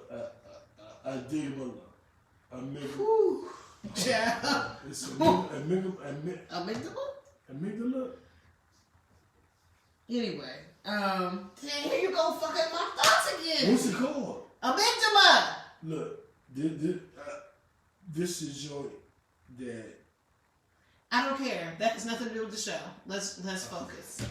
Amygdala. Yeah. It's amygdala. Amygdala? Anyway. Here you go fucking my thoughts again. What's it called? Amygdala. Look, this is your dad. I don't care. That has nothing to do with the show. Let's focus.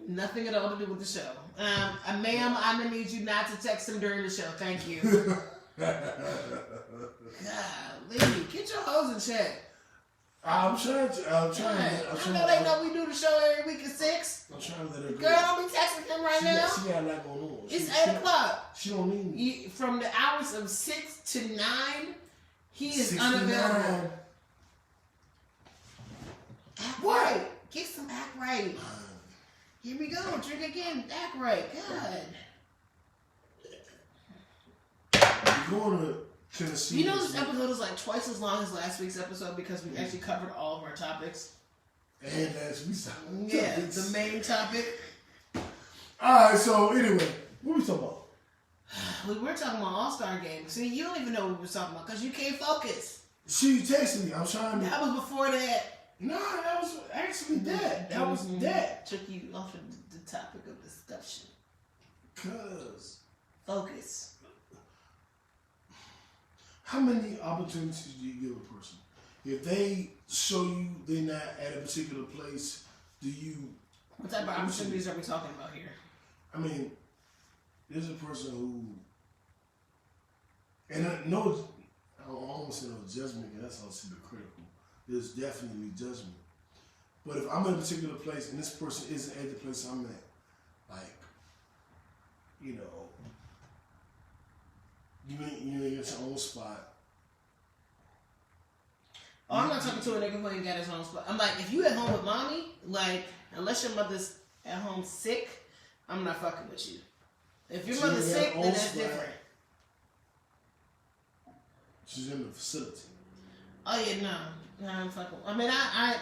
Nothing at all to do with the show. Ma'am, I'm gonna need you not to text him during the show. Thank you. Golly, get your hoes in check. I'm trying. I know they know we do the show every week at 6. I'm trying to let her go. Girl, don't be texting him right now. She got a lot going on. It's 8 o'clock. She don't need me. From the hours of 6 to 9, he is 6 unavailable. Act right. Get some act right. Here we go. Drink again. Act right. God. You're going to Tennessee. You know this episode is like twice as long as last week's episode because we actually covered all of our topics. And last week's topic. Yeah, the main topic. Alright, so anyway, what we talking about? We were talking about All-Star Game. See, you don't even know what we were talking about because you can't focus. She texted me. I'm trying to. That was before that. No, that was actually that. That was that. Took you off of the topic of discussion. Cause focus. How many opportunities do you give a person? If they show you they're not at a particular place, do you? What type of opportunities are we talking about here? I mean, there's a person who, and I know, I don't almost say no judgment, and that sounds super critical. There's definitely judgment. But if I'm in a particular place and this person isn't at the place I'm at, like, you know, you ain't got your own spot. Oh, I'm not talking to a nigga who ain't got his own spot. I'm like, if you at home with mommy, like, unless your mother's at home sick, I'm not fucking with you. If your mother's sick, then that's different. She's in the facility. Oh yeah, no, I'm fucking. I mean,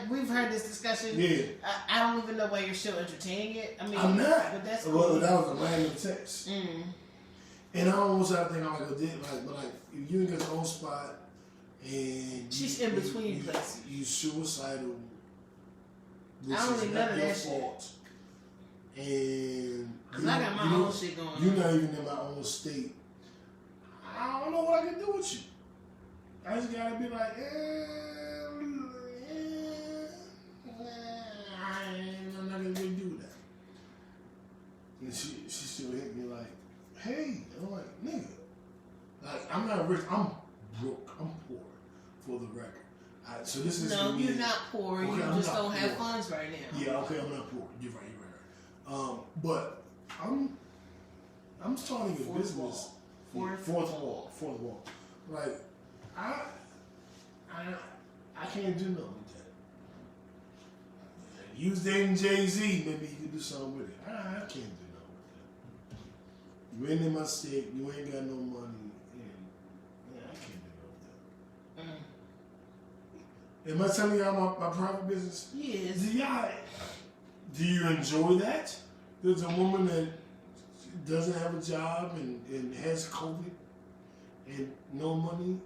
we've heard this discussion. Yeah. I don't even know why you're still entertaining it. I mean, I'm not. But that's cool. Well, that was a random text. Mm. And I almost have to think I'm like, but like, if you ain't got your own spot and she's in between places, you suicidal. I don't need none of that fault. Shit. And cause I got my own shit going on. You're not even in my own state. I don't know what I can do with you. I just gotta be like, I'm not gonna really do that. And she still hit me like, hey, I'm like, nigga, like I'm not rich, I'm broke, I'm poor, for the record. So this is no, you're not poor. Okay, you just don't have funds right now. Yeah, okay, I'm not poor. You're right. But I'm starting a business. Fourth wall. Like I can't do nothing with that. You was dating Jay-Z, maybe you could do something with it. I can't do nothing with that. You ain't in my state. You ain't got no money. I can't do nothing with that. Am I telling y'all my private business? Yes. Do you enjoy that? There's a woman that doesn't have a job and has COVID and no money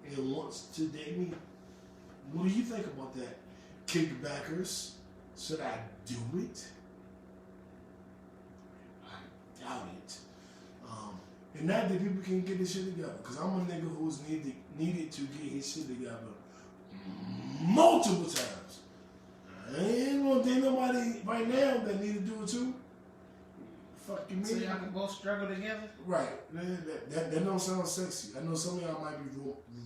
and wants to date me. What do you think about that? Kickbackers, should I do it? I doubt it. And not that people can get this shit together, because I'm a nigga who's needed to get his shit together multiple times. I ain't gonna date nobody right now that need to do it too. Fucking me. So y'all can both struggle together? Right. That don't sound sexy. I know some of y'all might be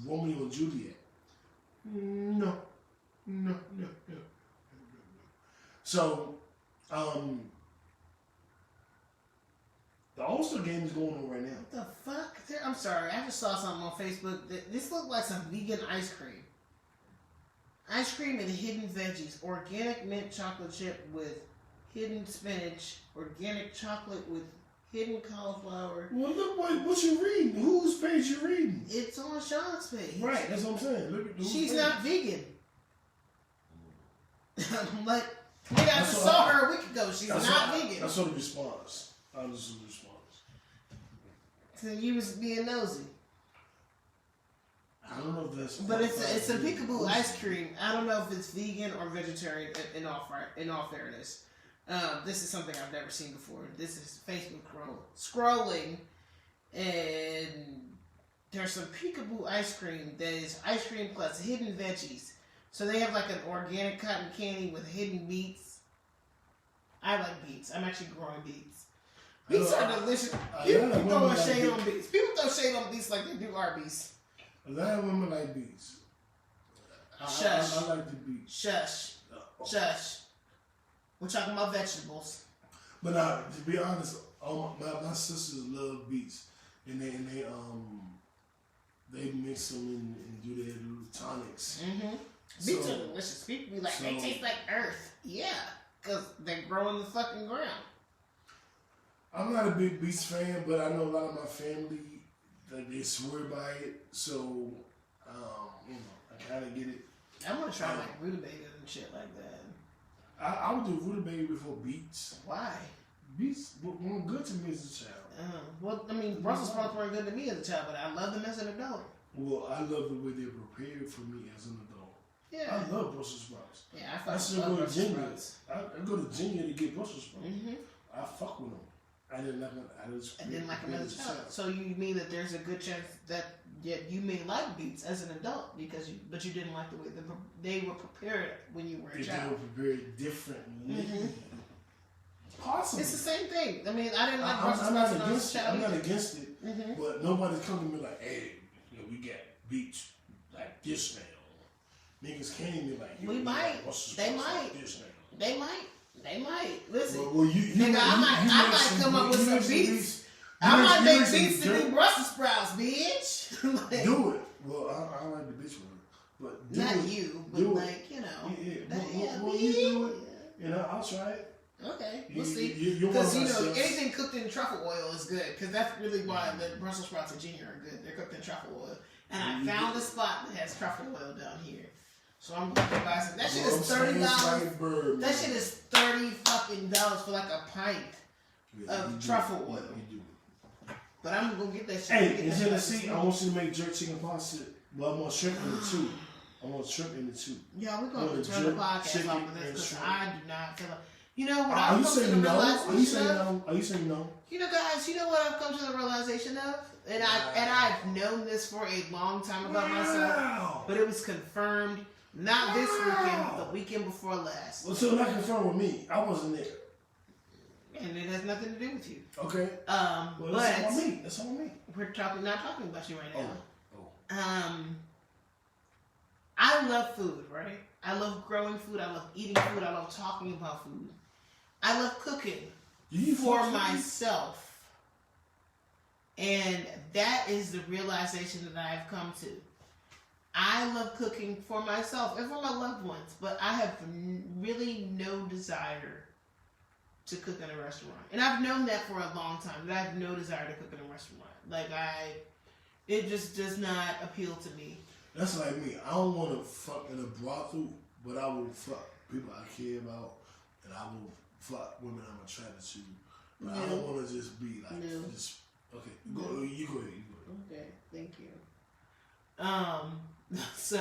Romeo and Juliet. No. So, the All-Star Game is going on right now. What the fuck? I'm sorry. I just saw something on Facebook. This looked like some vegan ice cream. Ice cream and hidden veggies. Organic mint chocolate chip with hidden spinach. Organic chocolate with hidden cauliflower. Well, look what you reading. Whose page you reading? It's on Sean's page. Right, that's what I'm saying. Look at she's page. not vegan. I'm like, nigga, I just saw her a week ago. She's not vegan. That's sort of response. That's the response. So you was being nosy. I don't know if that's. But it's a peekaboo ice cream. I don't know if it's vegan or vegetarian. In all fairness, this is something I've never seen before. This is Facebook scrolling, and there's some peekaboo ice cream that is ice cream plus hidden veggies. So they have like an organic cotton candy with hidden beets. I like beets. I'm actually growing beets. Beets are delicious. People throw shade on beets. People throw shade on beets like they do Arby's. A lot of women like beets. Shush. I like the beets. Shush. Shush. We're talking about vegetables. But to be honest, all my sisters love beets, and they mix them and do their little tonics. Mm-hmm. Beets are delicious. People be like, they taste like earth. Yeah, because they grow in the fucking ground. I'm not a big beets fan, but I know a lot of my family, like, they swear by it. So, I kind of get it. I want to try like rutabaga and shit like that. I would do rutabaga before beets. Why? Beets weren't good to me as a child. Well, I mean, Brussels sprouts weren't good to me as a child, but I love them as an adult. Well, I love the way they're prepared for me as an adult. Yeah. I love Brussels sprouts. Yeah, I still go to Ginger. I go to Ginger to get Brussels sprouts. Mm-hmm. I fuck with them. I didn't like them. I didn't like them as a child. So you mean that there's a good chance that you may like beets as an adult but you didn't like the way they were prepared when you were a child. They were prepared differently. Mm-hmm. Possibly. It's the same thing. I mean, I didn't like Brussels sprouts when I was a child. I'm not against it, but nobody's coming to me like, hey, we got beets like this now. Niggas came to me like, we might. They might. Like this now. They might. Listen, well, nigga, I might come up with some beets. I might make beets to do Brussels sprouts, bitch. Like, do it. Well, I like the bitch word, but do not it. you, but do like it. you know. Yeah. Well, you do it. I'll try it. Okay, we'll see. Because anything cooked in truffle oil is good. Because that's really why the Brussels sprouts and Ginger are good. They're cooked in truffle oil. And I found a spot that has truffle oil down here. So I'm going to buy some. That shit is $30. That shit is $30 fucking dollars for like a pint of truffle oil. But I'm going to get that shit. Hey, in Tennessee, I want you to make jerk chicken pasta. Well, I want shrimp in it too. Yeah, we're going to turn the podcast off of this because I do not feel like. You know what Are I've come to the realization Are you saying no? You know, guys, you know what I've come to the realization of? And I've known this for a long time about myself, but it was confirmed not this weekend, but the weekend before last. Well, so not confirmed with me. I wasn't there. And it has nothing to do with you. Okay. Well, but that's on me. That's on me. We're not talking about you right now. Oh. I love food, right? I love growing food. I love eating food. I love talking about food. I love cooking for myself. And that is the realization that I've come to. I love cooking for myself and for my loved ones, but I have really no desire to cook in a restaurant. And I've known that for a long time, that I have no desire to cook in a restaurant. It just does not appeal to me. That's like me. I don't want to fuck in a brothel, but I will fuck people I care about, and I will fuck women I'm attracted to. But I don't want to just be like, just, okay, you go ahead. Okay, thank you. So,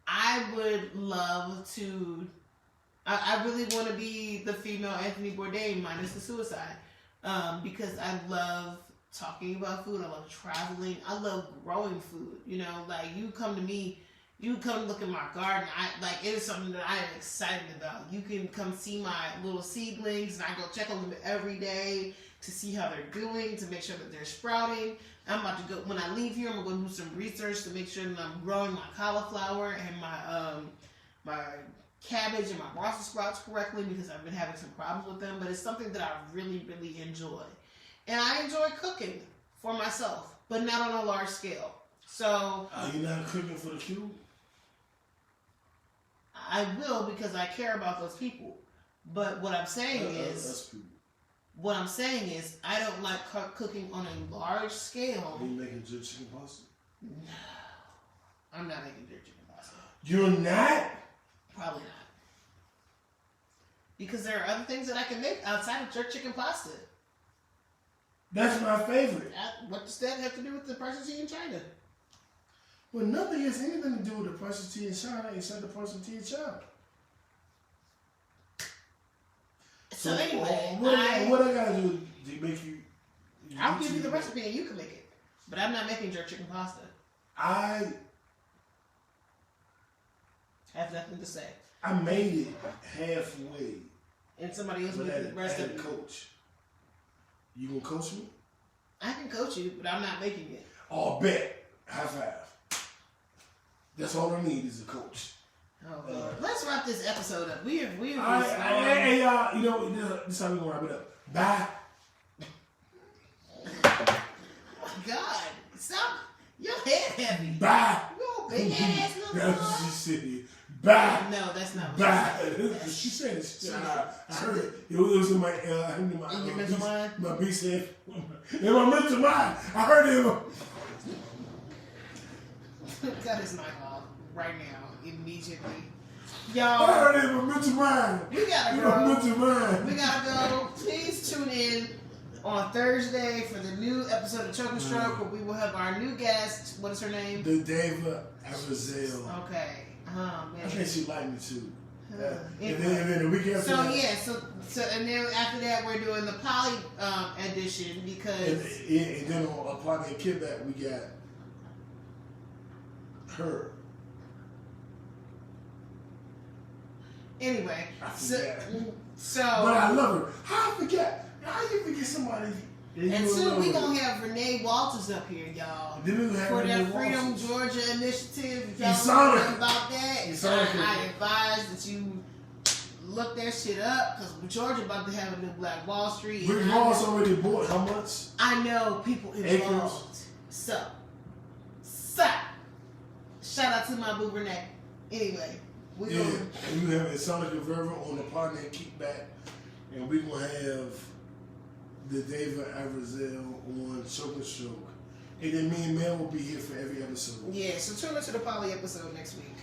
I would love to, I really want to be the female Anthony Bourdain minus the suicide, because I love talking about food. I love traveling. I love growing food. You know, like you come to me, you come look at my garden. It is something that I am excited about. You can come see my little seedlings, and I go check on them every day to see how they're doing, to make sure that they're sprouting. I'm about to go, when I leave here, I'm going to do some research to make sure that I'm growing my cauliflower and my cabbage and my Brussels sprouts correctly, because I've been having some problems with them. But it's something that I really, really enjoy. And I enjoy cooking for myself, but not on a large scale. So... Are you not cooking for the cube? I will, because I care about those people. But what I'm saying is... What I'm saying is, I don't like cooking on a large scale. Are you making jerk chicken pasta? No. I'm not making jerk chicken pasta. You're not? Probably not. Because there are other things that I can make outside of jerk chicken pasta. That's my favorite. What does that have to do with the price of tea in China? Well, nothing has anything to do with the price of tea in China except the price of tea in China. So anyway, what I gotta do to make you? I'll give you the recipe and you can make it. But I'm not making jerk chicken pasta. I have nothing to say. I made it halfway. And somebody else made the rest of it. Coach. You gonna coach me? I can coach you, but I'm not making it. Oh, bet. High five. That's all I need is a coach. Oh, let's wrap this episode up. We have hey, y'all, you know, this is how we're going to wrap it up. Bye. Oh, my God. Stop. Your head heavy. Bye. Go big ass little That's boy. what she said. Bye. No, that's not what Bye. She said it. I heard it. It was in my in your mental mind? My beat said, in my mental mind. I heard it. Cut his knife off right now, immediately. I Y'all, heard it in my mental mind. we gotta In my go. mental mind. We gotta go. Please tune in on Thursday for the new episode of Choke and Stroke, where we will have our new guest. What is her name? The Dava Arizal. Okay. Oh I man. think she liked me too. Anyway. And then the week after So that, yeah, so and then after that we're doing the poly edition because and then on Pod Named Lickback we got her. anyway. I So, forget. so But I love her. How I forget? How you forget somebody? and soon we gonna have Renee Walters up here, y'all. Then we have For Renee that Freedom Walters. Georgia initiative. If You y'all saw know it. about that, You saw it. I advise that you look that shit up because Georgia about to have a new Black Wall Street. Rick and Ross already bought how much? I know people involved. So, shout out to my boo Renee. Anyway, we Yeah, gonna and you have Sonic River on the Pod Named Lickback, and we gonna have the David Arizal on Choke and Stroke, and then me and Mel will be here for every episode. yeah. So tune into the poly episode next week.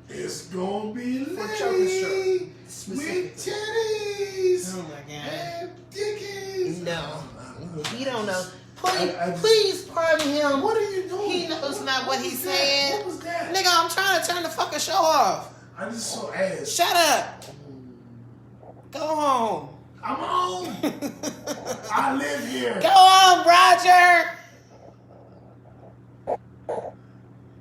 It's gonna be For Choke and Stroke, litty specifically. with titties Oh my god. and dickies. No. I You don't know. Please, I just- please pardon him. What are you doing? He knows not what was he's that? saying. What was that? Nigga, I'm trying to turn the fucking show off. I just saw ass. Shut up. Go home. I'm home. I live here. Go